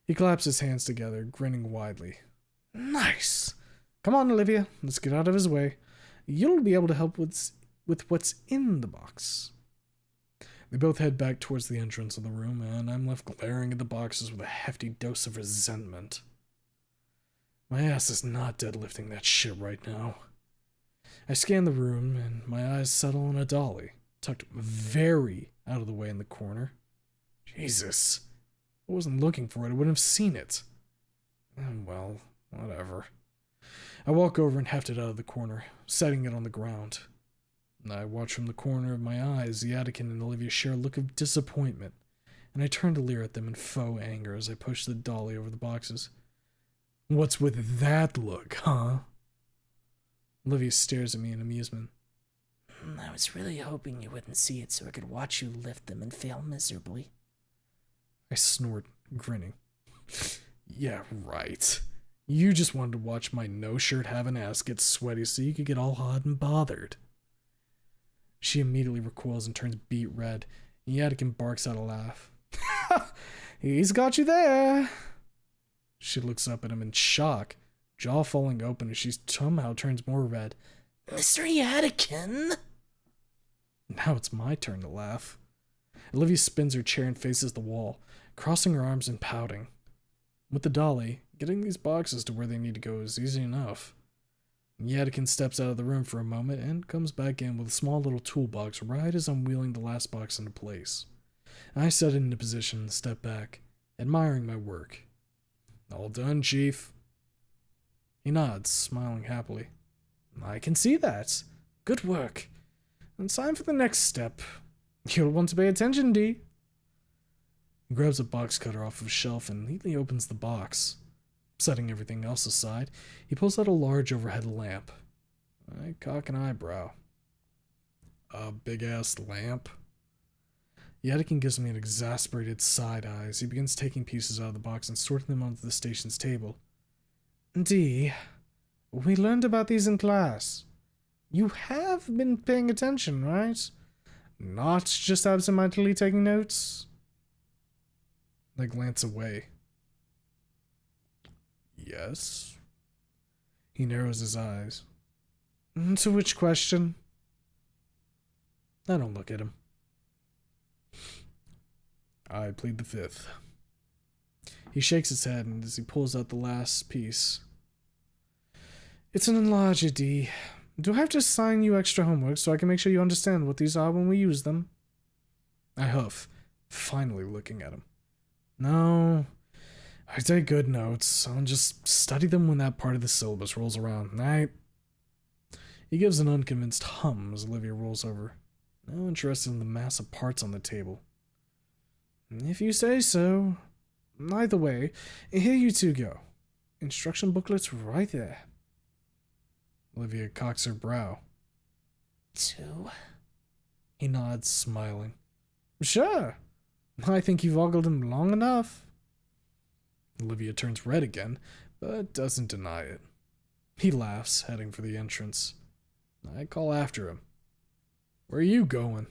He claps his hands together, grinning widely. Nice! Come on, Olivia, let's get out of his way. You'll be able to help with what's in the box. They both head back towards the entrance of the room, and I'm left glaring at the boxes with a hefty dose of resentment. My ass is not deadlifting that shit right now. I scan the room, and my eyes settle on a dolly, tucked very out of the way in the corner. Jesus. If I wasn't looking for it, I wouldn't have seen it. Well, whatever. I walk over and heft it out of the corner, setting it on the ground. I watch from the corner of my eyes Yadkin and Olivia share a look of disappointment, and I turn to leer at them in faux anger as I push the dolly over the boxes. What's with that look, huh? Olivia stares at me in amusement. I was really hoping you wouldn't see it so I could watch you lift them and fail miserably. I snort, grinning. Yeah, right. You just wanted to watch my no-shirt having ass get sweaty so you could get all hot and bothered. She immediately recoils and turns beet red, and Yadkin barks out a laugh. He's got you there. She looks up at him in shock, jaw falling open as she somehow turns more red. Mr. Yadkin? Now it's my turn to laugh. Olivia spins her chair and faces the wall, crossing her arms and pouting. With the dolly, getting these boxes to where they need to go is easy enough. Yadkin steps out of the room for a moment and comes back in with a small little toolbox right as I'm wheeling the last box into place. I set it into position and step back, admiring my work. All done, Chief. He nods, smiling happily. I can see that. Good work. And time for the next step. You'll want to pay attention, D. He grabs a box cutter off of a shelf and neatly opens the box. Setting everything else aside, he pulls out a large overhead lamp. I cock an eyebrow. A big-ass lamp? Yadkin gives me an exasperated side eye as he begins taking pieces out of the box and sorting them onto the station's table. D, we learned about these in class. You have been paying attention, right? Not just absentmindedly taking notes? I glance away. Yes? He narrows his eyes. To which question? I don't look at him. I plead the fifth. He shakes his head and as he pulls out the last piece. It's an enlarger, D. Do I have to assign you extra homework so I can make sure you understand what these are when we use them? I huff, finally looking at him. No, I take good notes. I'll just study them when that part of the syllabus rolls around. He gives an unconvinced hum as Olivia rolls over, no interest in the mass of parts on the table. If you say so. Either way, here you two go. Instruction booklets right there. Olivia cocks her brow. 2? He nods, smiling. Sure. I think you've ogled him long enough. Olivia turns red again, but doesn't deny it. He laughs, heading for the entrance. I call after him. Where are you going?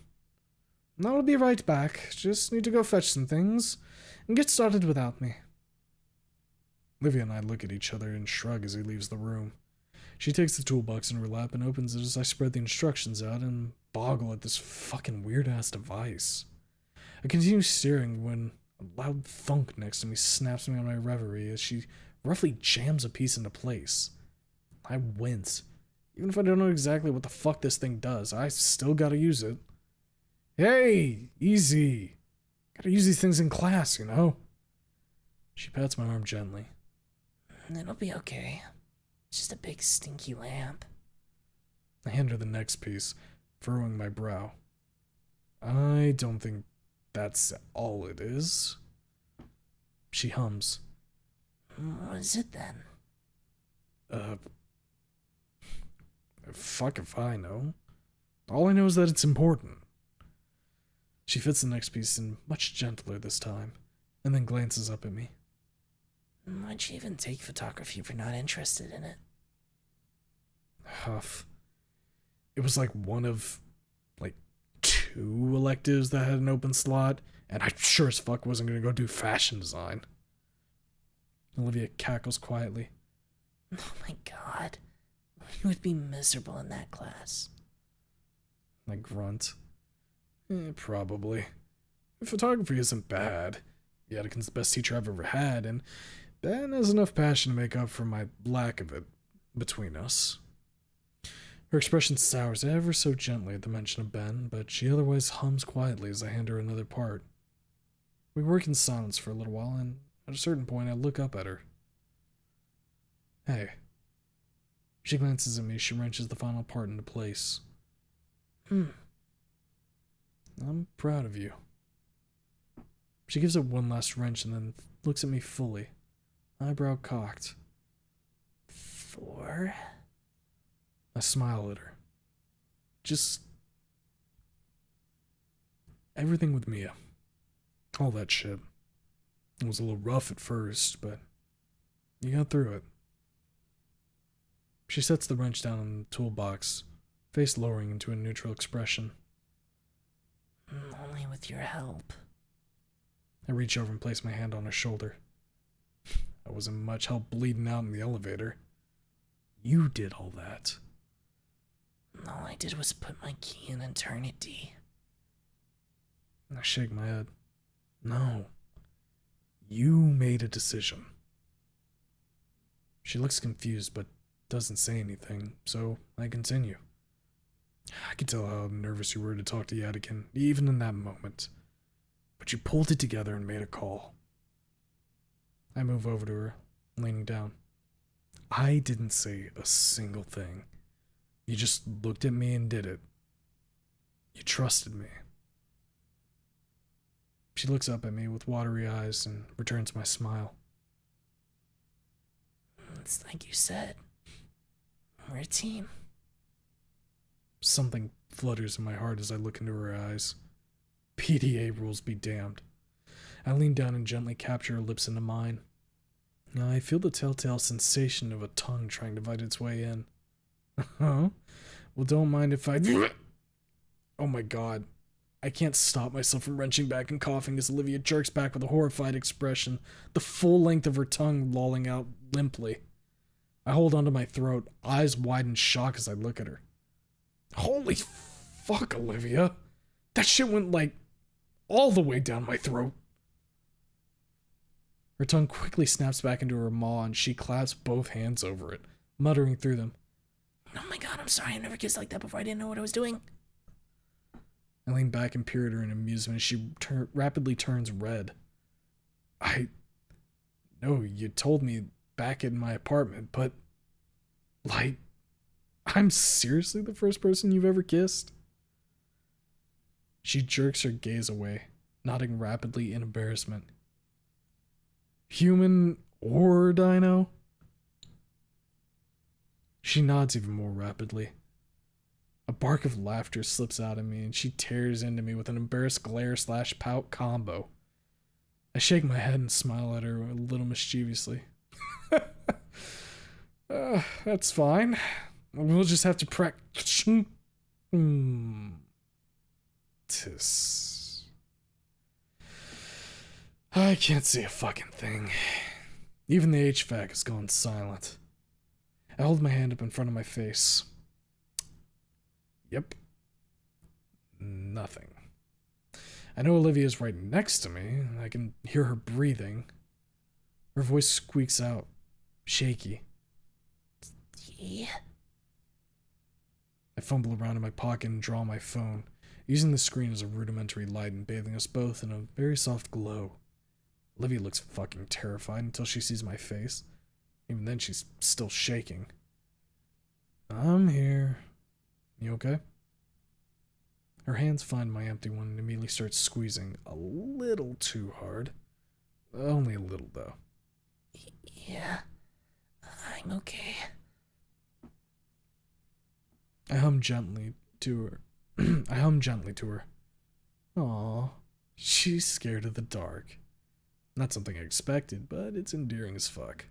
I'll be right back. Just need to go fetch some things and get started without me. Olivia and I look at each other and shrug as he leaves the room. She takes the toolbox in her lap and opens it as I spread the instructions out and boggle at this fucking weird-ass device. I continue staring when a loud thunk next to me snaps me on my reverie as she roughly jams a piece into place. I wince. Even if I don't know exactly what the fuck this thing does, I still gotta use it. Hey, easy. Gotta use these things in class, you know? She pats my arm gently. It'll be okay. It's just a big stinky lamp. I hand her the next piece, furrowing my brow. I don't think that's all it is. She hums. What is it then? Fuck if I know. All I know is that it's important. She fits the next piece in much gentler this time, and then glances up at me. Why'd you even take photography if you're not interested in it? Huff. It was like one of, like, 2 electives that had an open slot, and I sure as fuck wasn't gonna go do fashion design. Olivia cackles quietly. Oh my god. You would be miserable in that class. I grunt. Probably. Photography isn't bad. Yadikin's the best teacher I've ever had, and Ben has enough passion to make up for my lack of it between us. Her expression sours ever so gently at the mention of Ben, but she otherwise hums quietly as I hand her another part. We work in silence for a little while, and at a certain point I look up at her. Hey. She glances at me as she wrenches the final part into place. I'm proud of you. She gives it one last wrench and then looks at me fully, eyebrow cocked. For? I smile at her. Just everything with Mia. All that shit. It was a little rough at first, but you got through it. She sets the wrench down in the toolbox, face lowering into a neutral expression. Only with your help. I reach over and place my hand on her shoulder. I wasn't much help bleeding out in the elevator. You did all that. All I did was put my key in and turn it, D. I shake my head. No. You made a decision. She looks confused but doesn't say anything, so I continue. I could tell how nervous you were to talk to Yadikin, even in that moment. But you pulled it together and made a call. I move over to her, leaning down. I didn't say a single thing. You just looked at me and did it. You trusted me. She looks up at me with watery eyes and returns my smile. It's like you said. We're a team. Something flutters in my heart as I look into her eyes. PDA rules be damned. I lean down and gently capture her lips into mine. I feel the telltale sensation of a tongue trying to bite its way in. Huh? Well, don't mind if I... Oh my god. I can't stop myself from wrenching back and coughing as Olivia jerks back with a horrified expression, the full length of her tongue lolling out limply. I hold onto my throat, eyes wide in shock as I look at her. Holy fuck, Olivia. That shit went, like, all the way down my throat. Her tongue quickly snaps back into her maw and she claps both hands over it, muttering through them. Oh my god, I'm sorry. I never kissed like that before. I didn't know what I was doing. I lean back and peer at her in amusement as she rapidly turns red. No, you told me back in my apartment, but, like, I'm seriously the first person you've ever kissed? She jerks her gaze away, nodding rapidly in embarrassment. Human or dino? She nods even more rapidly. A bark of laughter slips out of me, and she tears into me with an embarrassed glare / pout combo. I shake my head and smile at her a little mischievously. That's fine. We'll just have to practice. I can't see a fucking thing. Even the HVAC has gone silent. I hold my hand up in front of my face. Yep. Nothing. I know Olivia's right next to me. I can hear her breathing. Her voice squeaks out, shaky. Yeah. I fumble around in my pocket and draw my phone, using the screen as a rudimentary light and bathing us both in a very soft glow. Olivia looks fucking terrified until she sees my face. Even then, she's still shaking. I'm here. You okay? Her hands find my empty one and immediately start squeezing a little too hard. Only a little, though. Yeah, I'm okay. I hum gently to her. Aw, she's scared of the dark. Not something I expected, but it's endearing as fuck.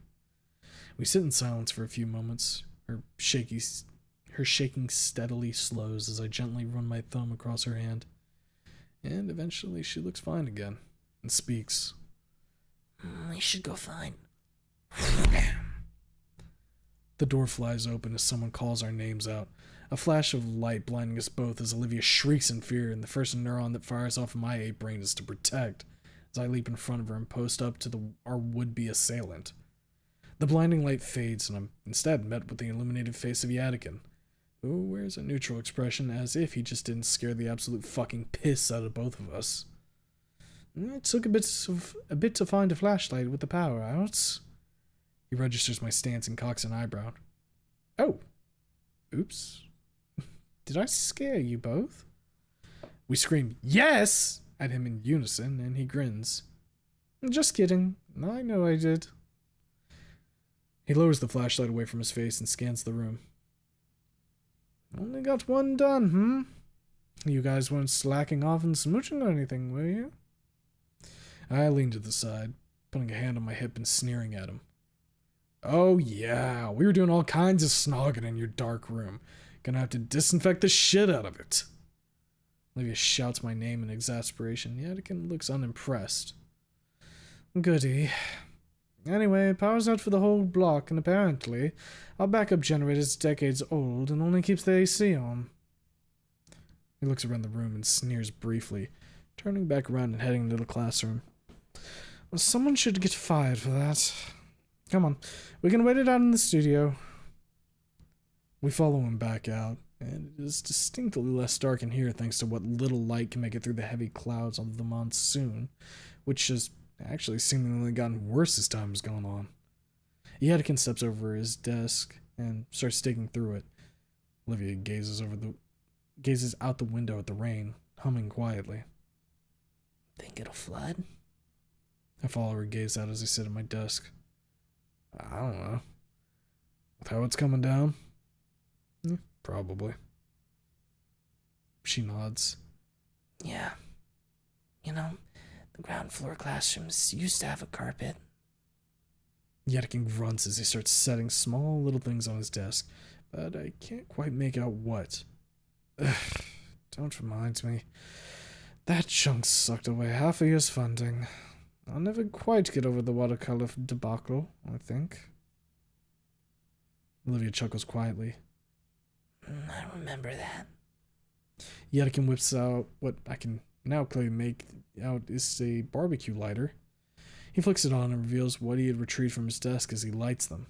We sit in silence for a few moments. Her shaking steadily slows as I gently run my thumb across her hand. And eventually she looks fine again and speaks. We should go find. The door flies open as someone calls our names out. A flash of light blinding us both as Olivia shrieks in fear, and the first neuron that fires off in my ape brain is to protect, as I leap in front of her and post up to our would-be assailant. The blinding light fades, and I'm instead met with the illuminated face of Yadikin, who wears a neutral expression as if he just didn't scare the absolute fucking piss out of both of us. It took a bit to find a flashlight with the power out. He registers my stance and cocks an eyebrow. Oh. Oops. Did I scare you both? We scream, yes! At him in unison, and he grins. Just kidding. I know I did. He lowers the flashlight away from his face and scans the room. Only got one done, You guys weren't slacking off and smooching or anything, were you? I lean to the side, putting a hand on my hip and sneering at him. Oh yeah, we were doing all kinds of snogging in your dark room. Gonna have to disinfect the shit out of it. Olivia shouts my name in exasperation, yet Yadikin looks unimpressed. Goody. Anyway, power's out for the whole block, and apparently our backup generator's decades old and only keeps the AC on. He looks around the room and sneers briefly, turning back around and heading into the classroom. Well, someone should get fired for that. Come on, we can wait it out in the studio. We follow him back out, and it is distinctly less dark in here thanks to what little light can make it through the heavy clouds of the monsoon, which has actually seemingly gotten worse as time has gone on. Yadikin steps over his desk and starts digging through it. Olivia gazes out the window at the rain, humming quietly. Think it'll flood? I follow her gaze out as I sit at my desk. I don't know. With how it's coming down? Probably. She nods. Yeah. You know, the ground floor classrooms used to have a carpet. Yadikin grunts as he starts setting small little things on his desk, but I can't quite make out what. Ugh, don't remind me. That chunk sucked away half a year's funding. I'll never quite get over the watercolor debacle, I think. Olivia chuckles quietly. I remember that. Yadikin whips out what I can now clearly make out is a barbecue lighter. He flicks it on and reveals what he had retrieved from his desk as he lights them.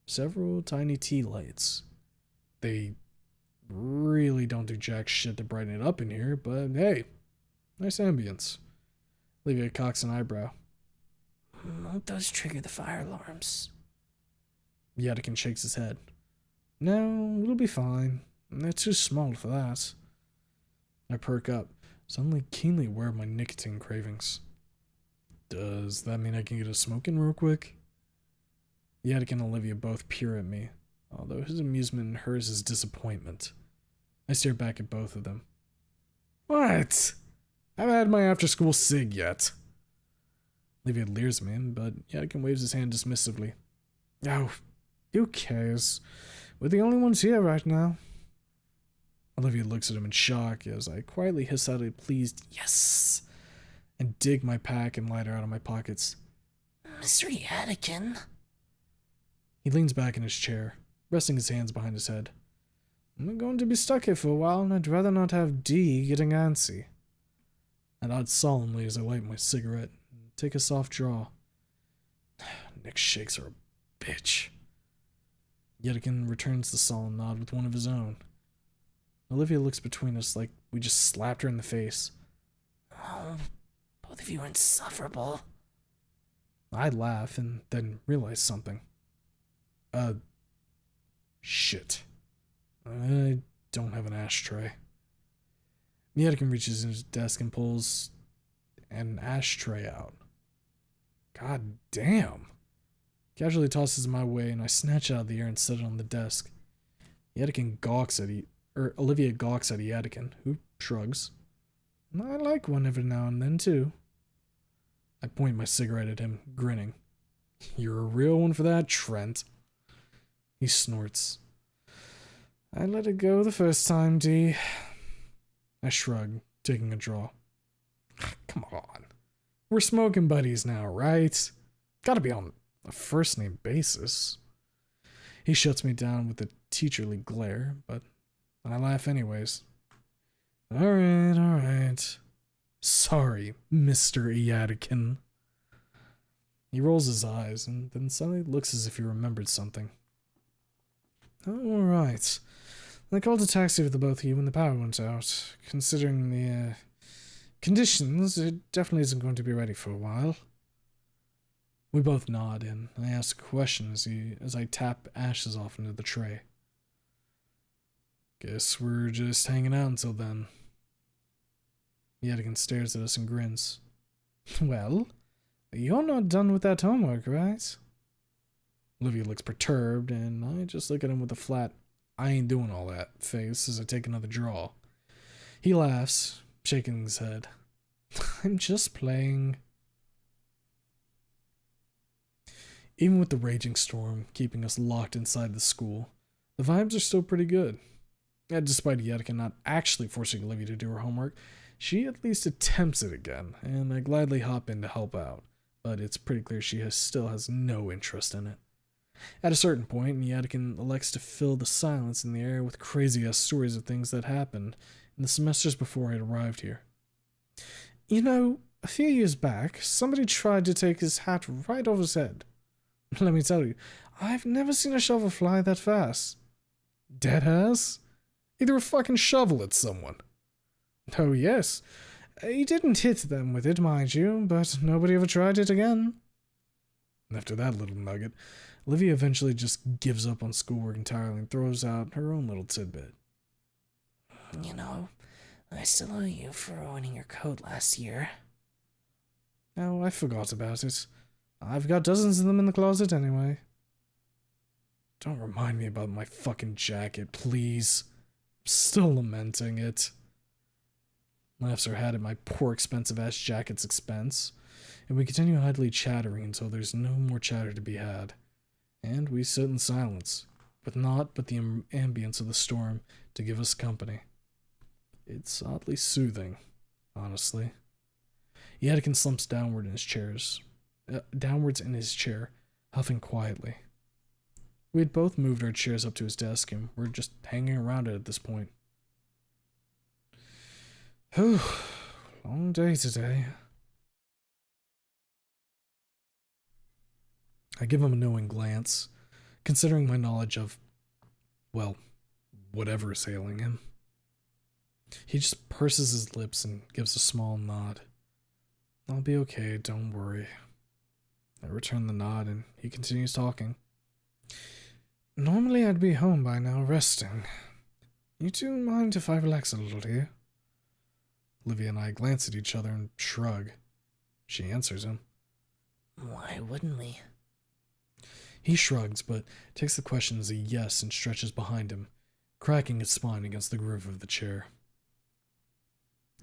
Several tiny tea lights. They really don't do jack shit to brighten it up in here, but hey, nice ambience. Olivia cocks an eyebrow. Won't those trigger the fire alarms? Yadikin shakes his head. No, it'll be fine. They're too small for that. I perk up, suddenly keenly aware of my nicotine cravings. Does that mean I can get a smoke in real quick? Yadikin and Olivia both peer at me, although his amusement and hers is disappointment. I stare back at both of them. What? I haven't had my after-school cig yet. Olivia leers at me, but Yadikin waves his hand dismissively. Oh, who cares? We're the only ones here right now. Olivia looks at him in shock as I quietly hiss out a pleased yes and dig my pack and lighter out of my pockets. Mr. Yadikin? He leans back in his chair, resting his hands behind his head. I'm going to be stuck here for a while, and I'd rather not have Dee getting antsy. I nod solemnly as I light my cigarette and take a soft draw. Nick shakes her a bitch. Yedikin returns the solemn nod with one of his own. Olivia looks between us like we just slapped her in the face. Oh, both of you are insufferable. I laugh and then realize something. Shit. I don't have an ashtray. Yedikin reaches in his desk and pulls an ashtray out. God damn. Casually tosses it my way and I snatch it out of the air and set it on the desk. Yedikin gawks at Olivia gawks at Yadikin, who shrugs. I like one every now and then, too. I point my cigarette at him, grinning. You're a real one for that, Trent. He snorts. I let it go the first time, Dee. I shrug, taking a draw. Come on. We're smoking buddies now, right? Gotta be on a first-name basis. He shuts me down with a teacherly glare, but I laugh anyways. Alright. Sorry, Mr. Yadikin. He rolls his eyes and then suddenly looks as if he remembered something. Alright. I called a taxi for the both of you when the power went out. Considering the conditions, it definitely isn't going to be ready for a while. We both nod and I ask a question as I tap ashes off into the tray. Guess we're just hanging out until then. Yadikin stares at us and grins. Well, you're not done with that homework, right? Olivia looks perturbed, and I just look at him with a flat, I ain't doing all that face as I take another draw. He laughs, shaking his head. I'm just playing. Even with the raging storm keeping us locked inside the school, the vibes are still pretty good. And despite Yedikin not actually forcing Olivia to do her homework, she at least attempts it again, and I gladly hop in to help out, but it's pretty clear she still has no interest in it. At a certain point, Yadikin elects to fill the silence in the air with crazy-ass stories of things that happened in the semesters before I had arrived here. You know, a few years back, somebody tried to take his hat right off his head. Let me tell you, I've never seen a shovel fly that fast. Deadass? He threw a fucking shovel at someone. Oh yes, he didn't hit them with it, mind you, but nobody ever tried it again. After that little nugget, Olivia eventually just gives up on schoolwork entirely and throws out her own little tidbit. You know, I still owe you for ruining your coat last year. Oh, I forgot about it. I've got dozens of them in the closet anyway. Don't remind me about my fucking jacket, please. I'm still lamenting it. Laughs her head at my poor expensive-ass jacket's expense, and we continue idly chattering until there's no more chatter to be had. And we sit in silence, with naught but the ambience of the storm to give us company. It's oddly soothing, honestly. Yadikin slumps downwards in his chair, huffing quietly. We had both moved our chairs up to his desk, and we're just hanging around it at this point. Whew, long day today. I give him a knowing glance, considering my knowledge of, well, whatever is ailing him. He just purses his lips and gives a small nod. I'll be okay, don't worry. I return the nod and he continues talking. Normally I'd be home by now resting. You two mind if I relax a little here? Olivia and I glance at each other and shrug. She answers him. Why wouldn't we? He shrugs, but takes the question as a yes and stretches behind him, cracking its spine against the groove of the chair.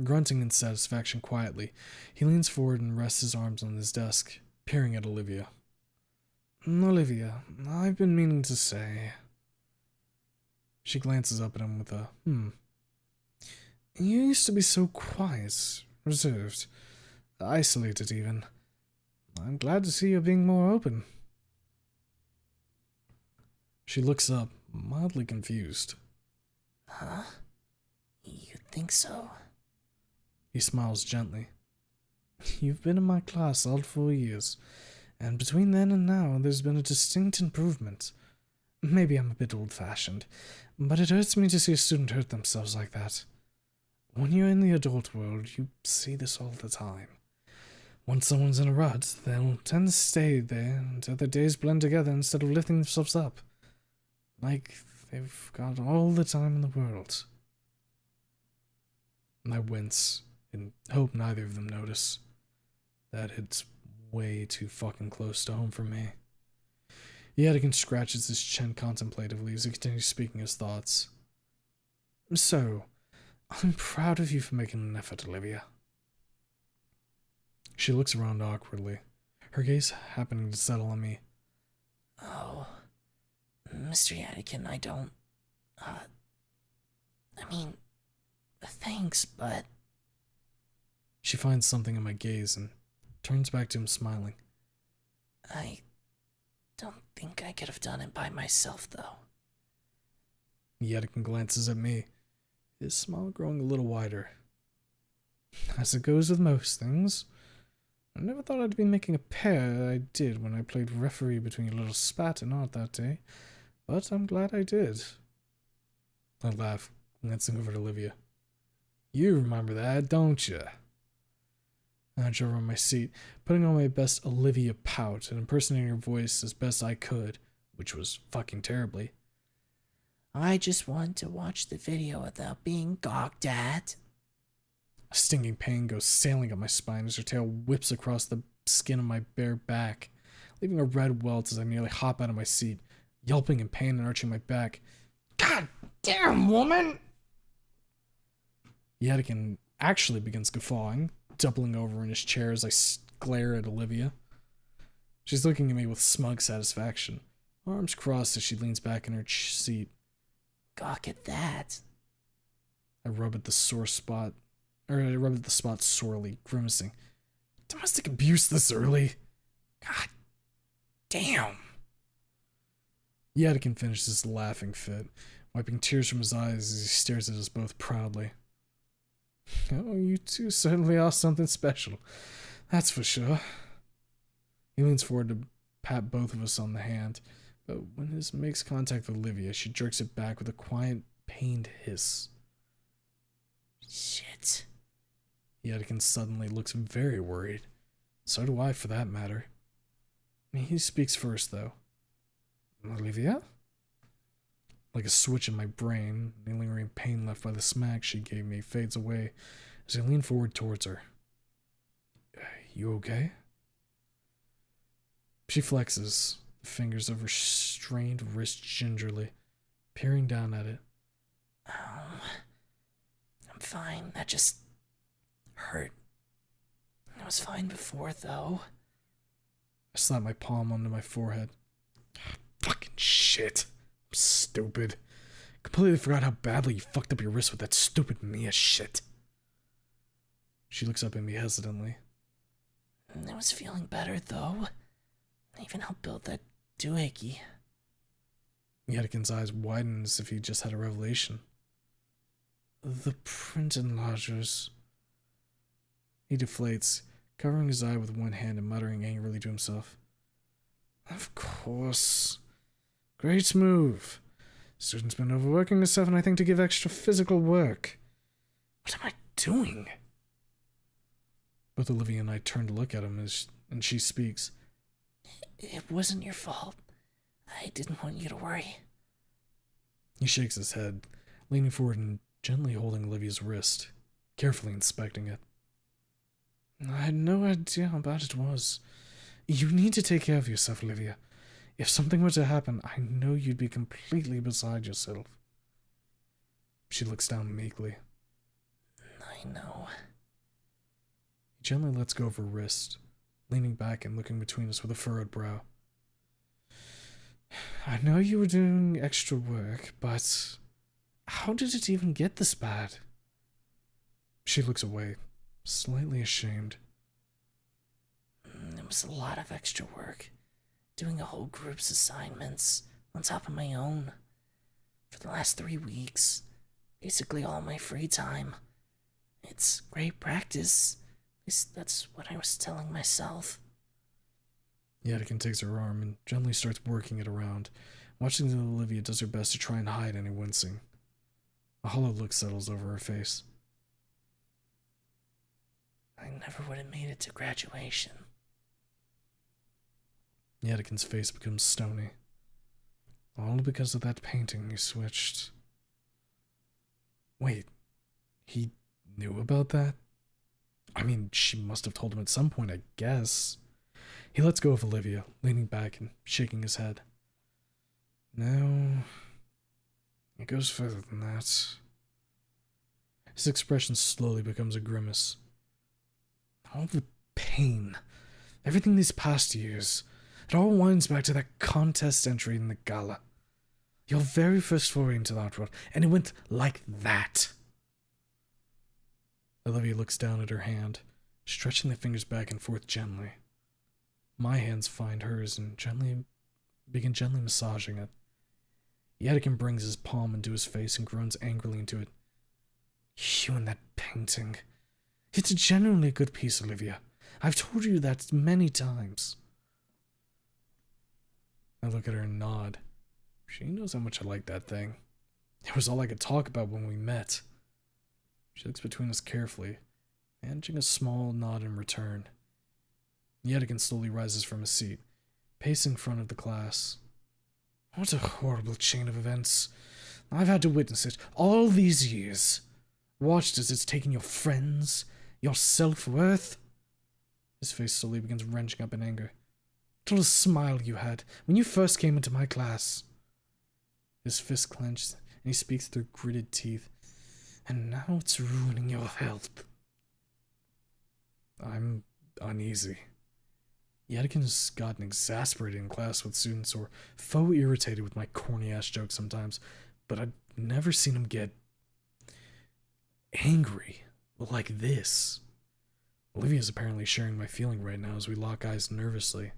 Grunting in satisfaction quietly, he leans forward and rests his arms on his desk, peering at Olivia. Olivia, I've been meaning to say. She glances up at him with a, You used to be so quiet, reserved, isolated even. I'm glad to see you're being more open. She looks up, mildly confused. Huh? You think so? He smiles gently. You've been in my class all 4 years, and between then and now there's been a distinct improvement. Maybe I'm a bit old-fashioned, but it hurts me to see a student hurt themselves like that. When you're in the adult world, you see this all the time. Once someone's in a rut, they'll tend to stay there until their days blend together instead of lifting themselves up. Like they've got all the time in the world. And I wince, and hope neither of them notice. That hits way too fucking close to home for me. Yadigan scratches his chin contemplatively as he continues speaking his thoughts. So, I'm proud of you for making an effort, Olivia. She looks around awkwardly, her gaze happening to settle on me. Oh, Mr. Yadigan, I don't, thanks, but... She finds something in my gaze and turns back to him smiling. I don't think I could have done it by myself, though. Yadigan glances at me, his smile growing a little wider. As it goes with most things, I never thought I'd be making a pair. I did when I played referee between your little spat and Art that day, but I'm glad I did. I laugh, glancing over at Olivia. You remember that, don't you? I drove on my seat, putting on my best Olivia pout and impersonating her voice as best I could, which was fucking terribly. I just want to watch the video without being gawked at. A stinging pain goes sailing up my spine as her tail whips across the skin of my bare back, leaving a red welt as I nearly hop out of my seat, yelping in pain and arching my back. God damn, woman! Yadigan actually begins guffawing, doubling over in his chair as I glare at Olivia. She's looking at me with smug satisfaction, arms crossed as she leans back in her seat. Gawk at that. I rub at the spot sorely, grimacing. Domestic abuse this early? God damn. Yadigan finishes his laughing fit, wiping tears from his eyes as he stares at us both proudly. Oh, you two certainly are something special. That's for sure. He leans forward to pat both of us on the hand, but when his makes contact with Olivia, she jerks it back with a quiet, pained hiss. Shit. Yadigan suddenly looks very worried. So do I, for that matter. He speaks first, though. Olivia? Like a switch in my brain, the lingering pain left by the smack she gave me fades away as I lean forward towards her. You okay? She flexes, the fingers of her strained wrist gingerly, peering down at it. I'm fine. That just hurt. I was fine before, though. I slap my palm onto my forehead. Fucking shit. I'm stupid. Completely forgot how badly you fucked up your wrist with that stupid Mia shit. She looks up at me hesitantly. I was feeling better, though. I even helped build that doohickey. Yadigan's eyes widen as if he just had a revelation. The print enlargers. He deflates, covering his eye with one hand and muttering angrily to himself. Of course. Great move. Student's been overworking herself and I think to give extra physical work. What am I doing? Both Olivia and I turn to look at him and she speaks. It wasn't your fault. I didn't want you to worry. He shakes his head, leaning forward and gently holding Olivia's wrist, carefully inspecting it. I had no idea how bad it was. You need to take care of yourself, Olivia. If something were to happen, I know you'd be completely beside yourself. She looks down meekly. I know. He gently lets go of her wrist, leaning back and looking between us with a furrowed brow. I know you were doing extra work, but how did it even get this bad? She looks away, slightly ashamed. It was a lot of extra work. Doing a whole group's assignments on top of my own. For the last 3 weeks. Basically all my free time. It's great practice. At least that's what I was telling myself. Yadikin takes her arm and gently starts working it around, watching as Olivia does her best to try and hide any wincing. A hollow look settles over her face. I never would have made it to graduation. Yadikin's face becomes stony. All because of that painting you switched. Wait, he knew about that? I mean, she must have told him at some point, I guess. He lets go of Olivia, leaning back and shaking his head. No, it goes further than that. His expression slowly becomes a grimace. All the pain, everything these past years, it all winds back to that contest entry in the gala. Your very first foray into that world, and it went like that. Olivia looks down at her hand, stretching the fingers back and forth gently. My hands find hers and begin gently massaging it. Yadikin brings his palm into his face and groans angrily into it. You and that painting. It's a genuinely good piece, Olivia. I've told you that many times. I look at her and nod. She knows how much I like that thing. It was all I could talk about when we met. She looks between us carefully, managing a small nod in return. Yadikin slowly rises from his seat, pacing in front of the class. What a horrible chain of events. I've had to witness it all these years. Watched as it's taken your friends, your self-worth. His face slowly begins wrenching up in anger. Little smile you had when you first came into my class. His fist clenched, and he speaks through gritted teeth. And now it's ruining your health. I'm uneasy. Yadikin has gotten exasperated in class with students or faux irritated with my corny-ass jokes sometimes, but I've never seen him get angry like this. Olivia's apparently sharing my feeling right now as we lock eyes nervously.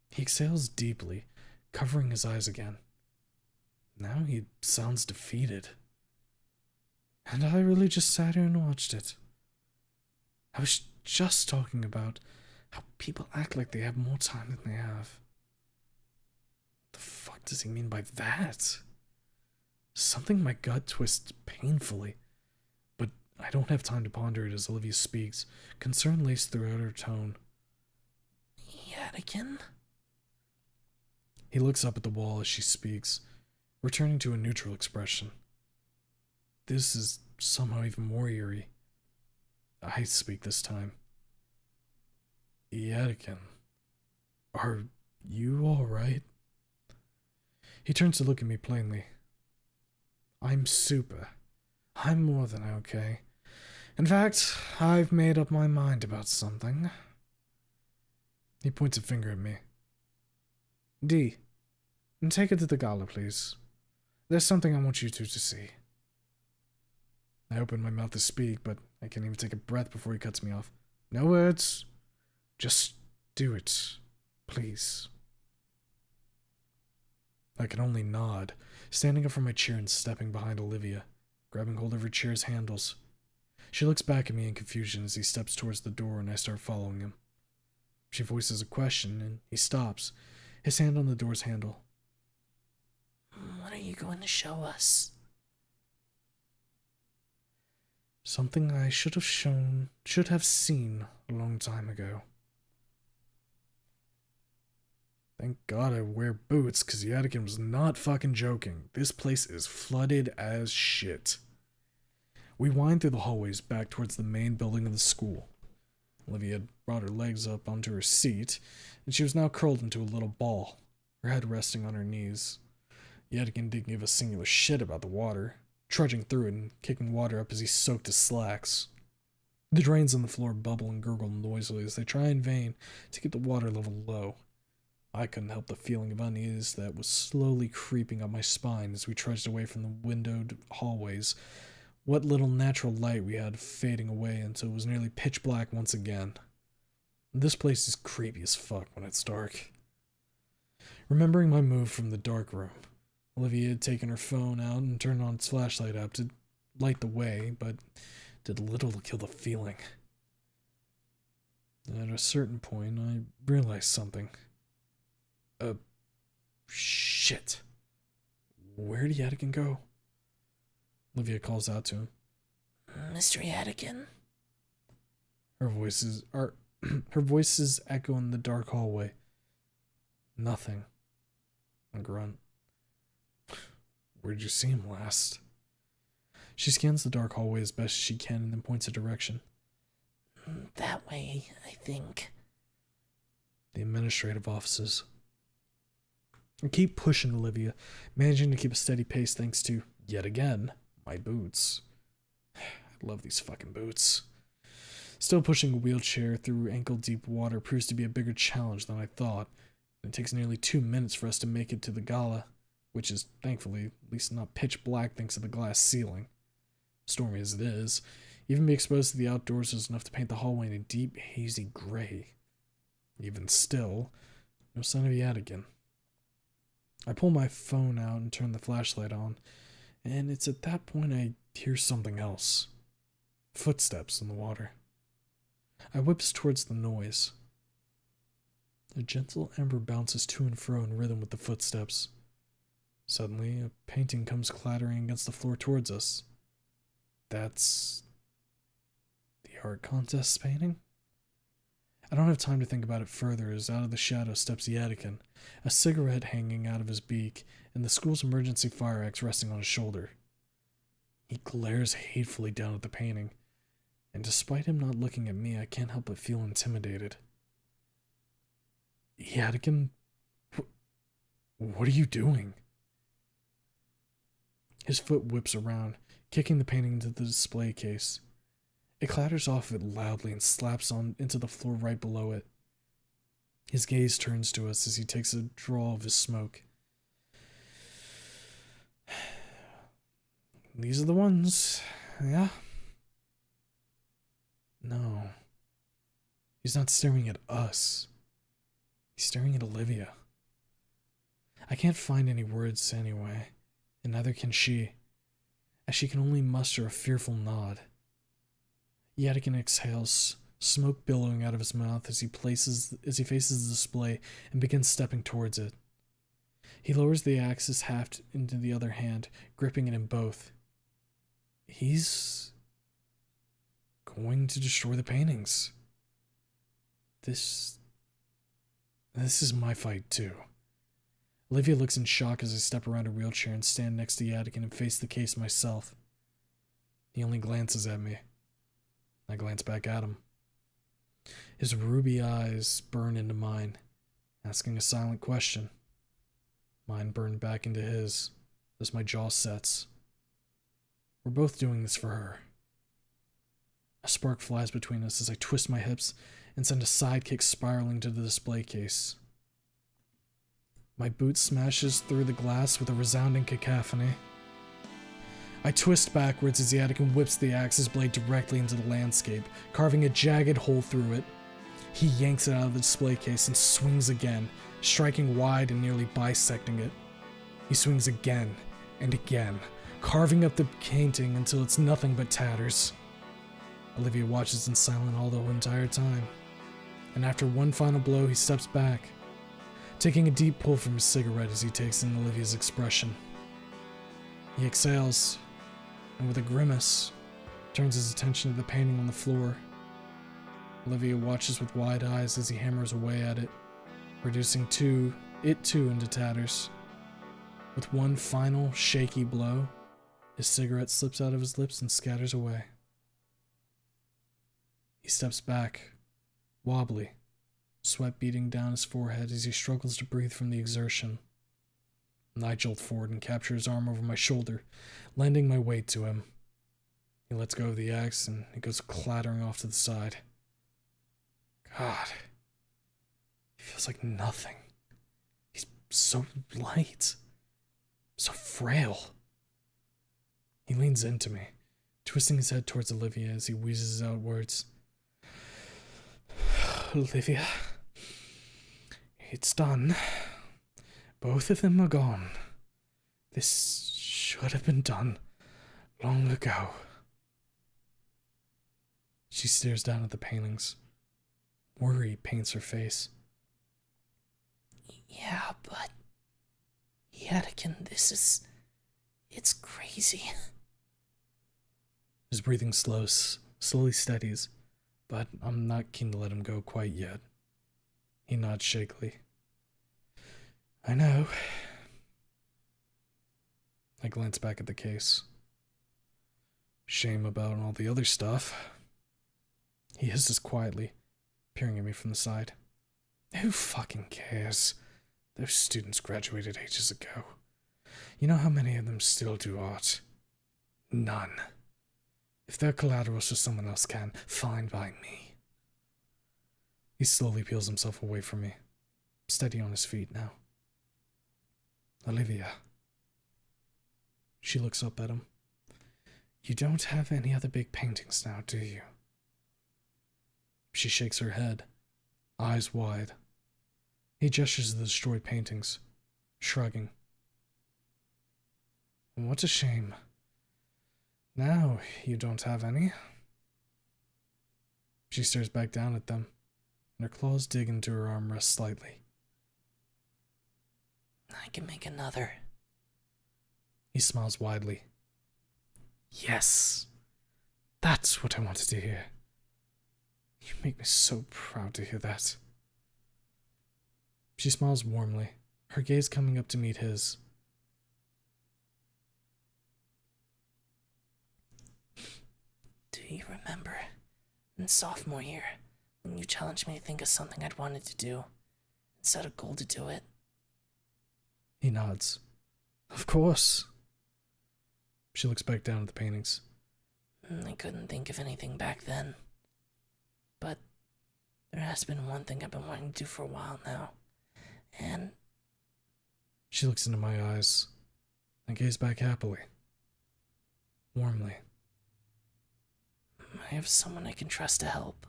He exhales deeply, covering his eyes again. Now he sounds defeated. And I really just sat here and watched it. I was just talking about how people act like they have more time than they have. What the fuck does he mean by that? Something my gut twists painfully, but I don't have time to ponder it as Olivia speaks, concern laced throughout her tone. Yadikin? He looks up at the wall as she speaks, returning to a neutral expression. This is somehow even more eerie. I speak this time. Yadikin, are you alright? He turns to look at me plainly. I'm super. I'm more than okay. In fact, I've made up my mind about something. He points a finger at me. D, take it to the gala, please. There's something I want you two to see. I open my mouth to speak, but I can't even take a breath before he cuts me off. No words. Just do it, please. I can only nod, standing up from my chair and stepping behind Olivia, grabbing hold of her chair's handles. She looks back at me in confusion as he steps towards the door and I start following him. She voices a question and he stops, his hand on the door's handle. What are you going to show us? Something I should have seen a long time ago. Thank God I wear boots, because Yadikin was not fucking joking. This place is flooded as shit. We wind through the hallways back towards the main building of the school. Olivia had brought her legs up onto her seat, and she was now curled into a little ball, her head resting on her knees. Yadikin didn't give a singular shit about the water, trudging through it and kicking water up as he soaked his slacks. The drains on the floor bubble and gurgle noisily as they try in vain to keep the water level low. I couldn't help the feeling of unease that was slowly creeping up my spine as we trudged away from the windowed hallways. What little natural light we had fading away until it was nearly pitch black once again. This place is creepy as fuck when it's dark. Remembering my move from the dark room, Olivia had taken her phone out and turned on its flashlight app to light the way, but did little to kill the feeling. At a certain point, I realized something. Shit. Where did Yadigan go? Olivia calls out to him. Mr. Yadigan? Her voices echo in the dark hallway. Nothing. A grunt. Where'd you see him last? She scans the dark hallway as best she can and then points a direction. That way, I think. The administrative offices. I keep pushing Olivia, managing to keep a steady pace thanks to, yet again, my boots. I love these fucking boots. Still pushing a wheelchair through ankle-deep water proves to be a bigger challenge than I thought. It takes nearly 2 minutes for us to make it to the gala, which is, thankfully, at least not pitch black thanks to the glass ceiling. Stormy as it is, even being exposed to the outdoors is enough to paint the hallway in a deep, hazy gray. Even still, no sign of Yadigan. I pull my phone out and turn the flashlight on, and it's at that point I hear something else. Footsteps in the water. I whips towards the noise. A gentle ember bounces to and fro in rhythm with the footsteps. Suddenly, a painting comes clattering against the floor towards us. That's the art contest painting? I don't have time to think about it further as out of the shadow steps Yadigan, a cigarette hanging out of his beak, and the school's emergency fire axe resting on his shoulder. He glares hatefully down at the painting, and despite him not looking at me, I can't help but feel intimidated. Yadigan, what are you doing? His foot whips around, kicking the painting into the display case. It clatters off it loudly and slaps on into the floor right below it. His gaze turns to us as he takes a draw of his smoke. These are the ones, yeah? No. He's not staring at us. He's staring at Olivia. I can't find any words anyway, and neither can she, as she can only muster a fearful nod. Yadigan exhales, smoke billowing out of his mouth as he faces the display and begins stepping towards it. He lowers the axe's haft into the other hand, gripping it in both. He's going to destroy the paintings. This is my fight too. Olivia looks in shock as I step around her wheelchair and stand next to Yadigan and face the case myself. He only glances at me. I glance back at him. His ruby eyes burn into mine, asking a silent question. Mine burn back into his as my jaw sets. We're both doing this for her. A spark flies between us as I twist my hips and send a sidekick spiraling to the display case. My boot smashes through the glass with a resounding cacophony. I twist backwards as Yadigan whips the axe's blade directly into the landscape, carving a jagged hole through it. He yanks it out of the display case and swings again, striking wide and nearly bisecting it. He swings again and again, carving up the painting until it's nothing but tatters. Olivia watches in silence all the entire time, and after one final blow, he steps back, taking a deep pull from his cigarette as he takes in Olivia's expression. He exhales, and with a grimace, turns his attention to the painting on the floor. Olivia watches with wide eyes as he hammers away at it, reducing it too into tatters. With one final, shaky blow, his cigarette slips out of his lips and scatters away. He steps back, wobbly, sweat beading down his forehead as he struggles to breathe from the exertion. I jolt forward and capture his arm over my shoulder, lending my weight to him. He lets go of the axe and it goes clattering off to the side. God. He feels like nothing. He's so light. So frail. He leans into me, twisting his head towards Olivia as he wheezes out words. Olivia. It's done. Both of them are gone. This should have been done long ago. She stares down at the paintings. Worry paints her face. Yeah, but... Yadikin, it's crazy. His breathing slowly steadies, but I'm not keen to let him go quite yet. He nods shakily. I know. I glance back at the case. Shame about all the other stuff. He hisses quietly, peering at me from the side. Who fucking cares? Those students graduated ages ago. You know how many of them still do art? None. If they're collateral so someone else can, fine by me. He slowly peels himself away from me, steady on his feet now. Olivia. She looks up at him. You don't have any other big paintings now, do you? She shakes her head, eyes wide. He gestures to the destroyed paintings, shrugging. What a shame. Now you don't have any. She stares back down at them, and her claws dig into her armrest slightly. I can make another. He smiles widely. Yes, that's what I wanted to hear. You make me so proud to hear that. She smiles warmly, her gaze coming up to meet his. Do you remember, in sophomore year, when you challenged me to think of something I'd wanted to do, and set a goal to do it? He nods. Of course. She looks back down at the paintings. I couldn't think of anything back then. But there has been one thing I've been wanting to do for a while now. And... She looks into my eyes, and gaze back happily. Warmly. I have someone I can trust to help.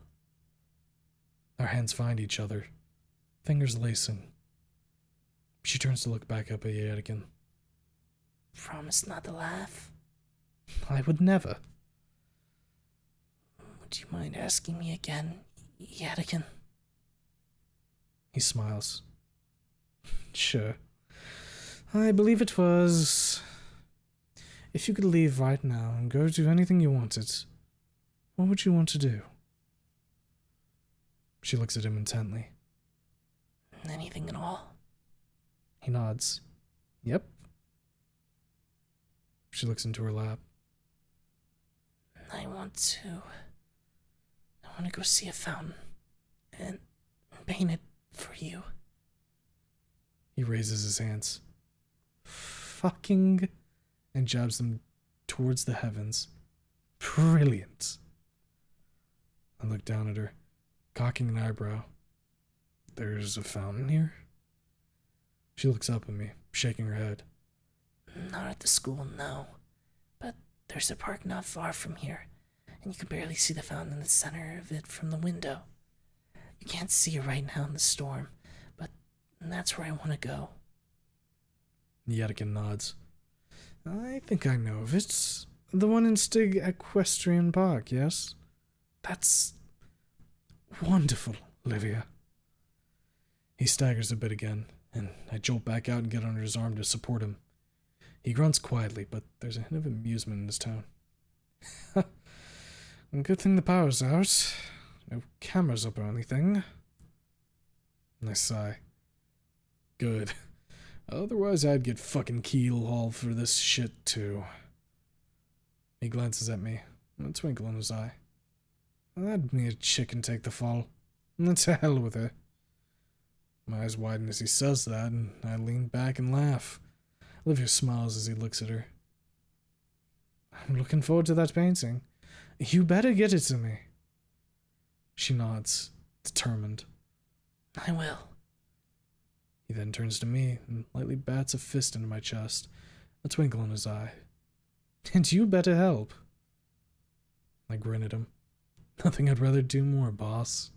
Our hands find each other, fingers lacing. She turns to look back up at Yadikin. Promise not to laugh? I would never. Would you mind asking me again, Yadikin? He smiles. Sure. I believe it was... If you could leave right now and go do anything you wanted, what would you want to do? She looks at him intently. Anything at all? He nods. Yep. She looks into her lap. I want to go see a fountain and paint it for you. He raises his hands. Fucking... and jabs them towards the heavens. Brilliant. I look down at her, cocking an eyebrow. There's a fountain here? She looks up at me, shaking her head. Not at the school, no. But there's a park not far from here, and you can barely see the fountain in the center of it from the window. You can't see it right now in the storm, but that's where I want to go. Yadikin nods. I think I know of it. The one in Stig Equestrian Park, yes? That's wonderful, Olivia. He staggers a bit again, and I jolt back out and get under his arm to support him. He grunts quietly, but there's a hint of amusement in his tone. Good thing the power's out. No cameras up or anything. I sigh. Good. Otherwise, I'd get fucking keel-hauled for this shit, too. He glances at me, a twinkle in his eye. Let me a chicken take the fall. To hell with her. My eyes widen as he says that, and I lean back and laugh. Olivia smiles as he looks at her. I'm looking forward to that painting. You better get it to me. She nods, determined. I will. He then turns to me and lightly bats a fist into my chest, a twinkle in his eye. And you better help. I grin at him. Nothing I'd rather do more, boss.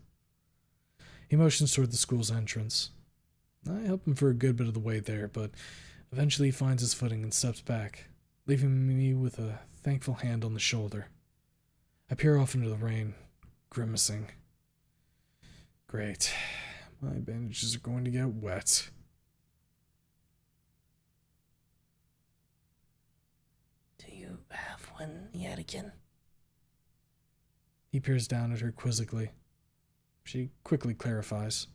He motions toward the school's entrance. I help him for a good bit of the way there, but eventually he finds his footing and steps back, leaving me with a thankful hand on the shoulder. I peer off into the rain, grimacing. Great. My bandages are going to get wet. Do you have one yet again? He peers down at her quizzically. She quickly clarifies.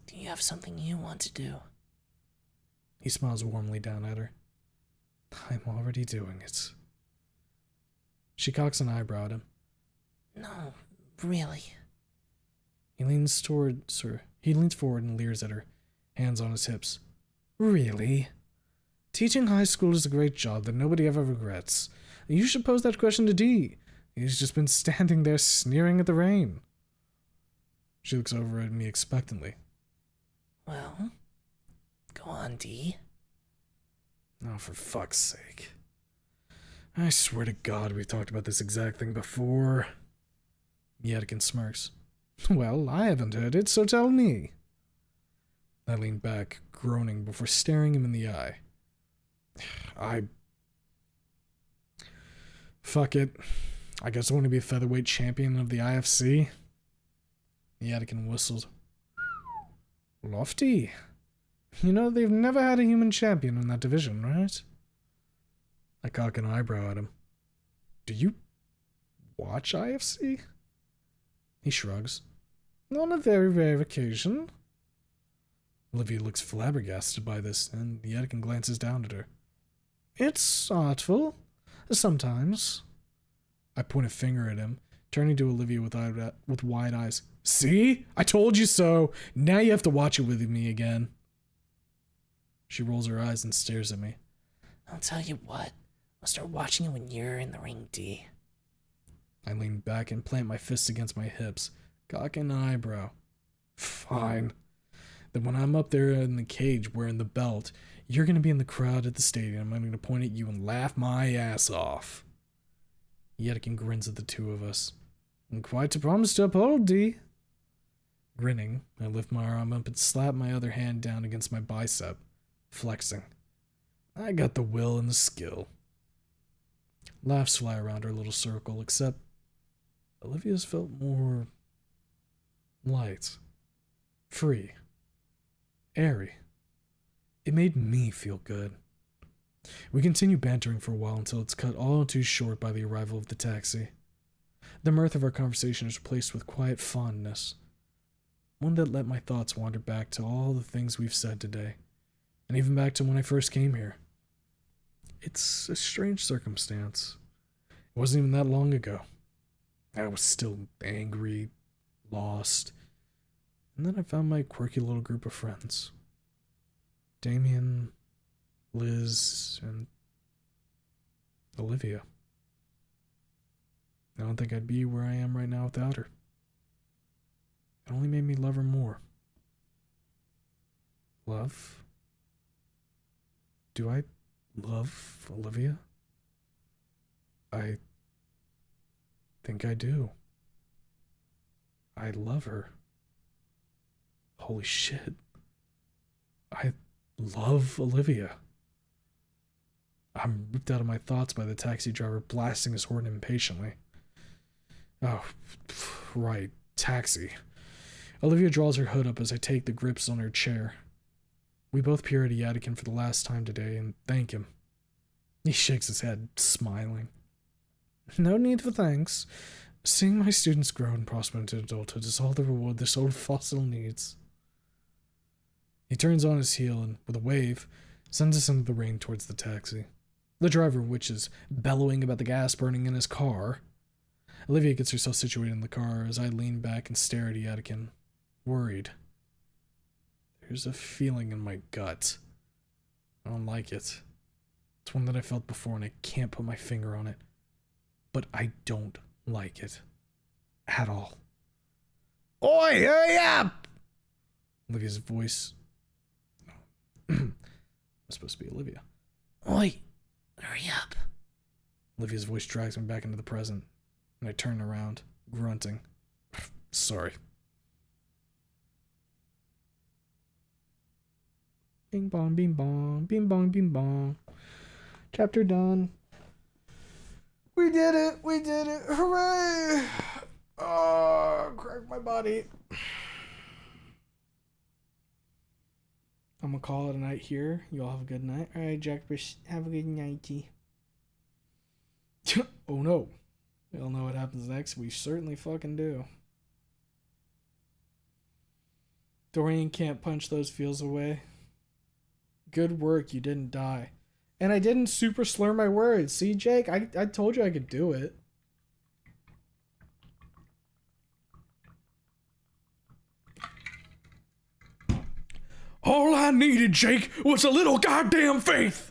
Do you have something you want to do? He smiles warmly down at her. I'm already doing it. She cocks an eyebrow at him. No, really. He leans forward and leers at her, hands on his hips. Really? Teaching high school is a great job that nobody ever regrets. You should pose that question to D. He's just been standing there sneering at the rain. She looks over at me expectantly. Well, go on, D. Oh, for fuck's sake. I swear to God we've talked about this exact thing before. Yadikin smirks. Well, I haven't heard it, so tell me. I lean back, groaning before staring him in the eye. Fuck it. I guess I want to be a featherweight champion of the IFC. Yadikin whistled. Lofty. You know, they've never had a human champion in that division, right? I cock an eyebrow at him. Do you watch IFC? He shrugs. On a very rare occasion. Olivia looks flabbergasted by this, and Yadikin glances down at her. It's artful. Sometimes. I point a finger at him, turning to Olivia with wide eyes. See? I told you so. Now you have to watch it with me again. She rolls her eyes and stares at me. I'll tell you what. I'll start watching it when you're in the ring, D. I lean back and plant my fists against my hips, cock an eyebrow. Fine. Then when I'm up there in the cage wearing the belt, you're going to be in the crowd at the stadium. I'm going to point at you and laugh my ass off. Yadikin grins at the two of us. And quite a promise to uphold, D. Grinning, I lift my arm up and slap my other hand down against my bicep, flexing. I got the will and the skill. Laughs fly around our little circle, except Olivia's felt more light, free, airy. It made me feel good. We continue bantering for a while until it's cut all too short by the arrival of the taxi. The mirth of our conversation is replaced with quiet fondness, one that let my thoughts wander back to all the things we've said today, and even back to when I first came here. It's a strange circumstance. It wasn't even that long ago. I was still angry, lost, and then I found my quirky little group of friends. Damien, Liz, and Olivia. I don't think I'd be where I am right now without her. It only made me love her more. Love? Do I love Olivia? I think I do. I love her. Holy shit. I love Olivia. I'm ripped out of my thoughts by the taxi driver blasting his horn impatiently. Oh, right, taxi. Olivia draws her hood up as I take the grips on her chair. We both peer at Yadikin for the last time today and thank him. He shakes his head, smiling. No need for thanks. Seeing my students grow and prosper into adulthood is all the reward this old fossil needs. He turns on his heel and, with a wave, sends us into the rain towards the taxi. The driver, which is bellowing about the gas burning in his car. Olivia gets herself situated in the car as I lean back and stare at Yadikin, worried. There's a feeling in my gut. I don't like it. It's It's one that I felt before and I can't put my finger on it. But I don't like it. At all. Oi, hurry up! Olivia's voice. I'm supposed to be Olivia. Oi, hurry up. Olivia's voice drags me back into the present, and I turn around, grunting. Sorry. Bing bong, bing bong, bing bong, bing bong. Chapter done. We did it! We did it! Hooray! Oh, crack my body. I'm gonna call it a night here. You all have a good night. Alright, Jackfish, have a good nighty. Oh no. We all know what happens next. We certainly fucking do. Dorian can't punch those feels away. Good work, you didn't die. And I didn't super slur my words. See, Jake, I told you I could do it. All I needed, Jake, was a little goddamn faith.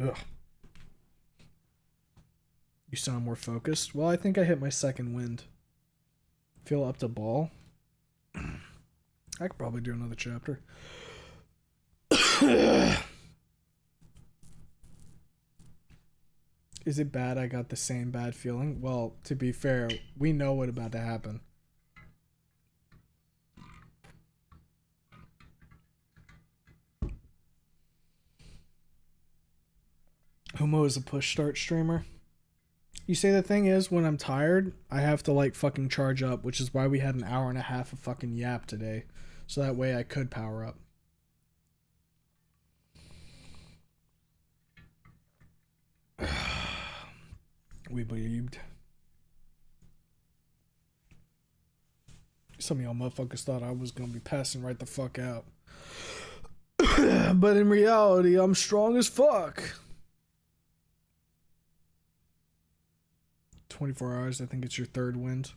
Ugh. You sound more focused. Well, I think I hit my second wind. Feel up to ball. I could probably do another chapter. Is it bad I got the same bad feeling? Well, to be fair, we know what's about to happen. Humo is a push start streamer. You say the thing is, when I'm tired, I have to like fucking charge up, which is why we had an hour and a half of fucking yap today. So that way I could power up. We believed. Some of y'all motherfuckers thought I was gonna be passing right the fuck out. But in reality, I'm strong as fuck. 24 hours, I think it's your third wind.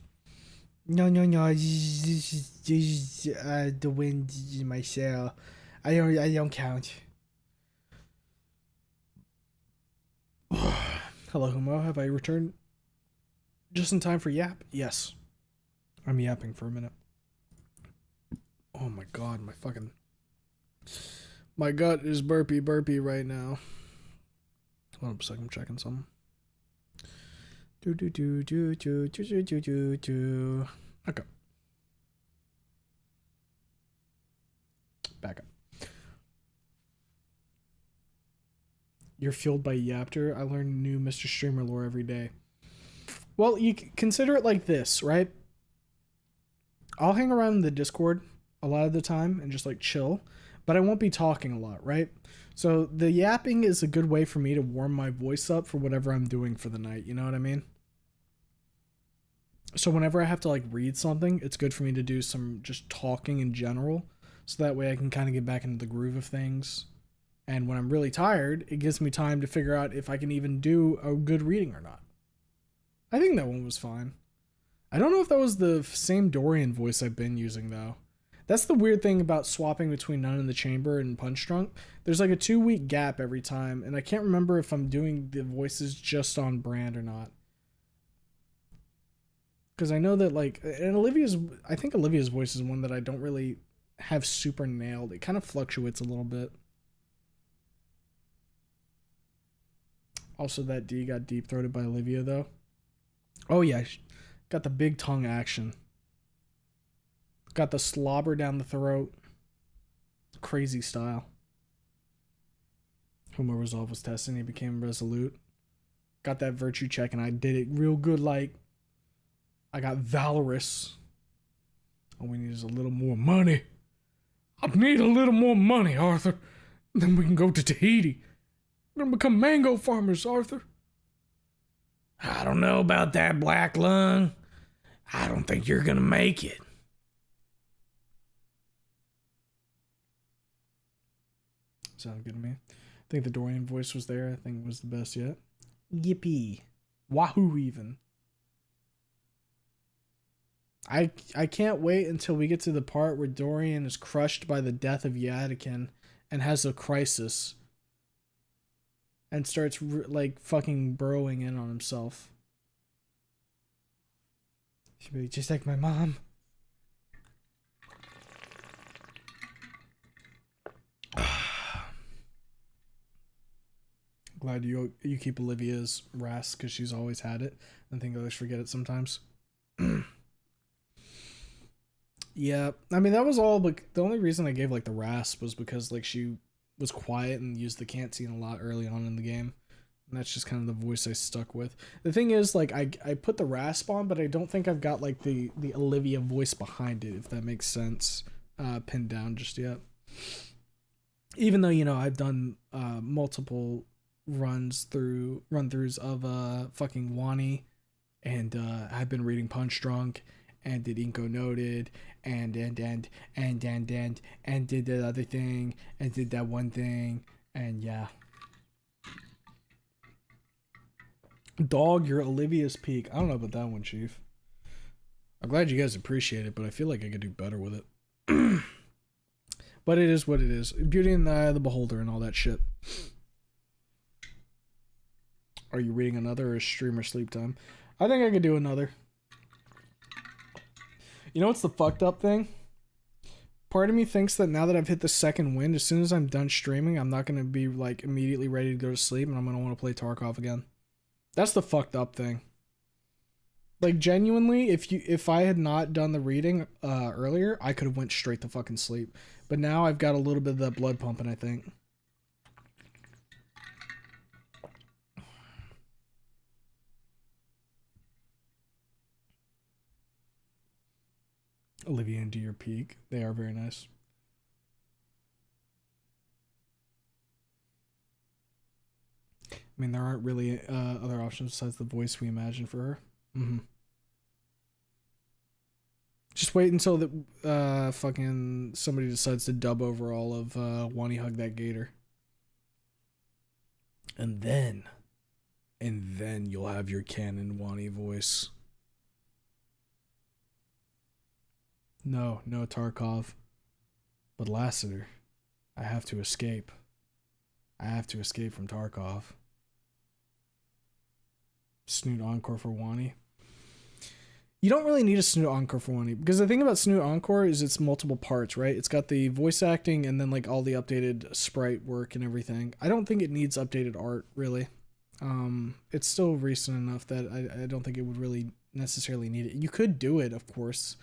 No. This is the wind in my sail. I don't count. Hello, Humo. Have I returned just in time for yap? Yes. I'm yapping for a minute. Oh my god, my gut is burpy right now. Hold up a second, I'm checking something. Do. Okay. Back up. You're fueled by Yapter. I learn new Mr. Streamer lore every day. Well, you consider it like this, right? I'll hang around in the Discord a lot of the time and just like chill, but I won't be talking a lot, right? So the yapping is a good way for me to warm my voice up for whatever I'm doing for the night. You know what I mean? So whenever I have to like read something, it's good for me to do some just talking in general. So that way I can kind of get back into the groove of things. And when I'm really tired, it gives me time to figure out if I can even do a good reading or not. I think that one was fine. I don't know if that was the same Dorian voice I've been using though. That's the weird thing about swapping between None in the Chamber and Punch Drunk. There's like a 2-week gap every time, and I can't remember if I'm doing the voices just on brand or not. Because I know that like, and I think Olivia's voice is one that I don't really have super nailed. It kind of fluctuates a little bit. Also, that D got deep-throated by Olivia though. Oh yeah, got the big tongue action. Got the slobber down the throat. Crazy style. Homer Resolve was testing, he became resolute. Got that virtue check and I did it real good, like I got valorous. All we need is a little more money. I need a little more money, Arthur. Then we can go to Tahiti. We're gonna become mango farmers, Arthur. I don't know about that, Black Lung. I don't think you're gonna make it. Sounded good to me. I think the Dorian voice was there. I think it was the best yet. Yippee. Wahoo even. I can't wait until we get to the part where Dorian is crushed by the death of Yadikin and has a crisis and starts like fucking burrowing in on himself. She'd be just like my mom. Glad you keep Olivia's rasp because she's always had it. I think I always forget it sometimes. Yeah, I mean that was all, but the only reason I gave like the rasp was because like she was quiet and used the can't scene a lot early on in the game. And that's just kind of the voice I stuck with. The thing is, like, I put the rasp on, but I don't think I've got like the Olivia voice behind it, if that makes sense, pinned down just yet. Even though, you know, I've done multiple run-throughs of fucking Wani, and I've been reading Punch Drunk, and did Inko Noted, and did that other thing, and did that one thing, and yeah. Dog, you're Olivia's peak. I don't know about that one, Chief. I'm glad you guys appreciate it, but I feel like I could do better with it. But it is what it is. Beauty in the eye of the beholder and all that shit. Are you reading another or streamer sleep time? I think I could do another. You know what's the fucked up thing? Part of me thinks that now that I've hit the second wind, as soon as I'm done streaming, I'm not going to be like immediately ready to go to sleep, and I'm going to want to play Tarkov again. That's the fucked up thing. Like, genuinely, if I had not done the reading earlier, I could have went straight to fucking sleep. But now I've got a little bit of that blood pumping, I think. Olivia and Deer Peak. They are very nice. I mean, there aren't really other options besides the voice we imagine for her. Mm-hmm. Just wait until the fucking somebody decides to dub over all of Wani Hug That Gator. And then you'll have your canon Wani voice. No Tarkov. But Lassiter, I have to escape. I have to escape from Tarkov. Snoot Encore for Wani. You don't really need a Snoot Encore for Wani, because the thing about Snoot Encore is it's multiple parts, right? It's got the voice acting and then like all the updated sprite work and everything. I don't think it needs updated art, really. It's still recent enough that I don't think it would really necessarily need it. You could do it, of course.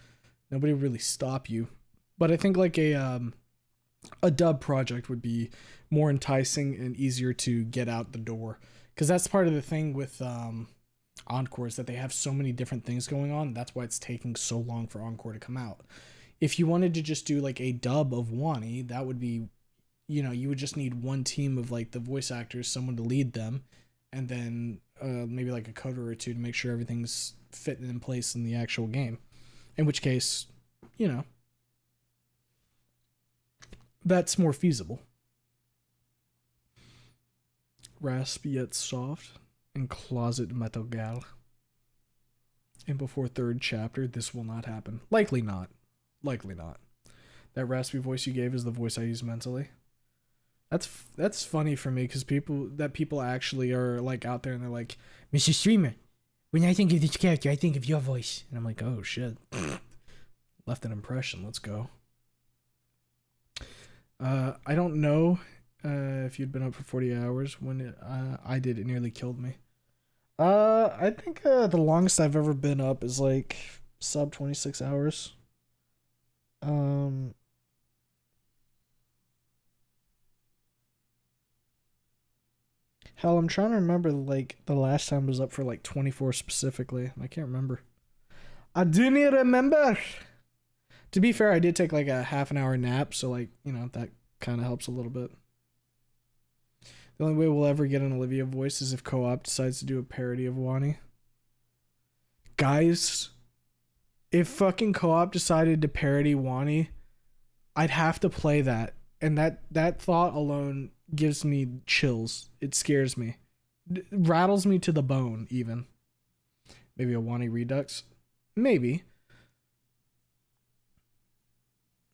Nobody would really stop you. But I think like a dub project would be more enticing and easier to get out the door. Because that's part of the thing with Encore, is that they have so many different things going on. That's why it's taking so long for Encore to come out. If you wanted to just do like a dub of Wani, that would be, you know, you would just need one team of like the voice actors, someone to lead them, and then maybe like a coder or two to make sure everything's fitting in place in the actual game. In which case, you know, that's more feasible. Rasp yet soft. And closet metal gal. And before third chapter, this will not happen. Likely not. Likely not. That raspy voice you gave is the voice I use mentally. That's funny for me, because people actually are like out there and they're like, Mr. Streamer, when I think of this character, I think of your voice. And I'm like, oh shit. Left an impression. Let's go. I don't know if you'd been up for 40 hours. When I did, it nearly killed me. I think the longest I've ever been up is like sub 26 hours. Hell, I'm trying to remember like the last time I was up for like 24 specifically. I can't remember. I do not remember. To be fair, I did take like a half an hour nap, so like, you know, that kind of helps a little bit. The only way we'll ever get an Olivia voice is if Co-op decides to do a parody of Wani. Guys, if fucking Co-op decided to parody Wani, I'd have to play that. And that thought alone gives me chills. It scares me. It rattles me to the bone, even. Maybe a Wani Redux? Maybe.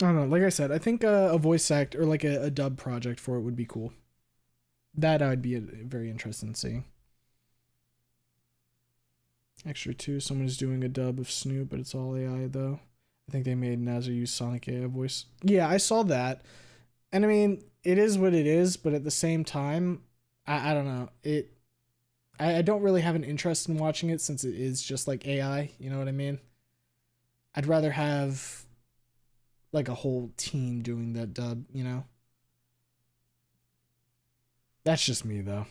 I don't know. Like I said, I think a voice act or like a dub project for it would be cool. That I'd be very interested in seeing. Extra 2, someone is doing a dub of Snoop, but it's all AI though. I think they made Nazar use Sonic AI voice. Yeah, I saw that. And I mean, it is what it is, but at the same time, I don't know. I don't really have an interest in watching it since it is just like AI, you know what I mean? I'd rather have like a whole team doing that dub, you know? That's just me though.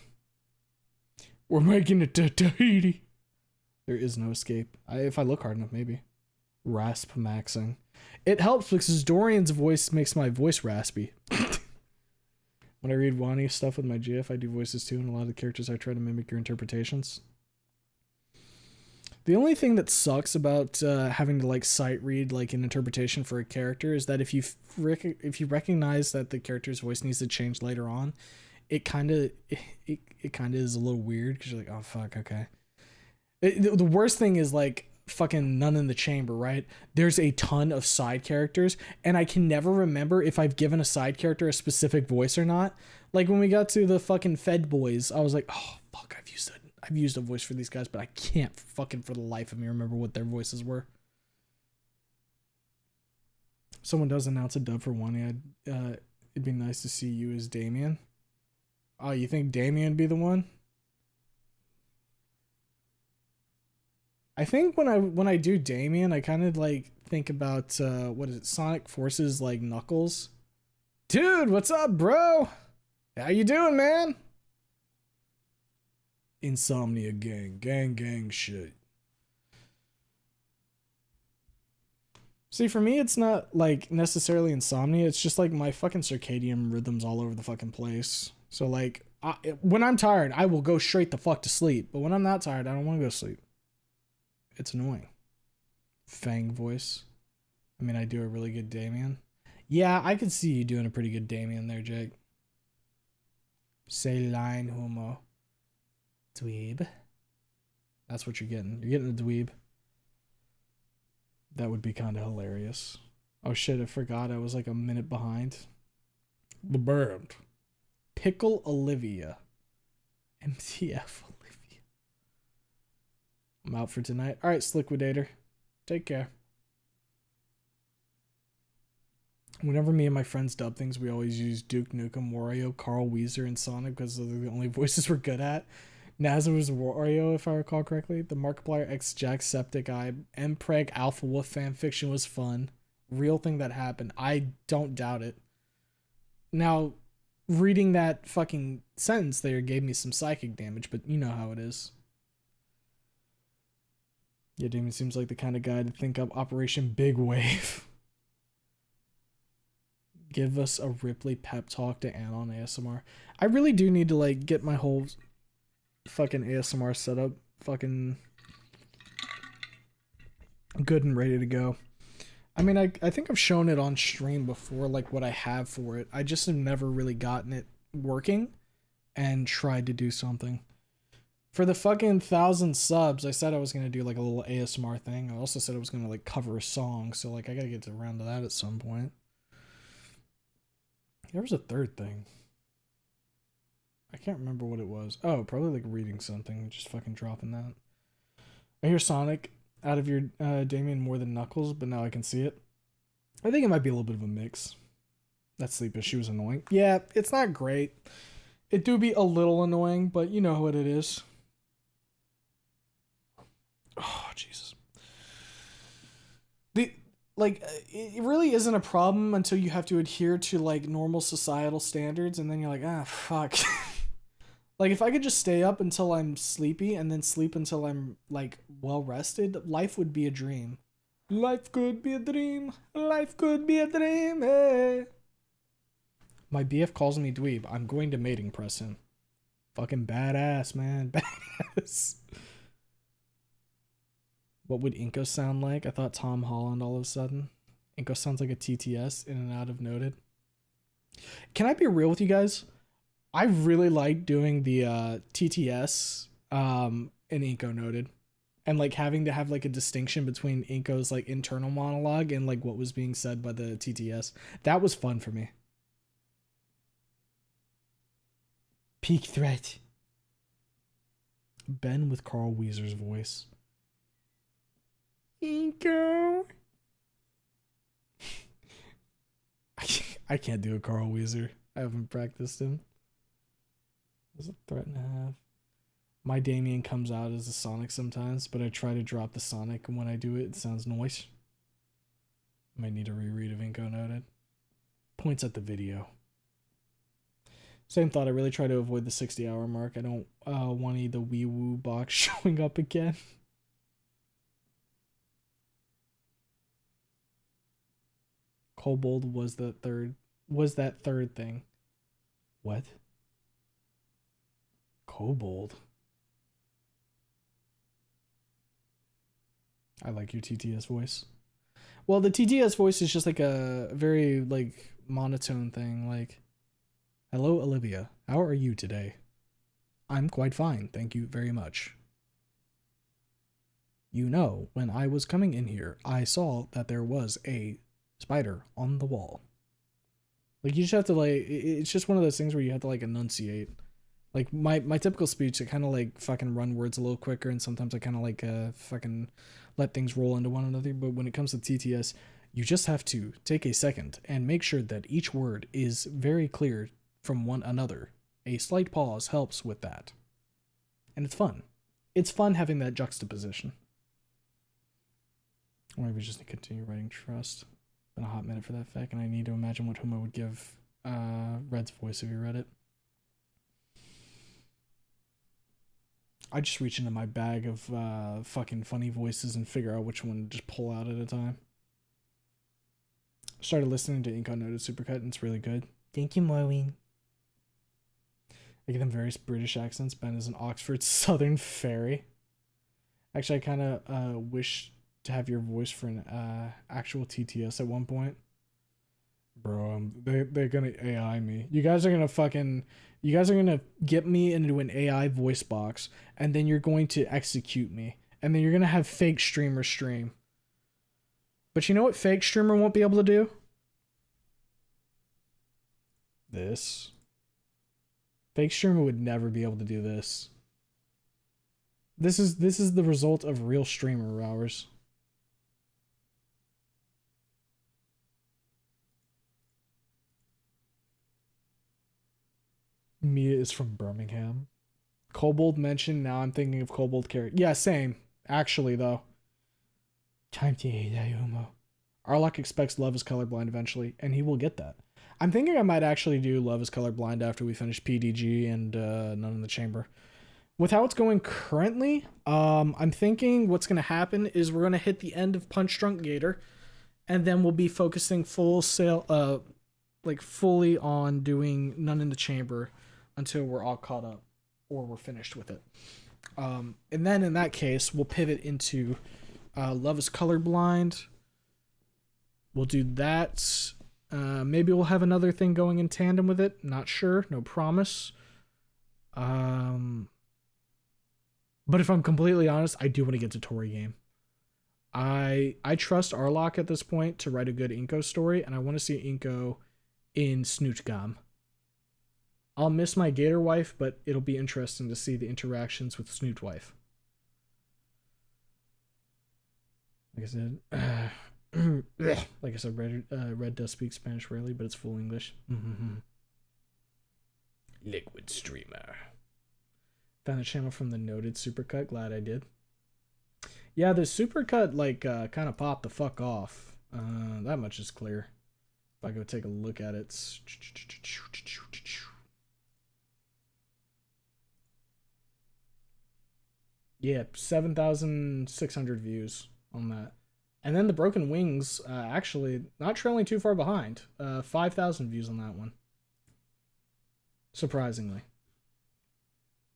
We're making it to Tahiti. There is no escape. If I look hard enough, maybe. Rasp maxing. It helps because Dorian's voice makes my voice raspy. When I read Wani stuff with my GIF, I do voices too, and a lot of the characters I try to mimic your interpretations. The only thing that sucks about having to like sight read like an interpretation for a character is that if you recognize that the character's voice needs to change later on, it kind of is a little weird because you're like, oh fuck, okay. The worst thing is like fucking None in the Chamber, right? There's a ton of side characters, and I can never remember if I've given a side character a specific voice or not. Like when we got to the fucking Fed boys, I was like, oh fuck, I've used a voice for these guys, but I can't fucking for the life of me remember what their voices were. If someone does announce a dub for one, it'd be nice to see you as Damien. Oh, you think Damien would be the one? I think when I do Damien, I kind of like think about what is it, Sonic Forces like Knuckles. Dude, what's up, bro? How you doing, man? Insomnia gang shit. See, for me, it's not like necessarily insomnia. It's just like my fucking circadian rhythms all over the fucking place. So like, when I'm tired, I will go straight the fuck to sleep. But when I'm not tired, I don't want to go to sleep. It's annoying. Fang voice. I mean, I do a really good Damien. Yeah, I could see you doing a pretty good Damien there, Jake. Say line homo. Dweeb. That's what you're getting. You're getting a dweeb. That would be kind of hilarious. Oh shit, I forgot I was like a minute behind. The band. Pickle Olivia. MTF Olivia. I'm out for tonight. Alright, Sliquidator. Take care. Whenever me and my friends dub things, we always use Duke Nukem, Wario, Carl Weezer, and Sonic because they're the only voices we're good at. Nazar was Wario, if I recall correctly. The Markiplier X Jacksepticeye Mpreg Alpha Wolf fanfiction was fun. Real thing that happened. I don't doubt it. Now, reading that fucking sentence there gave me some psychic damage, but you know how it is. Yeah, Damien seems like the kind of guy to think up Operation Big Wave. Give us a Ripley pep talk to Anon ASMR. I really do need to like get my whole fucking ASMR setup fucking good and ready to go. I mean, I think I've shown it on stream before, like what I have for it. I just have never really gotten it working and tried to do something. For the fucking 1,000 subs, I said I was going to do like a little ASMR thing. I also said I was going to like cover a song. So like I got to get around to that at some point. There was a third thing. I can't remember what it was. Oh, probably like reading something. Just fucking dropping that. I hear Sonic out of your Damien more than Knuckles, but now I can see it. I think it might be a little bit of a mix. That sleep issue was annoying. Yeah, it's not great. It do be a little annoying, but you know what it is. Oh, Jesus. It really isn't a problem until you have to adhere to, like, normal societal standards, and then you're like, ah, fuck. Like, if I could just stay up until I'm sleepy and then sleep until I'm, like, well-rested, life would be a dream. Life could be a dream. Life could be a dream, hey. My BF calls me dweeb. I'm going to mating press him. Fucking badass, man. Badass. What would Inko sound like? I thought Tom Holland all of a sudden. Inko sounds like a TTS, in and out of noted. Can I be real with you guys? I really like doing the TTS in Inko noted. and like having to have like a distinction between Inko's like internal monologue and like what was being said by the TTS. That was fun for me. Peak threat. Ben with Carl Weezer's voice. Inko. I can't do a Carl Weezer. I haven't practiced him. What's a threat and a half? My Damien comes out as a Sonic sometimes, but I try to drop the Sonic, and when I do it, it sounds noise. Might need a reread of Inko noted. Points at the video. Same thought, I really try to avoid the 60-hour mark. I don't want any of the Wii Woo box showing up again. Kobold was that third thing. What? Kobold. I like your TTS voice. Well, the TTS voice is just like a very like monotone thing. Like, hello, Olivia. How are you today? I'm quite fine, thank you very much. You know, when I was coming in here, I saw that there was a spider on the wall. Like, you just have to like, it's just one of those things where you have to like enunciate. Like my typical speech, I kind of like fucking run words a little quicker, and sometimes I kind of like fucking let things roll into one another. But when it comes to TTS, you just have to take a second and make sure that each word is very clear from one another. A slight pause helps with that. And it's fun. It's fun having that juxtaposition. Or maybe just to continue writing Trust. Been a hot minute for that fic, and I need to imagine what Homo would give Red's voice if you read it. I just reach into my bag of fucking funny voices and figure out which one to just pull out at a time. Started listening to Inko Noted Supercut, and it's really good. Thank you, Maureen. I get them various British accents. Ben is an Oxford Southern fairy. Actually, I kind of wish to have your voice for an actual TTS at one point. Bro, they're gonna AI me. You guys are gonna get me into an AI voice box, and then you're going to execute me, and then you're gonna have fake streamer stream. But you know what fake streamer won't be able to do? This. Fake streamer would never be able to do this. This is the result of real streamer hours. Mia is from Birmingham. Kobold mentioned, now I'm thinking of Kobold character. Yeah, same. Actually, though. Time to eat Ayumo. Arlok expects Love is Colorblind eventually, and he will get that. I'm thinking I might actually do Love is Colorblind after we finish PDG and None in the Chamber. With how it's going currently, I'm thinking what's going to happen is we're going to hit the end of Punch Drunk Gator, and then we'll be focusing fully on doing None in the Chamber until we're all caught up or we're finished with it. And then in that case, we'll pivot into Love is Colorblind. We'll do that. Maybe we'll have another thing going in tandem with it. Not sure. No promise. But if I'm completely honest, I do want to get to Tori game. I trust Arlok at this point to write a good Inko story, and I want to see Inko in Snootgam. I'll miss my Gator wife, but it'll be interesting to see the interactions with Snoot wife. Like I said, Red does speak Spanish rarely, but it's full English. Liquid streamer. Found the channel from the Noted Supercut. Glad I did. Yeah, the Supercut kind of popped the fuck off. That much is clear. If I go take a look at it. Yeah, 7,600 views on that. And then the Broken Wings, actually not trailing too far behind. 5,000 views on that one. Surprisingly.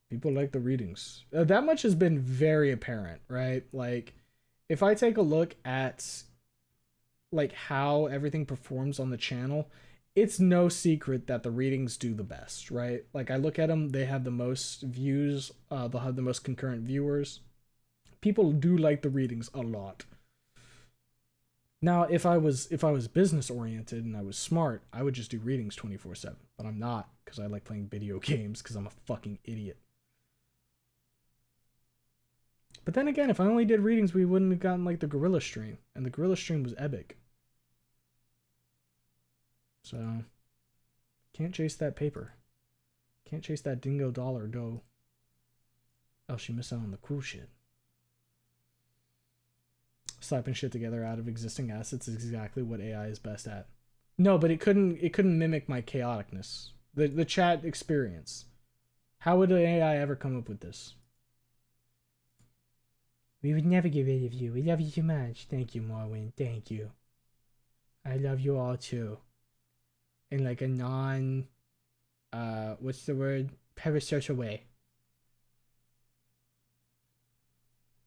People like the readings. That much has been very apparent, right? Like, if I take a look at like how everything performs on the channel, it's no secret that the readings do the best, right? Like, I look at them, they have the most views, they'll have the most concurrent viewers. people do like the readings a lot. Now, if I was business oriented and I was smart, I would just do readings 24/7. But I'm not, because I like playing video games because I'm a fucking idiot. But then again, if I only did readings, we wouldn't have gotten like the gorilla stream, and the gorilla stream was epic. So can't chase that paper. Can't chase that dingo dollar dough. Else you miss out on the cool shit. Slapping shit together out of existing assets is exactly what AI is best at. No, but it couldn't mimic my chaoticness. The chat experience. How would an AI ever come up with this? We would never get rid of you. We love you too much. Thank you, Marwin. Thank you. I love you all too. In like a non what's the word? Parasocial way.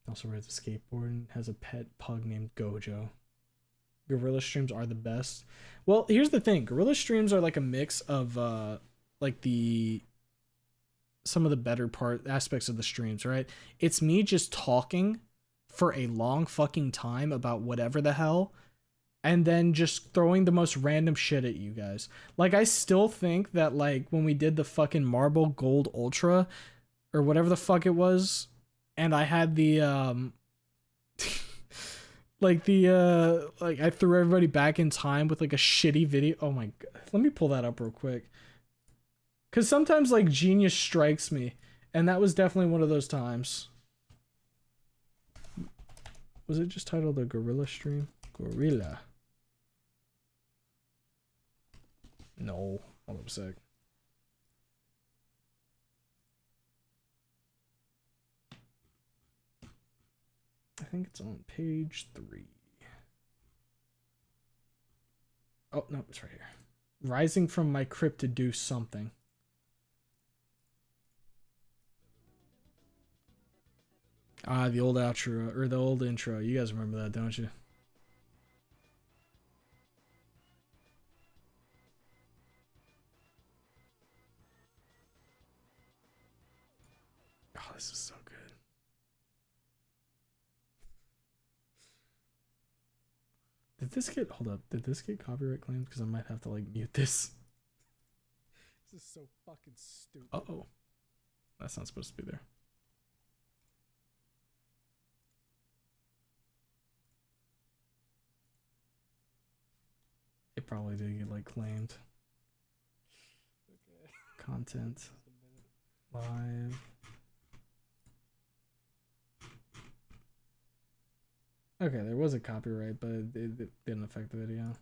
Also rides a skateboard and has a pet pug named Gojo. Gorilla streams are the best. Well, here's the thing. Gorilla streams are like a mix of like some of the better aspects of the streams, right? It's me just talking for a long fucking time about whatever the hell, and then just throwing the most random shit at you guys. Like, I still think that, like, when we did the fucking Marble Gold Ultra, or whatever the fuck it was, and I had the, like, I threw everybody back in time with, like, a shitty video. Oh my god. Let me pull that up real quick. Because sometimes, like, genius strikes me, and that was definitely one of those times. Was it just titled a Gorilla stream? Gorilla. No. Hold up a sec. I think it's on page 3. Oh, no, it's right here. Rising from my crypt to do something. Ah, the old outro, or the old intro. You guys remember that, don't you? Oh, this is so good. Did this get, hold up, did this get copyright claimed? Because I might have to, like, mute this. This is so fucking stupid. Uh-oh. That's not supposed to be there. It probably did get, like, claimed. Okay. Content. Live. Okay, there was a copyright, but it didn't affect the video.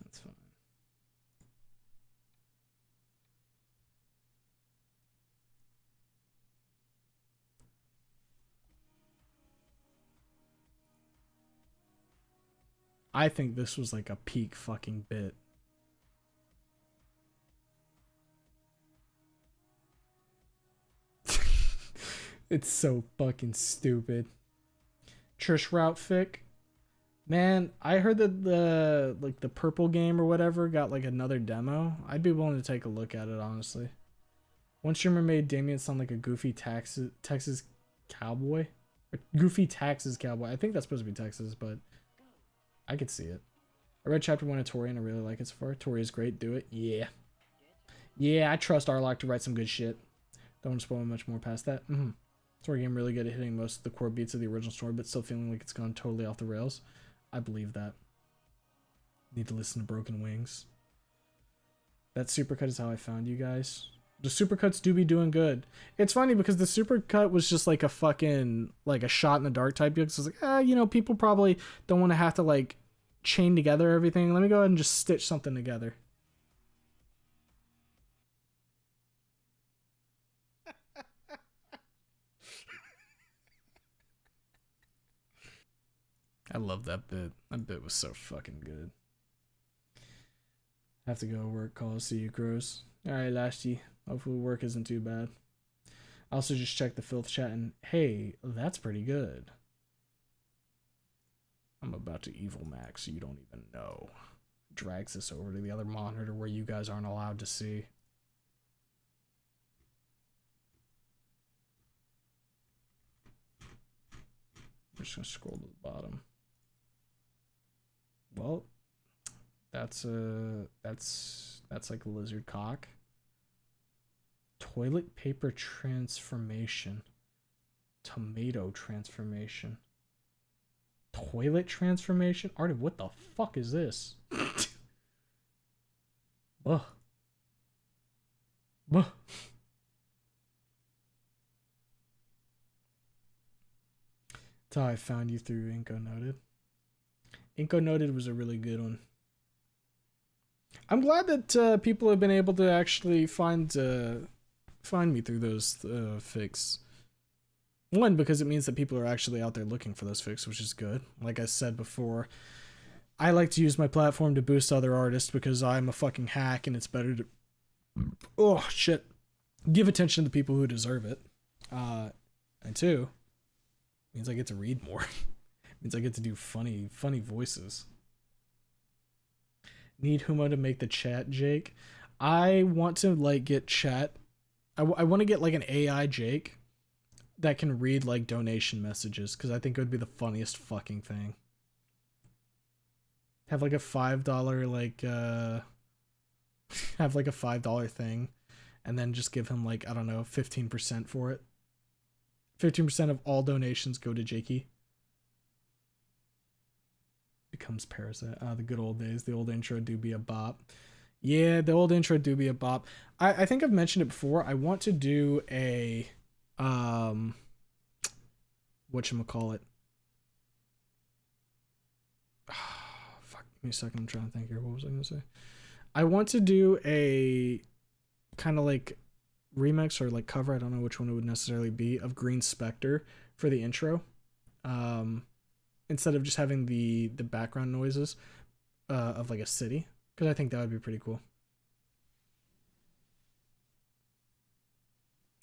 That's fine. I think this was like a peak fucking bit. It's so fucking stupid. Trish Route fic. Man, I heard that the purple game or whatever got like another demo. I'd be willing to take a look at it, honestly. One streamer made Damien sound like a goofy Texas cowboy. Or goofy Texas cowboy. I think that's supposed to be Texas, but I could see it. I read chapter 1 of Tori and I really like it so far. Tori is great. Do it. Yeah. Yeah, I trust Arlock to write some good shit. Don't want to spoil much more past that. Story game really good at hitting most of the core beats of the original story, but still feeling like it's gone totally off the rails. I believe that. Need to listen to Broken Wings. That supercut is how I found you guys. The supercuts do be doing good. It's funny because the supercut was just like a fucking, like a shot in the dark type deal. So it's like, you know, people probably don't want to have to like chain together everything. Let me go ahead and just stitch something together. I love that bit. That bit was so fucking good. Have to go to work. Call. See you, Crows. Alright, Lasty. Hopefully work isn't too bad. I also just checked the filth chat and hey, that's pretty good. I'm about to evil max, so you don't even know. Drags this over to the other monitor where you guys aren't allowed to see. just gonna scroll to the bottom. Well, that's like a lizard cock. Toilet paper transformation. Tomato transformation. Toilet transformation? Artie, what the fuck is this? Ugh. Ugh. That's how I found you through Inco Noted. Inco Noted was a really good one. I'm glad that people have been able to actually find me through those fics. One, because it means that people are actually out there looking for those fics, which is good. Like I said before, I like to use my platform to boost other artists because I'm a fucking hack and it's better to... Oh, shit. Give attention to the people who deserve it. And two, means I get to read more. Means I get to do funny voices. Need Humo to make the chat, Jake. I want to like get chat. I want to get like an AI Jake that can read like donation messages because I think it would be the funniest fucking thing. Have like a $5 like have like a $5 thing, and then just give him like, I don't know, 15% for it. 15% of all donations go to Jakey. Becomes Parasite. The good old days. The old intro do be a bop. Yeah, the old intro do be a bop. I think I've mentioned it before. I want to do a whatchamacallit. Fuck, give me a second. I'm trying to think here. What was I gonna say? I want to do a kind of like remix or like cover, I don't know which one it would necessarily be, of Green Spectre for the intro. Instead of just having the background noises of like a city, because I think that would be pretty cool.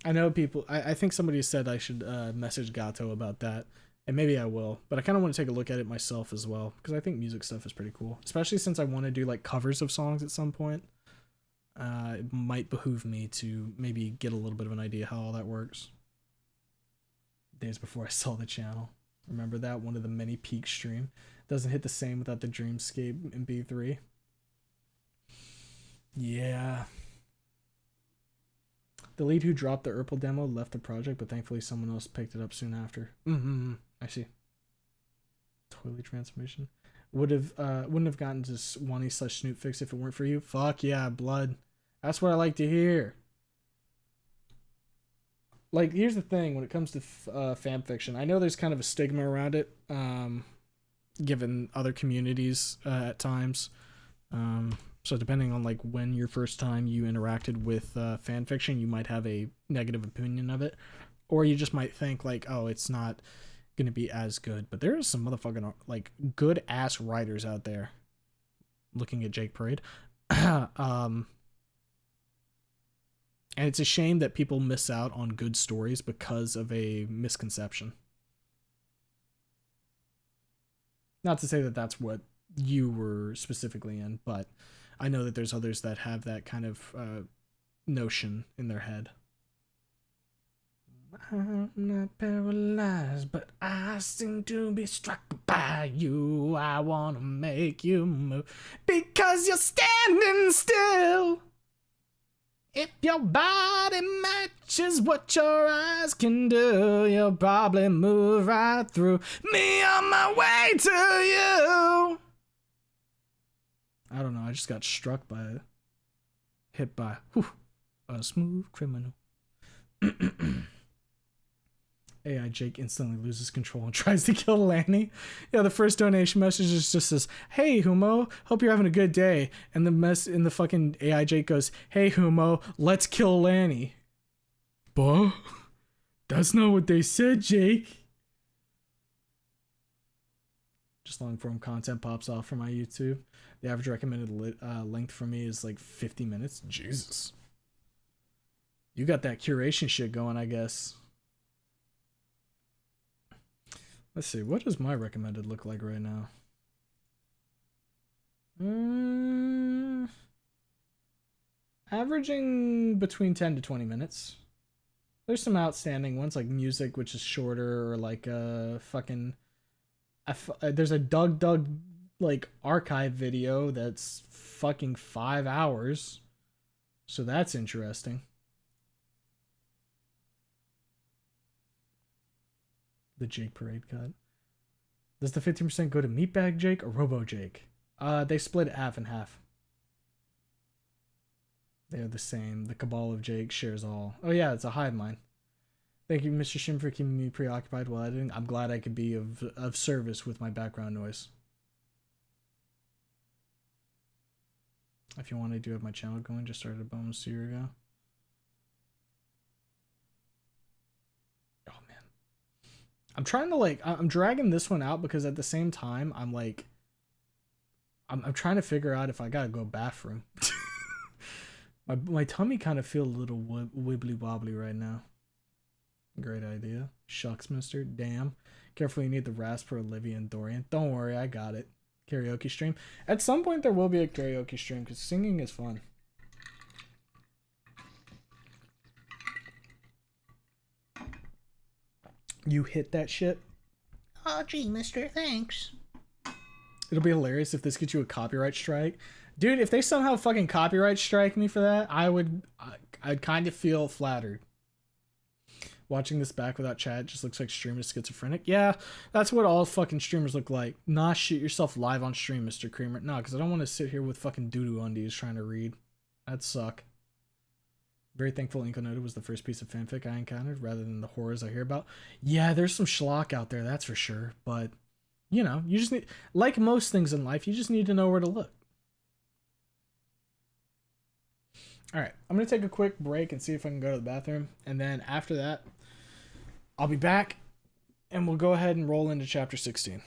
I know people, I think somebody said I should message Gato about that, and maybe I will, but I kind of want to take a look at it myself as well, because I think music stuff is pretty cool, especially since I want to do like covers of songs at some point. It might behoove me to maybe get a little bit of an idea how all that works. Days before I saw the channel. Remember that? One of the many peak stream. Doesn't hit the same without the Dreamscape in B3. Yeah. The lead who dropped the Urple demo left the project, but thankfully someone else picked it up soon after. I see. Toilet transformation. Wouldn't have gotten to Wani/Snoop fix if it weren't for you. Fuck yeah, blood. That's what I like to hear. Like, here's the thing when it comes to fan fiction. I know there's kind of a stigma around it, given other communities at times. So depending on like when your first time you interacted with fan fiction, you might have a negative opinion of it, or you just might think like, oh, it's not gonna be as good. But there is some motherfucking like good ass writers out there. Looking at Jake Parade. And it's a shame that people miss out on good stories because of a misconception. Not to say that that's what you were specifically in, but I know that there's others that have that kind of notion in their head. I'm not paralyzed, but I seem to be struck by you. I want to make you move because you're standing still. If your body matches what your eyes can do, you'll probably move right through me on my way to you. I don't know, I just got struck by, hit by a smooth criminal. AI Jake instantly loses control and tries to kill Lanny. Yeah, the first donation message is just says, "Hey Humo, hope you're having a good day." And the fucking AI Jake goes, "Hey Humo, let's kill Lanny." But that's not what they said, Jake. Just long form content pops off for my YouTube. The average recommended length for me is like 50 minutes. Jesus. You got that curation shit going, I guess. Let's see, what does my recommended look like right now? Averaging between 10 to 20 minutes. There's some outstanding ones like music, which is shorter, or like fucking there's a Doug like archive video that's fucking 5 hours, so that's interesting. The Jake Parade cut. Does the 15% go to Meatbag Jake or Robo Jake? They split it half and half. They're the same. The Cabal of Jake shares all. Oh yeah, it's a hive mind. Thank you, Mr. Shim, for keeping me preoccupied while editing. I'm glad I could be of service with my background noise. If you want, I do have my channel going. Just started a bonus year ago. Oh man, I'm trying to like I'm dragging this one out because at the same time I'm like I'm trying to figure out if I gotta go bathroom. my tummy kind of feels a little wibbly wobbly right now. Great idea. Shucks, mister. Damn. Careful, you need the rasp for Olivia and Dorian. Don't worry, I got it. Karaoke stream. At some point, there will be a karaoke stream because singing is fun. You hit that shit? Oh, gee, mister, thanks. It'll be hilarious if this gets you a copyright strike. Dude, if they somehow fucking copyright strike me for that, I'd kind of feel flattered. Watching this back without chat just looks like streamers schizophrenic. Yeah, that's what all fucking streamers look like. Nah, shit yourself live on stream, Mr. Creamer. Nah, because I don't want to sit here with fucking doo-doo undies trying to read. That'd suck. Very thankful Incognito was the first piece of fanfic I encountered rather than the horrors I hear about. Yeah, there's some schlock out there, that's for sure. But, you know, you just need, like most things in life, you just need to know where to look. Alright, I'm going to take a quick break and see if I can go to the bathroom. And then after that, I'll be back and we'll go ahead and roll into chapter 16.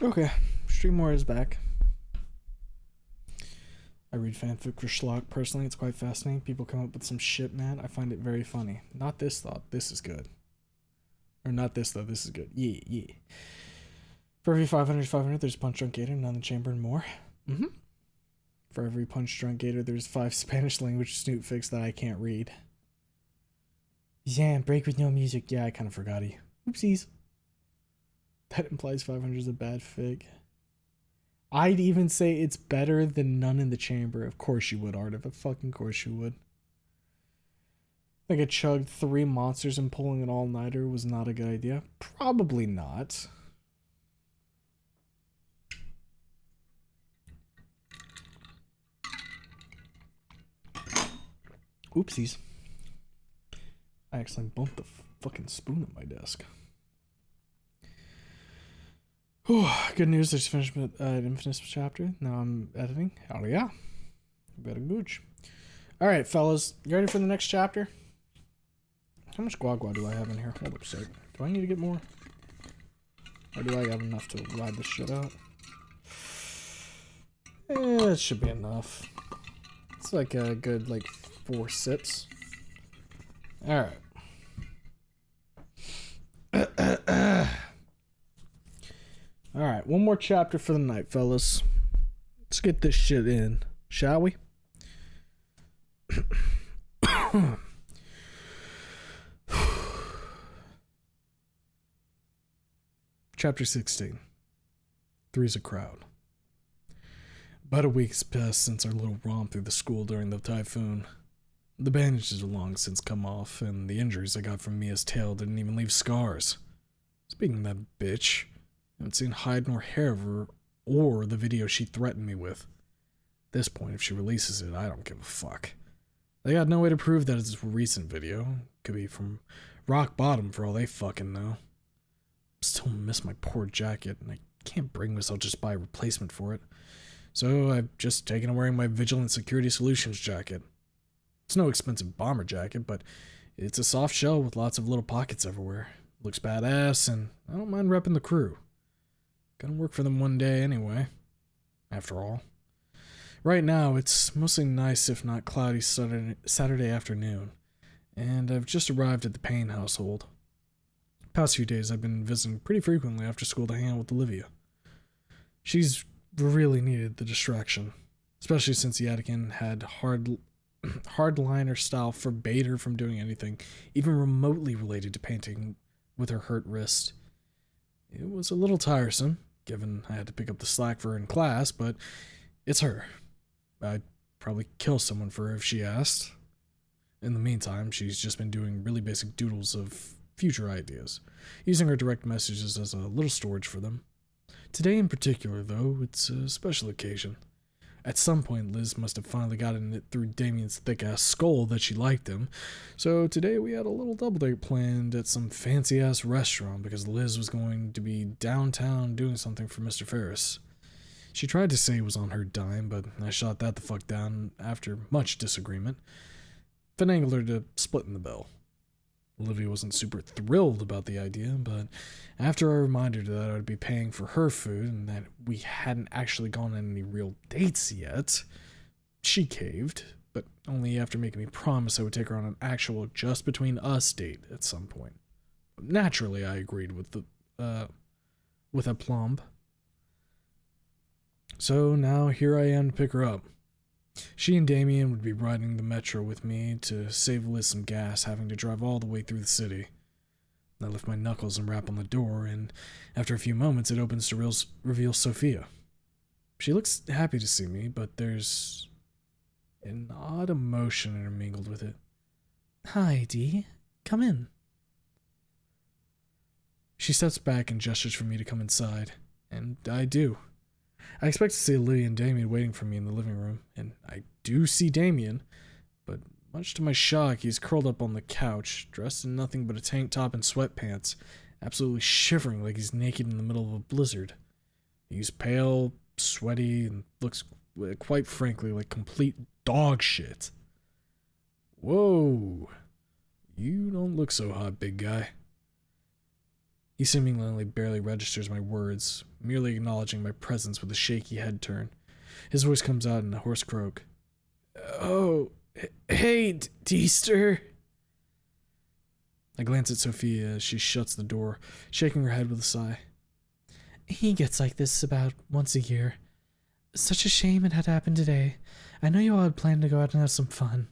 Okay, Streamore is back. I read fanfic for schlock. Personally, it's quite fascinating. People come up with some shit, man. I find it very funny. Not this thought. This is good. Or not this, though. This is good. Yeah, yeah. For every 500, there's Punch Drunk Gator, none in the chamber, and more. Mm-hmm. For every Punch Drunk Gator, there's 5 Spanish language snoot fics that I can't read. Yeah, break with no music. Yeah, I kind of forgot you. Oopsies. That implies 500 is a bad fig. I'd even say it's better than none in the chamber. Of course you would, Artiv. Of fucking course you would. Like I chugged 3 monsters and pulling an all-nighter was not a good idea. Probably not. Oopsies. I accidentally bumped the fucking spoon at my desk. Whew, good news, I just finished an Infinite chapter. Now I'm editing. Hell yeah. Better gooch. Alright, fellas. You ready for the next chapter? How much guagua do I have in here? Hold up a sec. Do I need to get more? Or do I have enough to ride this shit out? It should be enough. It's like a good, 4 sips. Alright. Alright, one more chapter for the night, fellas. Let's get this shit in, shall we? Chapter 16. Three's a crowd. About a week's passed since our little romp through the school during the typhoon. The bandages are long since come off, and the injuries I got from Mia's tail didn't even leave scars. Speaking of that bitch, I haven't seen hide nor hair of her or the video she threatened me with. At this point, if she releases it, I don't give a fuck. They got no way to prove that it's a recent video. Could be from rock bottom for all they fucking know. Still miss my poor jacket, and I can't bring myself to just buy a replacement for it. So I've just taken to wearing my Vigilant Security Solutions jacket. It's no expensive bomber jacket, but it's a soft shell with lots of little pockets everywhere. Looks badass, and I don't mind repping the crew. Gonna work for them one day anyway, after all. Right now, it's mostly nice if not cloudy Saturday afternoon, and I've just arrived at the Payne household. Past few days I've been visiting pretty frequently after school to hang out with Olivia. She's really needed the distraction, especially since Yadikin had hardliner style forbade her from doing anything, even remotely related to painting with her hurt wrist. It was a little tiresome, given I had to pick up the slack for her in class, but it's her. I'd probably kill someone for her if she asked. In the meantime, she's just been doing really basic doodles of future ideas, using her direct messages as a little storage for them. Today in particular, though, it's a special occasion. At some point, Liz must have finally gotten it through Damien's thick-ass skull that she liked him, so today we had a little double date planned at some fancy-ass restaurant because Liz was going to be downtown doing something for Mr. Ferris. She tried to say it was on her dime, but I shot that the fuck down after much disagreement, finagled her to splitting the bill. Olivia wasn't super thrilled about the idea, but after I reminded her that I would be paying for her food and that we hadn't actually gone on any real dates yet, she caved, but only after making me promise I would take her on an actual just between us date at some point. Naturally, I agreed with aplomb. So now here I am to pick her up. She and Damien would be riding the metro with me to save Liz some gas, having to drive all the way through the city. I lift my knuckles and rap on the door, and after a few moments it opens to reveal Sophia. She looks happy to see me, but there's an odd emotion intermingled with it. "Hi, Dee. Come in." She steps back and gestures for me to come inside, and I do. I expect to see Olivia and Damien waiting for me in the living room, and I do see Damien, but much to my shock, he's curled up on the couch, dressed in nothing but a tank top and sweatpants, absolutely shivering like he's naked in the middle of a blizzard. He's pale, sweaty, and looks, quite frankly, like complete dog shit. "Whoa, you don't look so hot, big guy." He seemingly only barely registers my words, merely acknowledging my presence with a shaky head turn. His voice comes out in a hoarse croak. Oh, hey, Deester. I glance at Sophia as she shuts the door, shaking her head with a sigh. He gets like this about once a year. Such a shame it had happened today. I know you all had planned to go out and have some fun.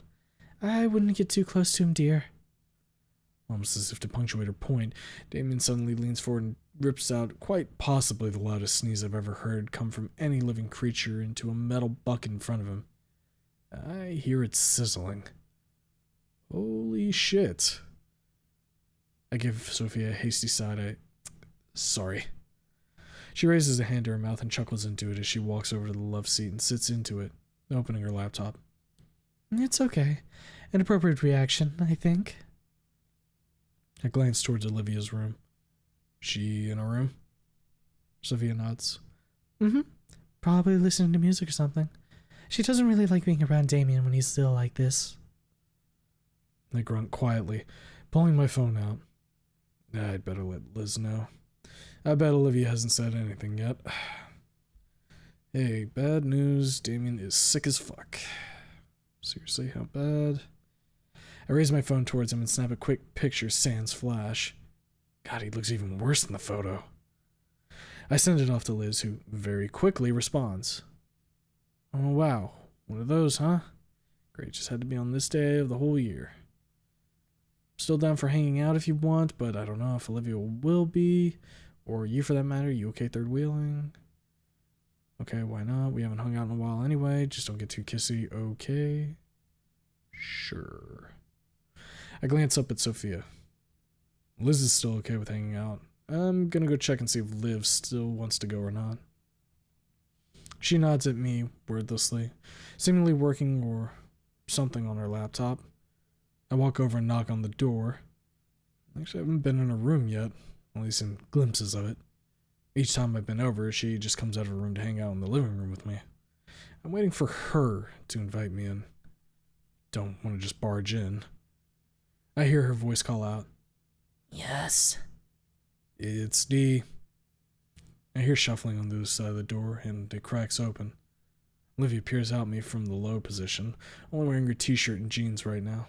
I wouldn't get too close to him, dear. Almost as if to punctuate her point, Damien suddenly leans forward and rips out quite possibly the loudest sneeze I've ever heard come from any living creature into a metal bucket in front of him. I hear it sizzling. Holy shit. I give Sophia a hasty side eye. Sorry. She raises a hand to her mouth and chuckles into it as she walks over to the love seat and sits into it, opening her laptop. It's okay. An appropriate reaction, I think. I glance towards Olivia's room. She in her room? Sophia nods. Mm-hmm. Probably listening to music or something. She doesn't really like being around Damien when he's still like this. I grunt quietly, pulling my phone out. I'd better let Liz know. I bet Olivia hasn't said anything yet. Hey, bad news. Damien is sick as fuck. Seriously, how bad? I raise my phone towards him and snap a quick picture sans flash. God, he looks even worse than the photo. I send it off to Liz, who very quickly responds. Oh, wow. One of those, huh? Great, just had to be on this day of the whole year. Still down for hanging out if you want, but I don't know if Olivia will be, or you for that matter. You okay third wheeling? Okay, why not? We haven't hung out in a while anyway. Just don't get too kissy, okay? Sure. I glance up at Sophia. Liz is still okay with hanging out. I'm gonna go check and see if Liv still wants to go or not. She nods at me wordlessly, seemingly working or something on her laptop. I walk over and knock on the door. Actually, I haven't been in her room yet, only seen glimpses of it. Each time I've been over, she just comes out of her room to hang out in the living room with me. I'm waiting for her to invite me in. Don't want to just barge in. I hear her voice call out. Yes? It's Dee. I hear shuffling on the other side of the door, and it cracks open. Olivia peers out at me from the low position, only wearing her t-shirt and jeans right now.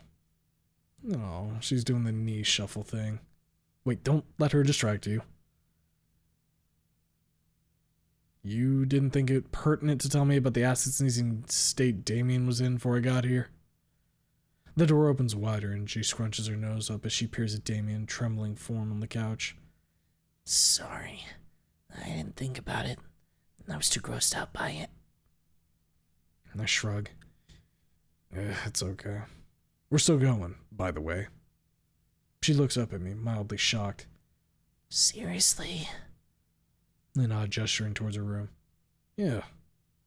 Oh, she's doing the knee shuffle thing. Wait, don't let her distract you. You didn't think it pertinent to tell me about the acid-sneezing state Damien was in before I got here? The door opens wider and she scrunches her nose up as she peers at Damien, trembling form on the couch. Sorry. I didn't think about it. I was too grossed out by it. I shrug. It's okay. We're still going, by the way. She looks up at me, mildly shocked. Seriously? I nod, gesturing towards her room. Yeah,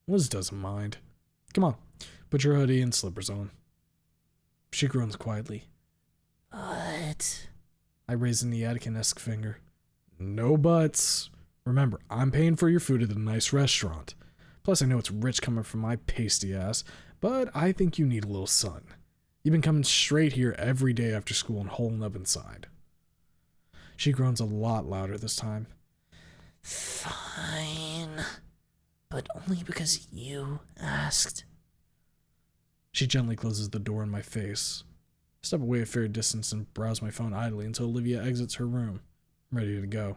Liz doesn't mind. Come on, put your hoodie and slippers on. She groans quietly. But... I raise a Neatican-esque finger. No buts. Remember, I'm paying for your food at a nice restaurant. Plus, I know it's rich coming from my pasty ass, but I think you need a little sun. You've been coming straight here every day after school and holding up inside. She groans a lot louder this time. Fine. But only because you asked. She gently closes the door in my face. I step away a fair distance and browse my phone idly until Olivia exits her room, ready to go.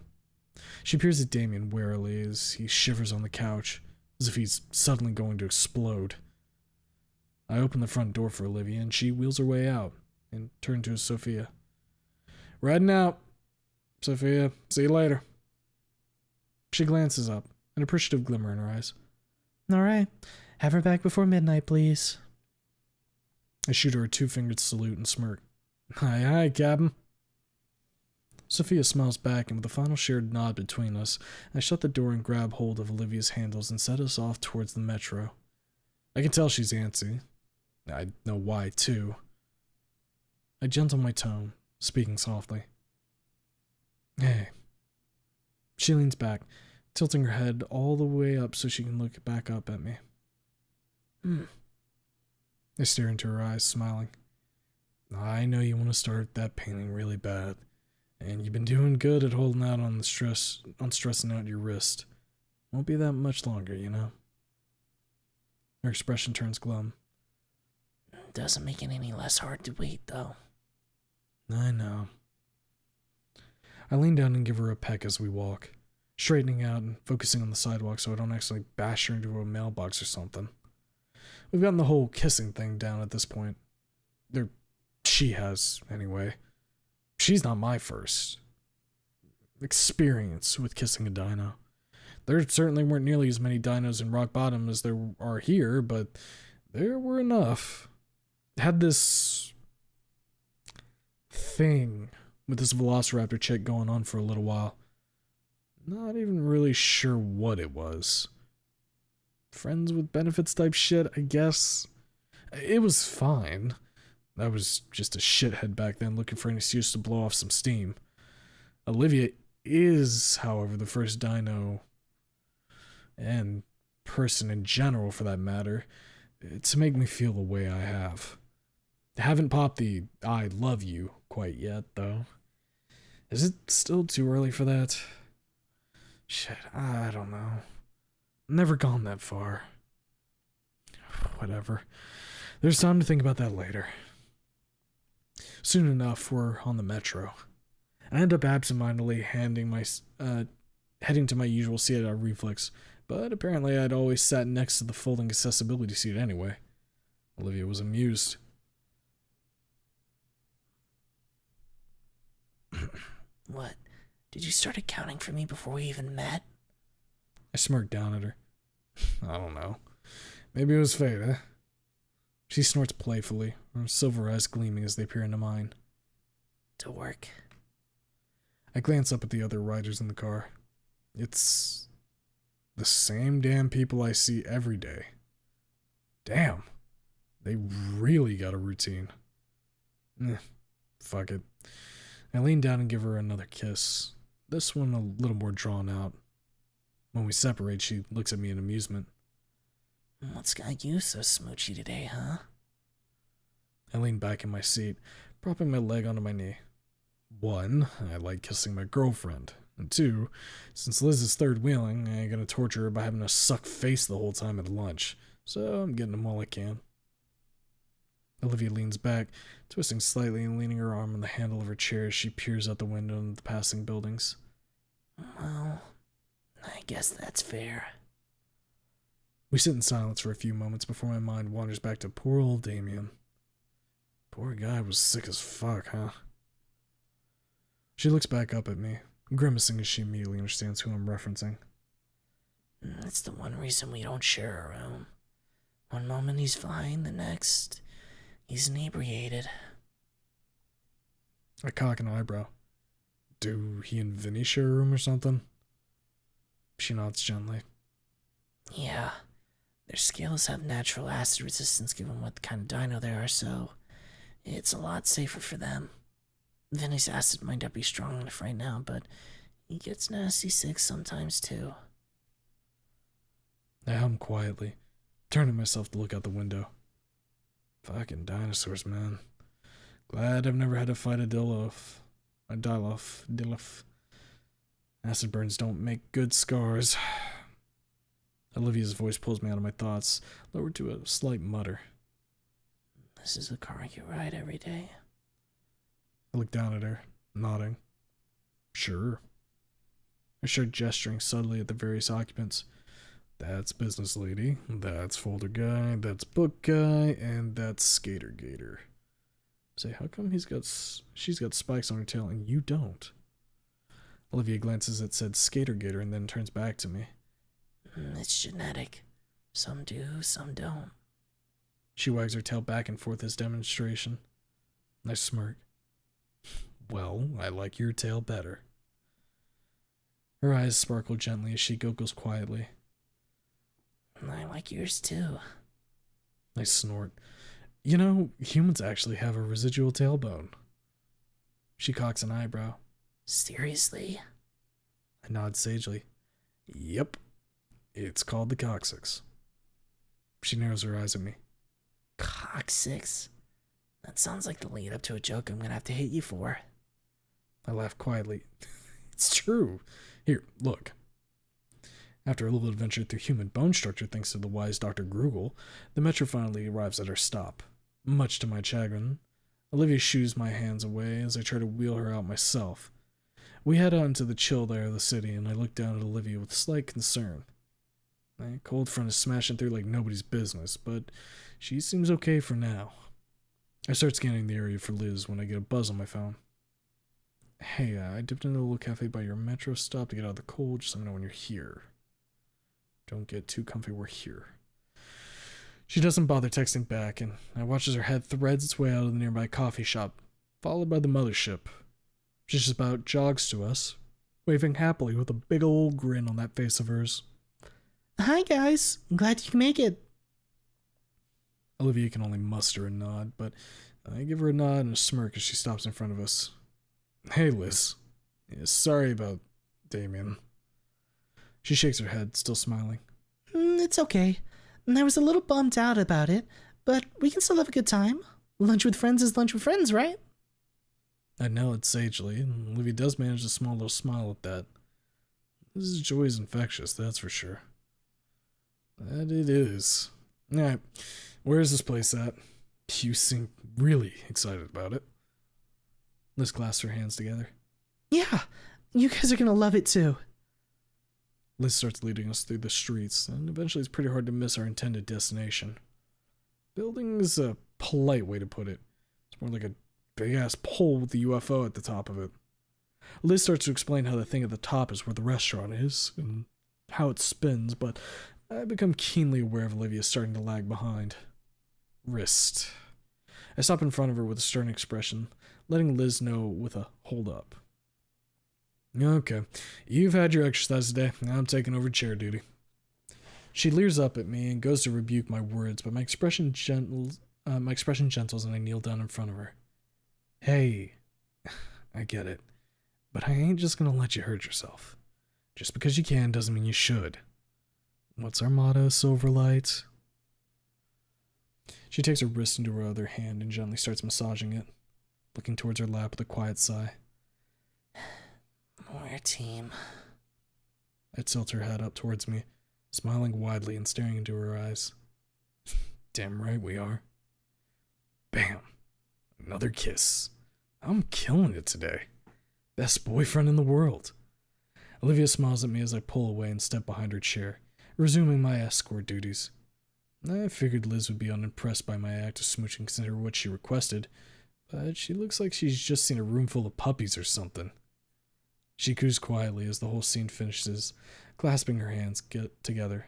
She peers at Damien warily as he shivers on the couch, as if he's suddenly going to explode. I open the front door for Olivia, and she wheels her way out and turn to Sophia. Riding out. Sophia, see you later. She glances up, an appreciative glimmer in her eyes. All right. Have her back before midnight, please. I shoot her a two-fingered salute and smirk. Aye, aye, Captain. Sophia smiles back, and with a final shared nod between us, I shut the door and grab hold of Olivia's handles and set us off towards the metro. I can tell she's antsy. I know why, too. I gentle my tone, speaking softly. Hey. She leans back, tilting her head all the way up so she can look back up at me. I stare into her eyes, smiling. I know you want to start that painting really bad, And you've been doing good at holding out on stressing out your wrist. Won't be that much longer, you know? Her expression turns glum. Doesn't make it any less hard to wait, though. I know. I lean down and give her a peck as we walk, straightening out and focusing on the sidewalk so I don't accidentally bash her into a mailbox or something. We've gotten the whole kissing thing down at this point. Or she has, anyway. She's not my first experience with kissing a dino. There certainly weren't nearly as many dinos in Rock Bottom as there are here, but there were enough. Had this thing with this Velociraptor chick going on for a little while. Not even really sure what it was. Friends with benefits type shit, I guess. It was fine. I was just a shithead back then looking for an excuse to blow off some steam. Olivia is, however, the first dino, and person in general for that matter, to make me feel the way I have. Haven't popped the I love you quite yet, though. Is it still too early for that? Shit, I don't know. Never gone that far. Whatever. There's time to think about that later. Soon enough, we're on the metro. I end up absentmindedly heading to my usual seat at Reflex, but apparently I'd always sat next to the folding accessibility seat anyway. Olivia was amused. What? Did you start accounting for me before we even met? I smirked down at her. I don't know. Maybe it was fate, eh? She snorts playfully, her silver eyes gleaming as they peer into mine. To work. I glance up at the other riders in the car. It's the same damn people I see every day. Damn. They really got a routine. Fuck it. I lean down and give her another kiss. This one a little more drawn out. When we separate, she looks at me in amusement. What's got you so smoochy today, huh? I lean back in my seat, propping my leg onto my knee. 1, I like kissing my girlfriend. And 2, since Liz is third wheeling, I ain't gonna torture her by having to suck face the whole time at lunch. So I'm getting them all I can. Olivia leans back, twisting slightly and leaning her arm on the handle of her chair as she peers out the window into the passing buildings. Well, I guess that's fair. We sit in silence for a few moments before my mind wanders back to poor old Damien. Poor guy was sick as fuck, huh? She looks back up at me, grimacing as she immediately understands who I'm referencing. That's the one reason we don't share a room. One moment he's fine, the next, he's inebriated. I cock an eyebrow. Do he and Vinny share a room or something? She nods gently. Yeah, their scales have natural acid resistance given what kind of dino they are, so it's a lot safer for them. Vinny's acid might not be strong enough right now, but he gets nasty sick sometimes too. I hum quietly, turning myself to look out the window. Fucking dinosaurs, man. Glad I've never had to fight a Dilof. Acid burns don't make good scars. Olivia's voice pulls me out of my thoughts, lowered to a slight mutter. This is the car you ride every day. I look down at her, nodding. Sure. I start gesturing subtly at the various occupants. That's business lady, that's folder guy, that's book guy, and that's skater gator. Say, how come she's got spikes on her tail and you don't? Olivia glances at said skater gator and then turns back to me. It's genetic. Some do, some don't. She wags her tail back and forth as demonstration. I smirk. Well, I like your tail better. Her eyes sparkle gently as she giggles quietly. I like yours too. I snort. You know, humans actually have a residual tailbone. She cocks an eyebrow. Seriously? I nod sagely. Yep. It's called the coccyx. She narrows her eyes at me. Coccyx? That sounds like the lead up to a joke I'm gonna have to hit you for. I laughed quietly. It's true. Here, look. After a little adventure through human bone structure thanks to the wise Dr. Grugel, the metro finally arrives at our stop. Much to my chagrin, Olivia shoos my hands away as I try to wheel her out myself. We head out into the chilled air of the city, and I look down at Olivia with slight concern. My cold front is smashing through like nobody's business, but she seems okay for now. I start scanning the area for Liz when I get a buzz on my phone. Hey, I dipped into a little cafe by your metro stop to get out of the cold. Just let me know when you're here. Don't get too comfy, we're here. She doesn't bother texting back, and I watch as her head threads its way out of the nearby coffee shop, followed by the mothership. She just about jogs to us, waving happily with a big old grin on that face of hers. Hi, guys. I'm glad you can make it. Olivia can only muster a nod, but I give her a nod and a smirk as she stops in front of us. Hey, Liz. Yeah, sorry about Damien. She shakes her head, still smiling. It's okay. I was a little bummed out about it, but we can still have a good time. Lunch with friends is lunch with friends, right? I know it sagely, and Olivia does manage a small little smile at that. This joy is infectious, that's for sure. That it is. Alright, where is this place at? You seem really excited about it. Liz clasps her hands together. Yeah, you guys are gonna love it too. Liz starts leading us through the streets, and eventually it's pretty hard to miss our intended destination. Building is a polite way to put it. It's more like a big-ass pole with the UFO at the top of it. Liz starts to explain how the thing at the top is where the restaurant is, and how it spins, but I become keenly aware of Olivia starting to lag behind. Wrist. I stop in front of her with a stern expression, letting Liz know with a hold up. Okay, you've had your exercise today. I'm taking over chair duty. She leers up at me and goes to rebuke my words, but my expression gentles and I kneel down in front of her. Hey, I get it, but I ain't just gonna let you hurt yourself. Just because you can doesn't mean you should. What's our motto, Silverlight? She takes her wrist into her other hand and gently starts massaging it, looking towards her lap with a quiet sigh. We're a team. I tilt her head up towards me, smiling widely and staring into her eyes. Damn right we are. Bam. Another kiss. I'm killing it today. Best boyfriend in the world. Olivia smiles at me as I pull away and step behind her chair, resuming my escort duties. I figured Liz would be unimpressed by my act of smooching considering what she requested, but she looks like she's just seen a room full of puppies or something. She coos quietly as the whole scene finishes, clasping her hands together.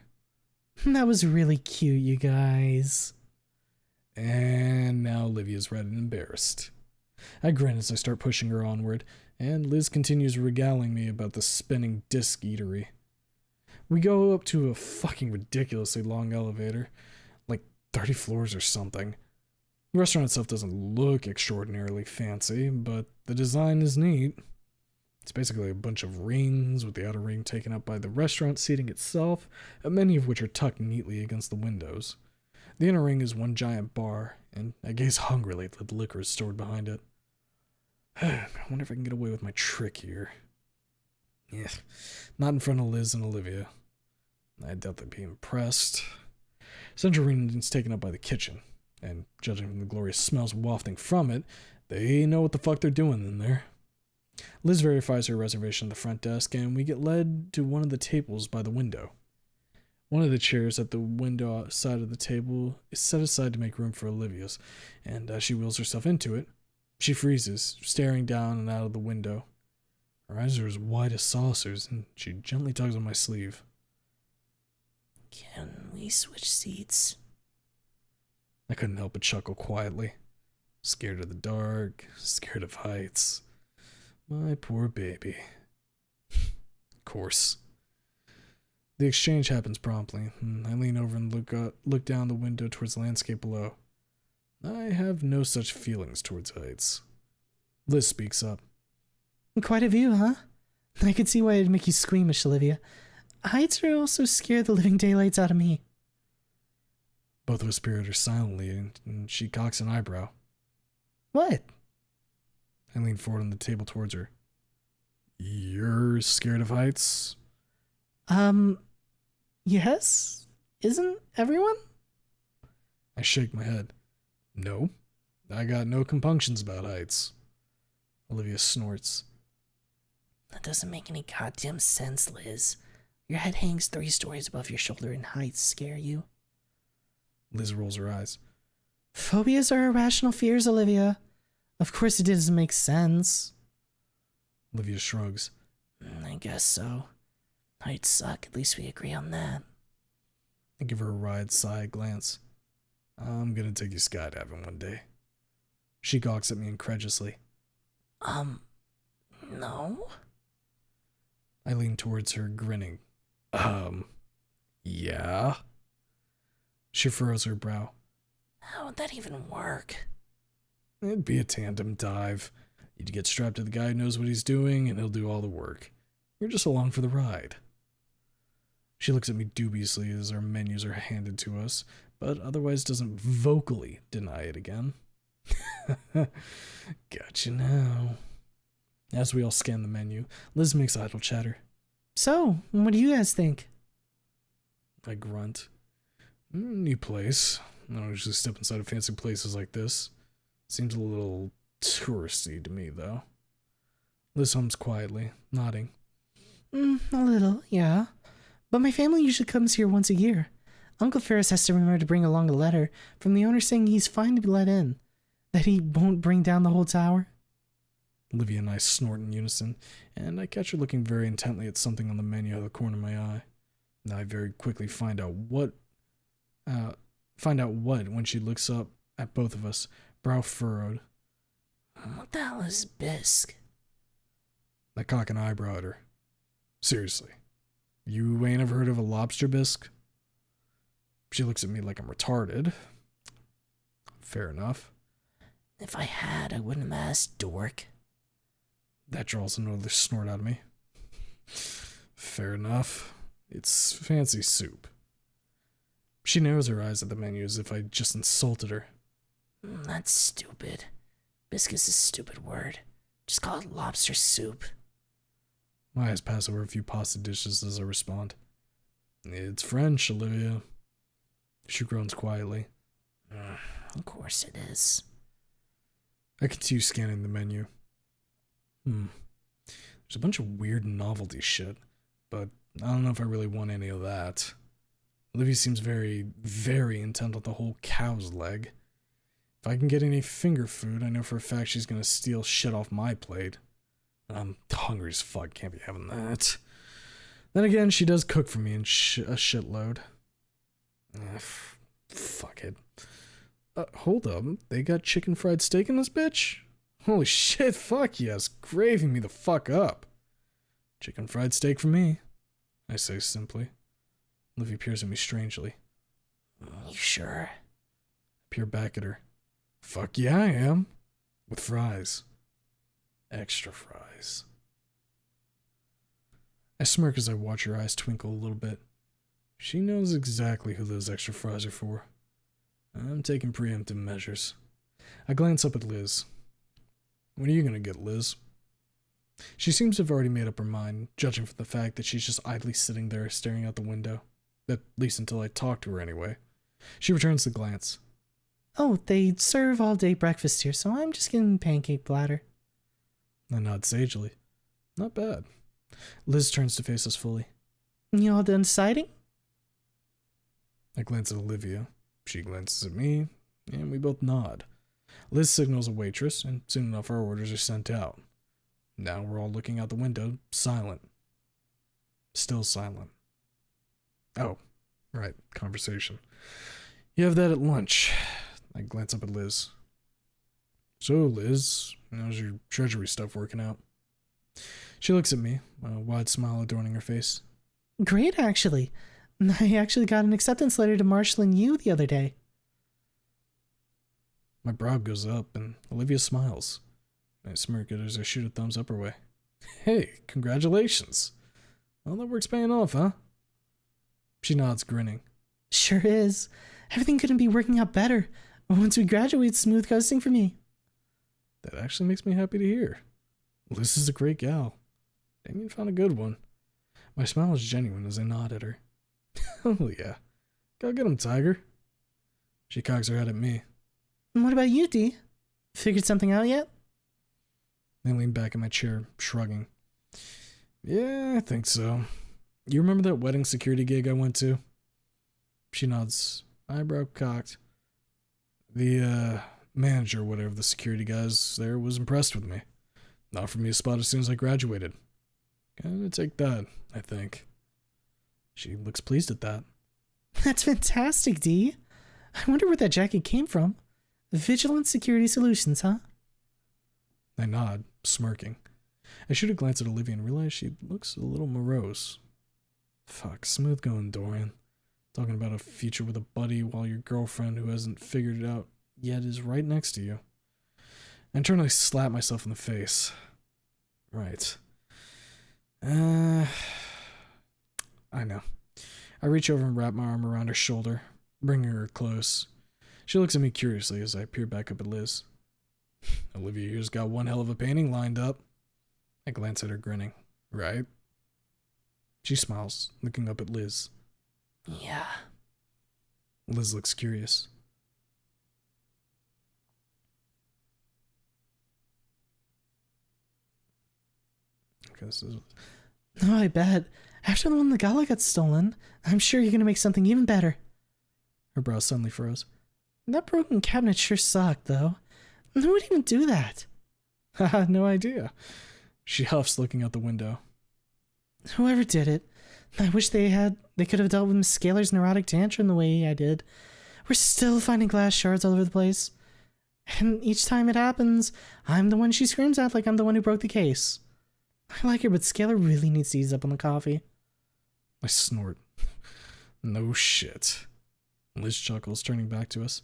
That was really cute, you guys. And now Olivia's red and embarrassed. I grin as I start pushing her onward, and Liz continues regaling me about the spinning disc eatery. We go up to a fucking ridiculously long elevator, like 30 floors or something. The restaurant itself doesn't look extraordinarily fancy, but the design is neat. It's basically a bunch of rings, with the outer ring taken up by the restaurant seating itself, many of which are tucked neatly against the windows. The inner ring is one giant bar, and I gaze hungrily at the liquor stored behind it. I wonder if I can get away with my trick here. Yeah, not in front of Liz and Olivia. I'd definitely be impressed. Central ring is taken up by the kitchen, and judging from the glorious smells wafting from it, they know what the fuck they're doing in there. Liz verifies her reservation at the front desk, and we get led to one of the tables by the window. One of the chairs at the window side of the table is set aside to make room for Olivia's, and as she wheels herself into it, she freezes, staring down and out of the window. Her eyes are as wide as saucers, and she gently tugs on my sleeve. Can we switch seats? I couldn't help but chuckle quietly. Scared of the dark, scared of heights. My poor baby. Of course. The exchange happens promptly, and I lean over and look down the window towards the landscape below. I have no such feelings towards heights. Liz speaks up. Quite a view, huh? I could see why it'd make you squeamish, Olivia. Heights are also scare the living daylights out of me. Both of us peer at her silently, and she cocks an eyebrow. What? I lean forward on the table towards her. You're scared of heights? Yes? Isn't everyone? I shake my head. No, I got no compunctions about heights. Olivia snorts. That doesn't make any goddamn sense, Liz. Your head hangs 3 stories above your shoulder and heights scare you. Liz rolls her eyes. Phobias are irrational fears, Olivia. Of course it doesn't make sense. Olivia shrugs. I guess so. Heights suck, at least we agree on that. I give her a wide side glance. I'm gonna take you skydiving one day. She gawks at me incredulously. No? I lean towards her, grinning. Yeah? She furrows her brow. How would that even work? It'd be a tandem dive. You'd get strapped to the guy who knows what he's doing, and he'll do all the work. You're just along for the ride. She looks at me dubiously as our menus are handed to us, but otherwise doesn't vocally deny it again. Gotcha now. As we all scan the menu, Liz makes idle chatter. So, what do you guys think? I grunt. New place. I don't usually step inside of fancy places like this. Seems a little touristy to me, though. Liz hums quietly, nodding. A little, yeah. But my family usually comes here once a year. Uncle Ferris has to remember to bring along a letter from the owner saying he's fine to be let in. That he won't bring down the whole tower. Olivia and I snort in unison, and I catch her looking very intently at something on the menu out of the corner of my eye. I very quickly find out what when she looks up at both of us, brow furrowed. What the hell is bisque? I cock an eyebrow at her. Seriously, you ain't ever heard of a lobster bisque? She looks at me like I'm retarded. Fair enough. If I had, I wouldn't have asked, dork. That draws another snort out of me. Fair enough. It's fancy soup. She narrows her eyes at the menu as if I just insulted her. That's stupid. Bisque is a stupid word. Just call it lobster soup. My eyes pass over a few pasta dishes as I respond. It's French, Olivia. She groans quietly. Of course it is. I continue scanning the menu. There's a bunch of weird novelty shit, but I don't know if I really want any of that. Olivia seems very, very intent on the whole cow's leg. If I can get any finger food, I know for a fact she's gonna steal shit off my plate. I'm hungry as fuck, can't be having that. Then again, she does cook for me in a shitload. Fuck it. Hold up, they got chicken fried steak in this bitch? Holy shit, fuck yes, gravy me the fuck up. Chicken fried steak for me, I say simply. Olivia peers at me strangely. You sure? I peer back at her. Fuck yeah, I am. With fries. Extra fries. I smirk as I watch her eyes twinkle a little bit. She knows exactly who those extra fries are for. I'm taking preemptive measures. I glance up at Liz. When are you gonna get, Liz? She seems to have already made up her mind, judging from the fact that she's just idly sitting there staring out the window. At least until I talk to her anyway. She returns the glance. Oh, they serve all-day breakfast here, so I'm just getting pancake platter. I nod sagely. Not bad. Liz turns to face us fully. You all done deciding? I glance at Olivia. She glances at me, and we both nod. Liz signals a waitress, and soon enough our orders are sent out. Now we're all looking out the window, silent. Still silent. Oh, right, conversation. You have that at lunch. I glance up at Liz. So, Liz, how's your treasury stuff working out? She looks at me, a wide smile adorning her face. Great, actually. I actually got an acceptance letter to Marshall and you the other day. My brow goes up, and Olivia smiles. I smirk at her as I shoot a thumbs up her way. Hey, congratulations. All that work's paying off, huh? She nods, grinning. Sure is. Everything couldn't be working out better. Once we graduate, smooth coasting for me. That actually makes me happy to hear. Liz is a great gal. Damien found a good one. My smile is genuine as I nod at her. Oh yeah. Go get him, Tiger. She cocks her head at me. What about you, D? Figured something out yet? I lean back in my chair, shrugging. Yeah, I think so. You remember that wedding security gig I went to? She nods, eyebrow cocked. The, manager, whatever the security guys there, was impressed with me. Offered me a spot as soon as I graduated. Gonna take that, I think. She looks pleased at that. That's fantastic, D. I wonder where that jacket came from. Vigilant Security Solutions, huh? I nod, smirking. I shoot a glance at Olivia and realize she looks a little morose. Fuck, smooth going, Dorian. Talking about a future with a buddy while your girlfriend who hasn't figured it out yet is right next to you. I internally slap myself in the face. Right. I know. I reach over and wrap my arm around her shoulder, bringing her close. She looks at me curiously as I peer back up at Liz. Olivia here's got one hell of a painting lined up. I glance at her, grinning. Right? She smiles, looking up at Liz. Yeah. Liz looks curious. Okay, this is... Oh, I bet. After the one the gala got stolen, I'm sure you're gonna make something even better. Her brow suddenly froze. That broken cabinet sure sucked, though. Who would even do that? Haha, no idea. She huffs, looking out the window. Whoever did it, I wish they could have dealt with Miss Scalar's neurotic tantrum the way I did. We're still finding glass shards all over the place. And each time it happens, I'm the one she screams at like I'm the one who broke the case. I like her, but Scalar really needs to ease up on the coffee. I snort. No shit. Liz chuckles, turning back to us.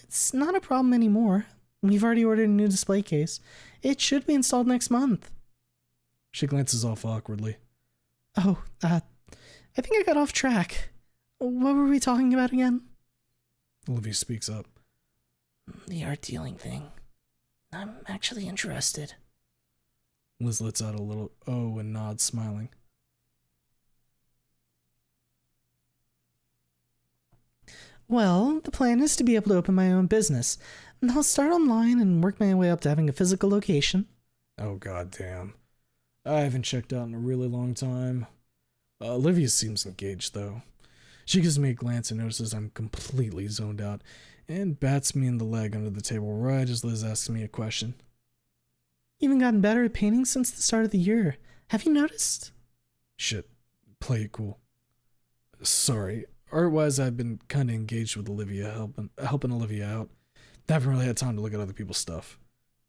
It's not a problem anymore. We've already ordered a new display case. It should be installed next month. She glances off awkwardly. Oh, I think I got off track. What were we talking about again? Olivia speaks up. The art dealing thing. I'm actually interested. Liz lets out a little oh and nods, smiling. Well, the plan is to be able to open my own business. I'll start online and work my way up to having a physical location. Oh, goddamn. I haven't checked out in a really long time. Olivia seems engaged, though. She gives me a glance and notices I'm completely zoned out, and bats me in the leg under the table right as Liz asks me a question. Even gotten better at painting since the start of the year. Have you noticed? Shit. Play it cool. Sorry. Art-wise, I've been kind of engaged with Olivia, helping Olivia out. I haven't really had time to look at other people's stuff.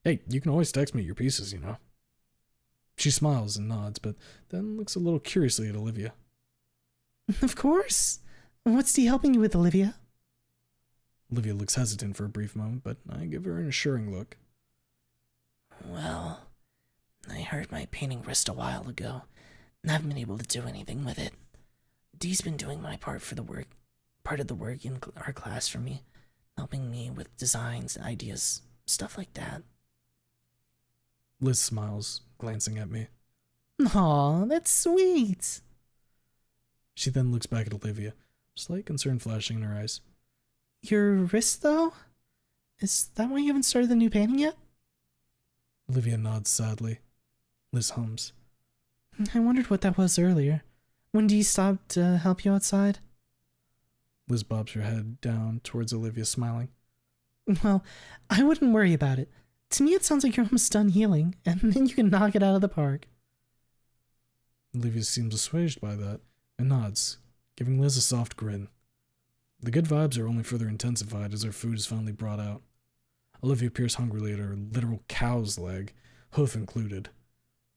Hey, you can always text me your pieces, you know. She smiles and nods, but then looks a little curiously at Olivia. Of course. What's he helping you with, Olivia? Olivia looks hesitant for a brief moment, but I give her an assuring look. Well, I hurt my painting wrist a while ago, and haven't been able to do anything with it. Dee's been doing my part of the work in our class for me, helping me with designs, ideas, stuff like that. Liz smiles, glancing at me. Aw, that's sweet. She then looks back at Olivia, slight concern flashing in her eyes. Your wrist, though? Is that why you haven't started the new painting yet? Olivia nods sadly. Liz hums. I wondered what that was earlier. When Dee stopped to help you outside? Liz bobs her head down towards Olivia, smiling. Well, I wouldn't worry about it. To me, it sounds like you're almost done healing, and then you can knock it out of the park. Olivia seems assuaged by that, and nods, giving Liz a soft grin. The good vibes are only further intensified as her food is finally brought out. Olivia peers hungrily at her literal cow's leg, hoof included.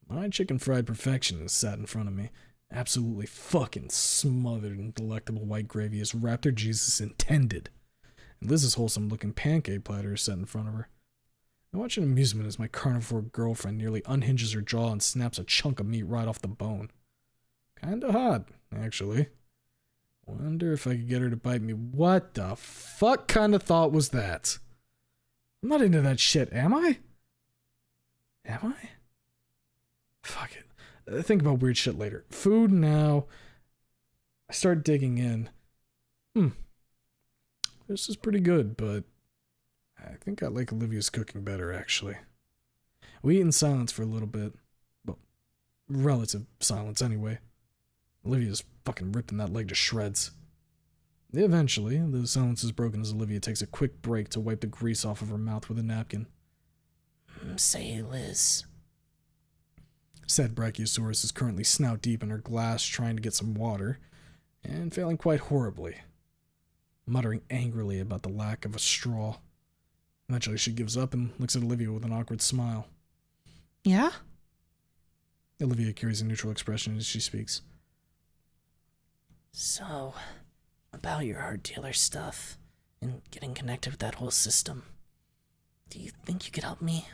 My chicken fried perfection is sat in front of me, absolutely fucking smothered in delectable white gravy as Raptor Jesus intended. And Liz's wholesome looking pancake platter is set in front of her. I watch in amusement as my carnivore girlfriend nearly unhinges her jaw and snaps a chunk of meat right off the bone. Kinda hot, actually. Wonder if I could get her to bite me. What the fuck kind of thought was that? I'm not into that shit, am I? Am I? Fuck it. Think about weird shit later. Food now. I start digging in. This is pretty good, but I think I like Olivia's cooking better, actually. We eat in silence for a little bit. Well, relative silence, anyway. Olivia's fucking ripping that leg to shreds. Eventually, the silence is broken as Olivia takes a quick break to wipe the grease off of her mouth with a napkin. Say, Liz. Said Brachiosaurus is currently snout deep in her glass trying to get some water, and failing quite horribly, muttering angrily about the lack of a straw. Eventually she gives up and looks at Olivia with an awkward smile. Yeah? Olivia carries a neutral expression as she speaks. So, about your art dealer stuff and getting connected with that whole system. Do you think you could help me?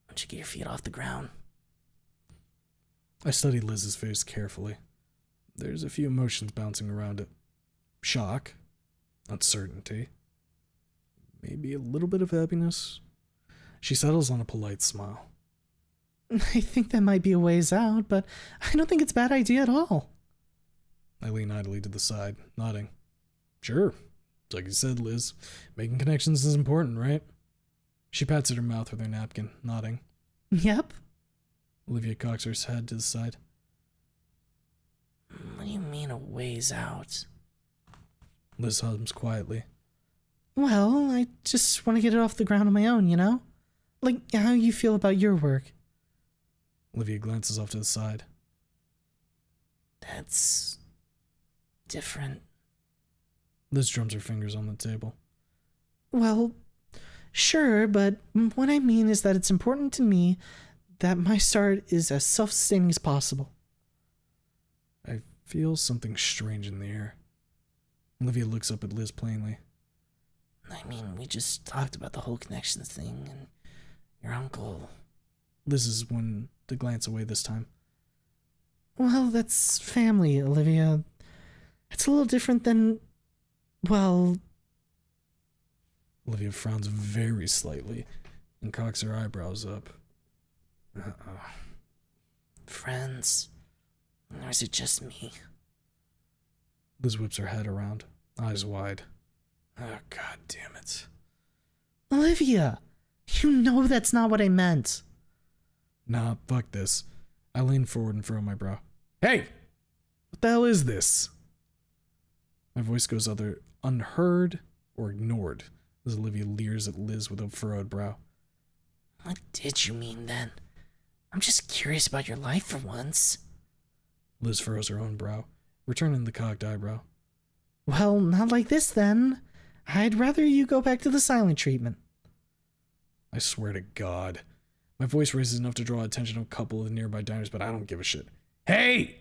Once you get your feet off the ground? I study Liz's face carefully. There's a few emotions bouncing around it. Shock. Uncertainty. Maybe a little bit of happiness. She settles on a polite smile. I think that might be a ways out, but I don't think it's a bad idea at all. I lean idly to the side, nodding. Sure. Like you said, Liz, making connections is important, right? She pats at her mouth with her napkin, nodding. Yep. Olivia cocks her head to the side. What do you mean a ways out? Liz hums quietly. Well, I just want to get it off the ground on my own, you know? Like how you feel about your work. Olivia glances off to the side. That's different. Liz drums her fingers on the table. Well, sure, but what I mean is that it's important to me that my start is as self-sustaining as possible. I feel something strange in the air. Olivia looks up at Liz plainly. I mean, we just talked about the whole connections thing, and your uncle. Liz is one to glance away this time. Well, that's family, Olivia. It's a little different than, well... Olivia frowns very slightly and cocks her eyebrows up. Friends? Or is it just me? Liz whips her head around, eyes wide. Oh, god damn it. Olivia! You know that's not what I meant. Nah, fuck this. I lean forward and furrow my brow. Hey! What the hell is this? My voice goes either unheard or ignored as Olivia leers at Liz with a furrowed brow. What did you mean then? I'm just curious about your life for once. Liz furrows her own brow, returning the cocked eyebrow. Well, not like this then. I'd rather you go back to the silent treatment. I swear to God. My voice raises enough to draw attention of a couple of the nearby diners, but I don't give a shit. Hey!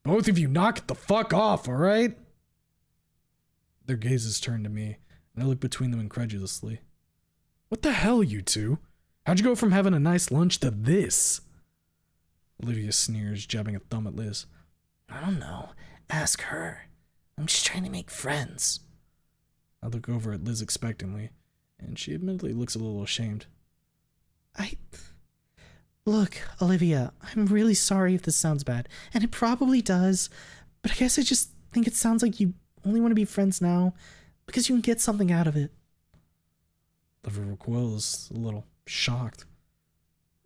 Both of you knock it the fuck off, alright? Their gazes turn to me, and I look between them incredulously. What the hell, you two? How'd you go from having a nice lunch to this? Olivia sneers, jabbing a thumb at Liz. I don't know. Ask her. I'm just trying to make friends. I look over at Liz expectantly, and she admittedly looks a little ashamed. Look, Olivia, I'm really sorry if this sounds bad, and it probably does, but I guess I just think it sounds like you only want to be friends now because you can get something out of it. Olivia recoils a little, shocked.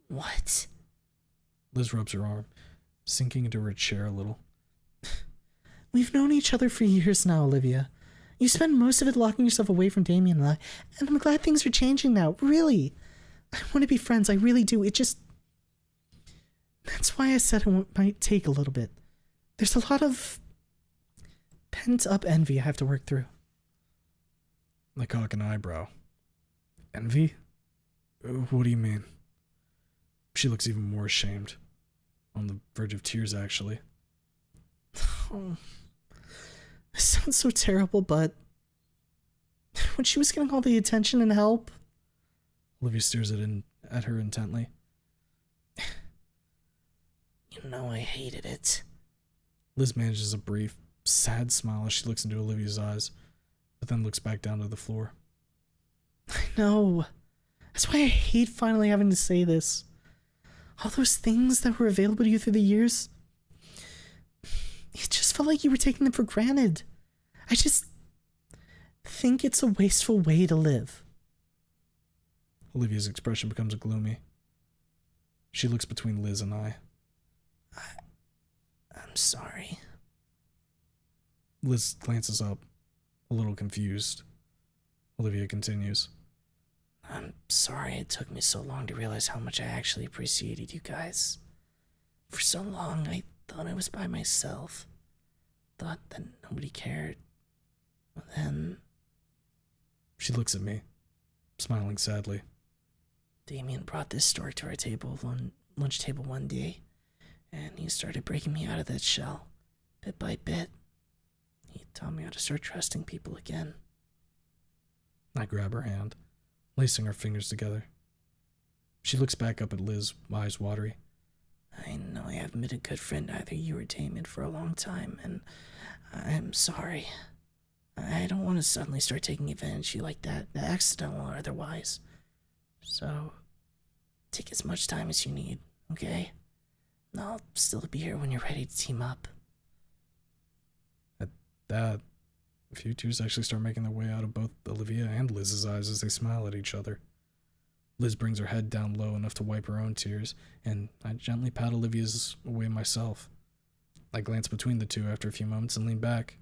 What? Liz rubs her arm, Sinking into her chair a little. We've known each other for years now, Olivia. You spend most of it locking yourself away from Damien and I, and I'm glad things are changing now, really. I want to be friends, I really do. That's why I said it might take a little bit. There's a lot of pent-up envy I have to work through. I cock an eyebrow. Envy? What do you mean? She looks even more ashamed. On the verge of tears, actually. Oh, this sounds so terrible, but when she was getting all the attention and help... Olivia stares at her intently. You know I hated it. Liz manages a brief, sad smile as she looks into Olivia's eyes, but then looks back down to the floor. I know. That's why I hate finally having to say this. all those things that were available to you through the years, it just felt like you were taking them for granted. I just think it's a wasteful way to live. Olivia's expression becomes gloomy. She looks between Liz and I. I'm sorry. Liz glances up, a little confused. Olivia continues. I'm sorry it took me so long to realize how much I actually appreciated you guys. For so long, I thought I was by myself. Thought that nobody cared. But then She looks at me, smiling sadly. Damien brought this story to our lunch table one day, and he started breaking me out of that shell, bit by bit. He taught me how to start trusting people again. I grab her hand, lacing our fingers together. She looks back up at Liz, eyes watery. I know I haven't been a good friend either you or Damien for a long time, and I'm sorry. I don't want to suddenly start taking advantage of you like that, accidental or otherwise. So, take as much time as you need, okay? I'll still be here when you're ready to team up. At that, a few tears actually start making their way out of both Olivia and Liz's eyes as they smile at each other. Liz brings her head down low enough to wipe her own tears, and I gently pat Olivia's away myself. I glance between the two after a few moments and lean back.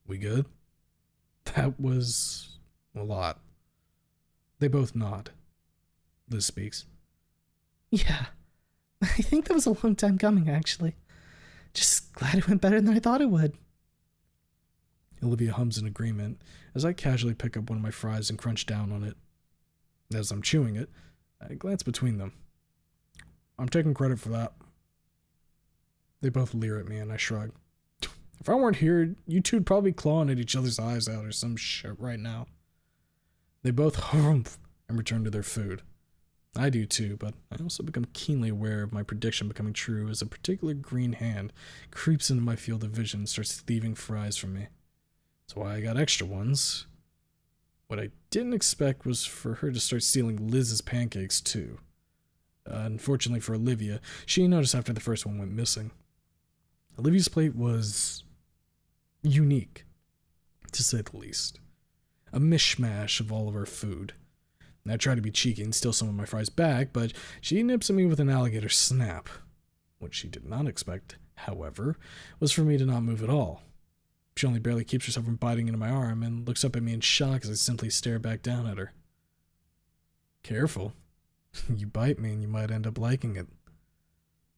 We good? That was a lot. They both nod. Liz speaks. Yeah, I think that was a long time coming, actually. Just glad it went better than I thought it would. Olivia hums in agreement as I casually pick up one of my fries and crunch down on it. As I'm chewing it, I glance between them. I'm taking credit for that. They both leer at me and I shrug. If I weren't here, you two'd probably clawing at each other's eyes out or some shit right now. They both humph and return to their food. I do too, but I also become keenly aware of my prediction becoming true as a particular green hand creeps into my field of vision and starts thieving fries from me. That's why I got extra ones. What I didn't expect was for her to start stealing Liz's pancakes too. Unfortunately for Olivia, she noticed after the first one went missing. Olivia's plate was unique, to say the least. A mishmash of all of her food. I try to be cheeky and steal some of my fries back, but she nips at me with an alligator snap. What she did not expect, however, was for me to not move at all. She only barely keeps herself from biting into my arm and looks up at me in shock as I simply stare back down at her. Careful. You bite me and you might end up liking it.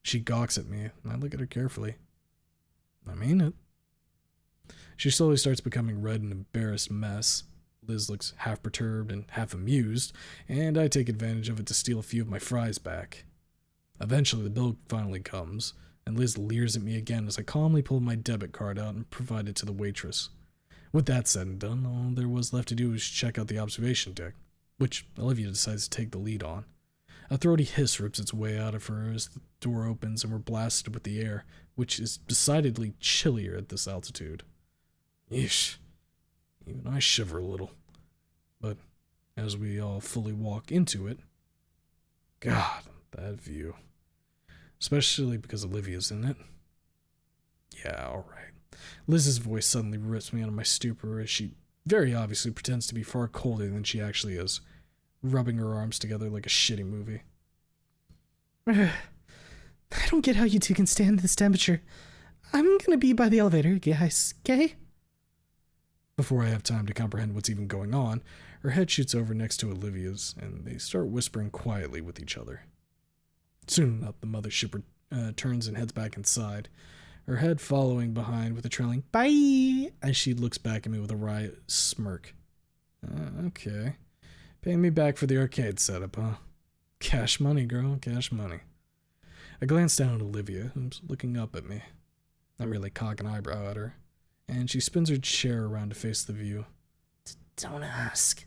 She gawks at me, and I look at her carefully. I mean it. She slowly starts becoming red and embarrassed mess. Liz looks half perturbed and half amused, and I take advantage of it to steal a few of my fries back. Eventually, the bill finally comes, and Liz leers at me again as I calmly pull my debit card out and provide it to the waitress. With that said and done, all there was left to do was check out the observation deck, which Olivia decides to take the lead on. A throaty hiss rips its way out of her as the door opens and we're blasted with the air, which is decidedly chillier at this altitude. Yeesh. Even I shiver a little. But as we all fully walk into it, God, that view. Especially because Olivia's in it. Yeah, alright. Liz's voice suddenly rips me out of my stupor as she very obviously pretends to be far colder than she actually is, rubbing her arms together like a shitty movie. I don't get how you two can stand this temperature. I'm gonna be by the elevator, guys, okay? Before I have time to comprehend what's even going on, her head shoots over next to Olivia's, and they start whispering quietly with each other. Soon enough, the mothership turns and heads back inside, her head following behind with a trailing "bye" as she looks back at me with a wry smirk. Okay. Paying me back for the arcade setup, huh? Cash money, girl, cash money. I glance down at Olivia, who's looking up at me. I merely cock an eyebrow at her, and she spins her chair around to face the view. Don't ask.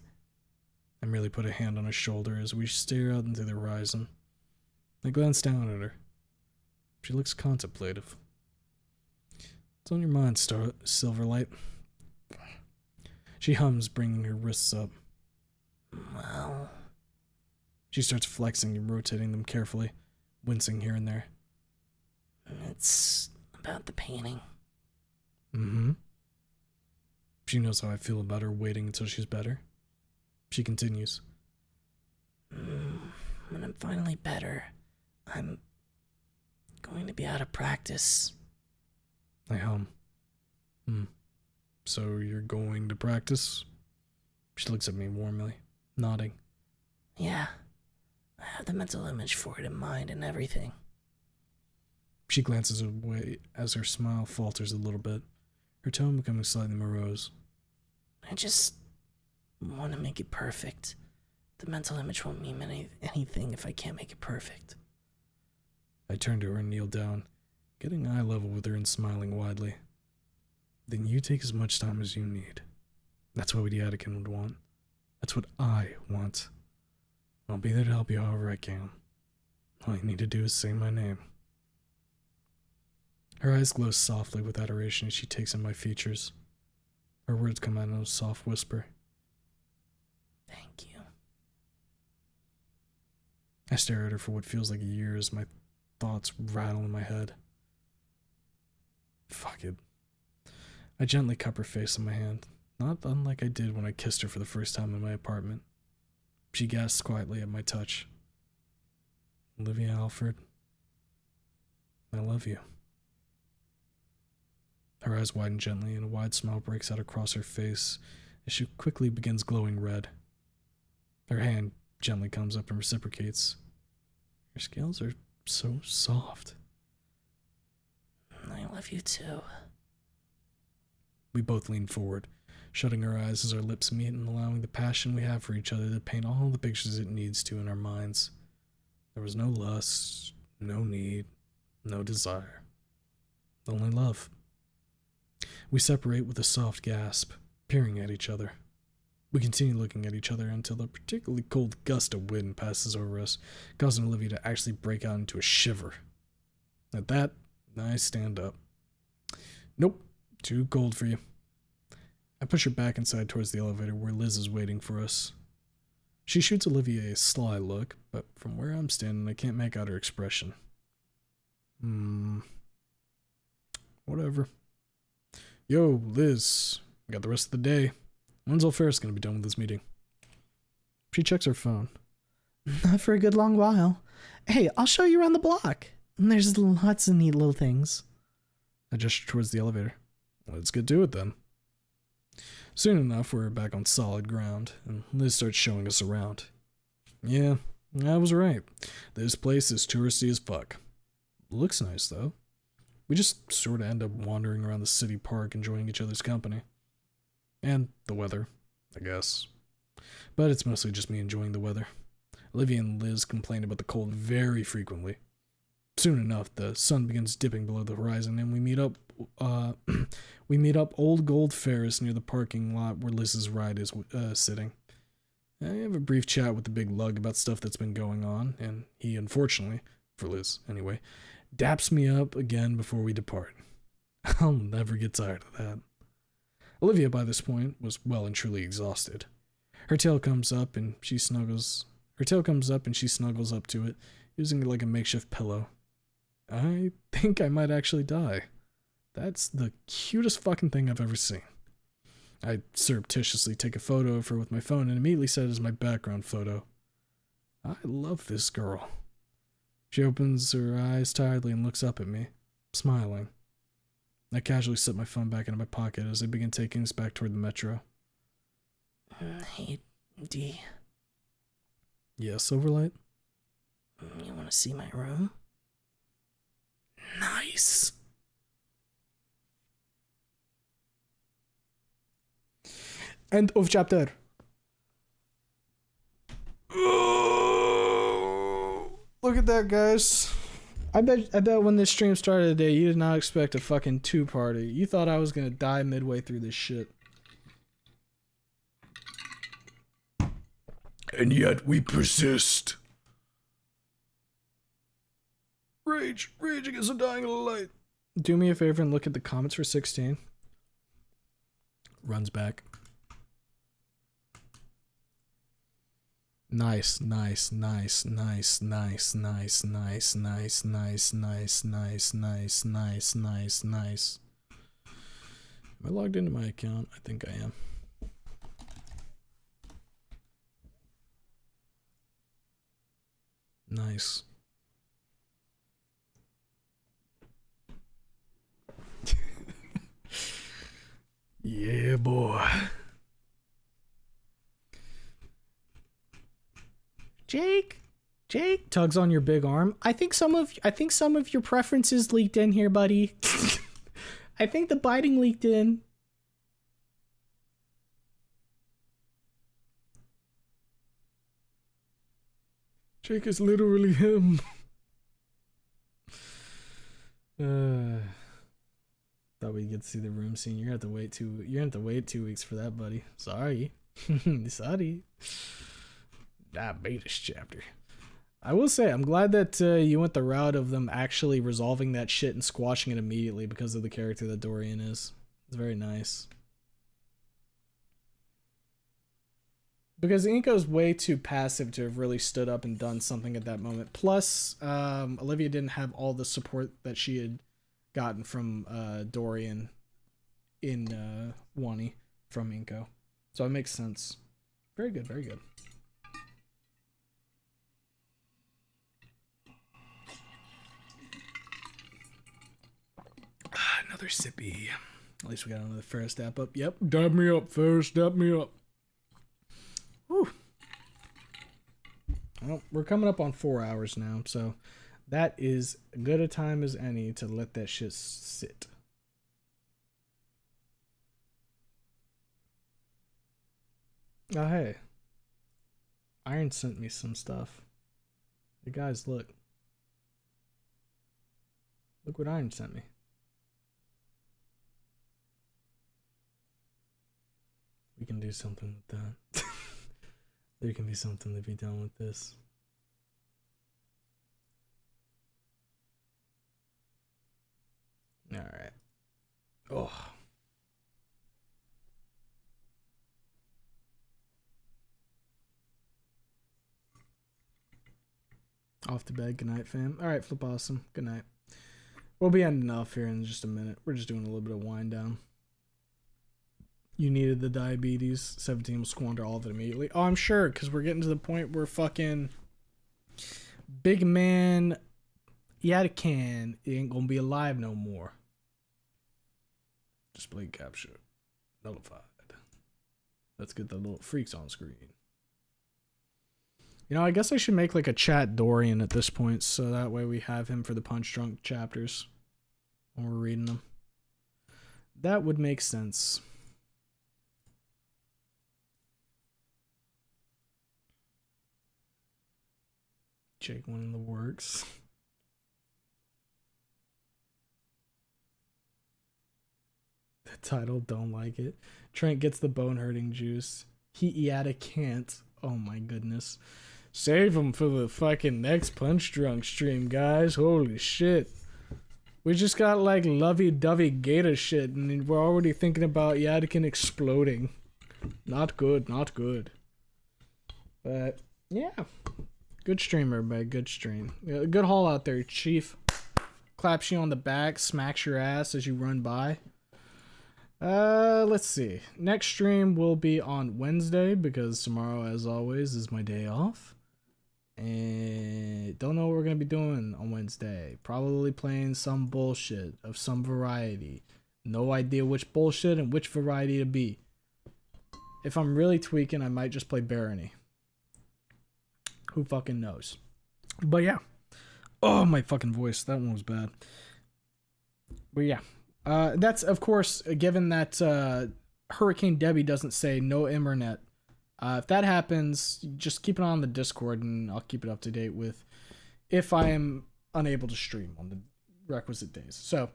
I merely put a hand on her shoulder as we stare out into the horizon. I glance down at her. She looks contemplative. What's on your mind, Silverlight? She hums, bringing her wrists up. Well... She starts flexing and rotating them carefully, wincing here and there. It's about the painting. Mm-hmm. She knows how I feel about her waiting until she's better. She continues. When I'm finally better, I'm going to be out of practice. I hum. So you're going to practice? She looks at me warmly, nodding. Yeah, I have the mental image for it in mind and everything. She glances away as her smile falters a little bit, her tone becoming slightly morose. I just want to make it perfect. The mental image won't mean anything if I can't make it perfect. I turn to her and kneel down, getting eye level with her and smiling widely. Then you take as much time as you need. That's what the Attican would want. That's what I want. I'll be there to help you however I can. All you need to do is say my name. Her eyes glow softly with adoration as she takes in my features. Her words come out in a soft whisper. Thank you. I stare at her for what feels like a year as my thoughts rattle in my head. Fuck it. I gently cup her face in my hand, not unlike I did when I kissed her for the first time in my apartment. She gasps quietly at my touch. Olivia Alfred, I love you. Her eyes widen gently and a wide smile breaks out across her face as she quickly begins glowing red. Her hand gently comes up and reciprocates. Her scales are so soft. I love you too. We both lean forward, shutting our eyes as our lips meet and allowing the passion we have for each other to paint all the pictures it needs to in our minds. There was no lust, no need, no desire. Only love. We separate with a soft gasp, peering at each other. We continue looking at each other until a particularly cold gust of wind passes over us, causing Olivia to actually break out into a shiver. At that, I stand up. Nope, too cold for you. I push her back inside towards the elevator where Liz is waiting for us. She shoots Olivia a sly look, but from where I'm standing, I can't make out her expression. Whatever. Yo, Liz, got the rest of the day. When's old Ferris gonna be done with this meeting? She checks her phone. Not for a good long while. Hey, I'll show you around the block. There's lots of neat little things. I gesture towards the elevator. Let's get to it then. Soon enough, we're back on solid ground, and Liz starts showing us around. Yeah, I was right. This place is touristy as fuck. Looks nice, though. We just sort of end up wandering around the city park enjoying each other's company. And the weather, I guess. But it's mostly just me enjoying the weather. Olivia and Liz complain about the cold very frequently. Soon enough, the sun begins dipping below the horizon, and we meet up Old Gold Ferris near the parking lot where Liz's ride is sitting. I have a brief chat with the big lug about stuff that's been going on, and he, unfortunately, for Liz anyway, daps me up again before we depart. I'll never get tired of that. Olivia, by this point, was well and truly exhausted. Her tail comes up and she snuggles up to it, using it like a makeshift pillow. I think I might actually die. That's the cutest fucking thing I've ever seen. I surreptitiously take a photo of her with my phone and immediately set it as my background photo. I love this girl. She opens her eyes tiredly and looks up at me, smiling. I casually slip my phone back into my pocket as I begin taking us back toward the metro. Hey, D. Yes, Overlight? You want to see my room? Nice. End of chapter. Look at that, guys. I bet when this stream started today, you did not expect a fucking two-party. You thought I was gonna die midway through this shit. And yet we persist. Rage against the dying light. Do me a favor and look at the comments for 16. Runs back. Nice, nice, nice, nice, nice, nice, nice, nice, nice, nice, nice, nice, nice, nice, nice. Am I logged into my account? I think I am. Nice. Yeah, boy. Jake tugs on your big arm. I think some of your preferences leaked in here, buddy. I think the biting leaked in. Jake is literally him. Thought we'd get to see the room scene. You're gonna have to wait 2 weeks for that, buddy. Sorry. Sorry. Diabetes chapter. I will say, I'm glad that you went the route of them actually resolving that shit and squashing it immediately because of the character that Dorian is. It's very nice. Because Inko's way too passive to have really stood up and done something at that moment. Plus, Olivia didn't have all the support that she had gotten from Dorian in Wani from Inko. So it makes sense. Very good, very good. Another sippy. At least we got another Ferris dap up. Yep, dap me up, Ferris, dap me up. Whew. Well, we're coming up on 4 hours now, so that is as good a time as any to let that shit sit. Oh, hey. Iron sent me some stuff. Hey, guys, look. Look what Iron sent me. We can do something with that. There can be something to be done with this. Alright. Oh. Off to bed. Good night, fam. Alright, Flip Awesome. Good night. We'll be ending off here in just a minute. We're just doing a little bit of wind down. You needed the diabetes. 17 will squander all of it immediately. Oh, I'm sure, because we're getting to the point where fucking big man Yadican ain't gonna be alive no more. Display capture. Nullified. Let's get the little freaks on screen. You know, I guess I should make like a chat Dorian at this point, so that way we have him for the Punch Drunk chapters when we're reading them. That would make sense. Jake one in the works. The title, don't like it. Trent gets the bone hurting juice. He can't. Oh my goodness. Save him for the fucking next Punch Drunk stream, guys. Holy shit. We just got like lovey-dovey gator shit and we're already thinking about Yadikin exploding. Not good, not good. But yeah. Good stream, everybody. Good stream. Good haul out there, Chief. Claps you on the back, smacks your ass as you run by. Let's see. Next stream will be on Wednesday because tomorrow, as always, is my day off. And don't know what we're gonna be doing on Wednesday. Probably playing some bullshit of some variety. No idea which bullshit and which variety to be. If I'm really tweaking, I might just play Barony. Who fucking knows? But yeah. Oh, my fucking voice. That one was bad. But yeah. That's, of course, given that Hurricane Debbie doesn't say no internet. If that happens, just keep an eye on the Discord and I'll keep it up to date with if I am unable to stream on the requisite days. So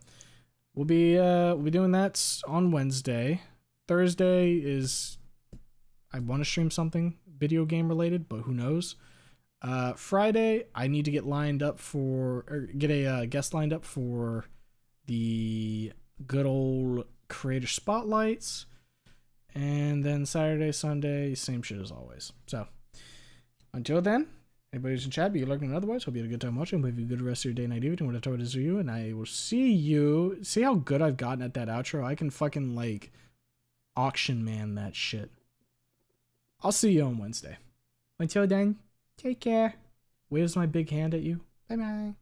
we'll be doing that on Wednesday. Thursday is I want to stream something video game related, but who knows? Friday, I need to get a guest lined up for the good old creator spotlights. And then Saturday, Sunday, same shit as always. So Until then, anybody who's in chat, be lurking otherwise, hope you had a good time watching. Hope you have a good rest of your day, night, evening, whatever it is for you. And I will see you. See how good I've gotten at that outro? I can fucking, like, auction man that shit. I'll see you on Wednesday. Until then, take care. Waves my big hand at you. Bye-bye.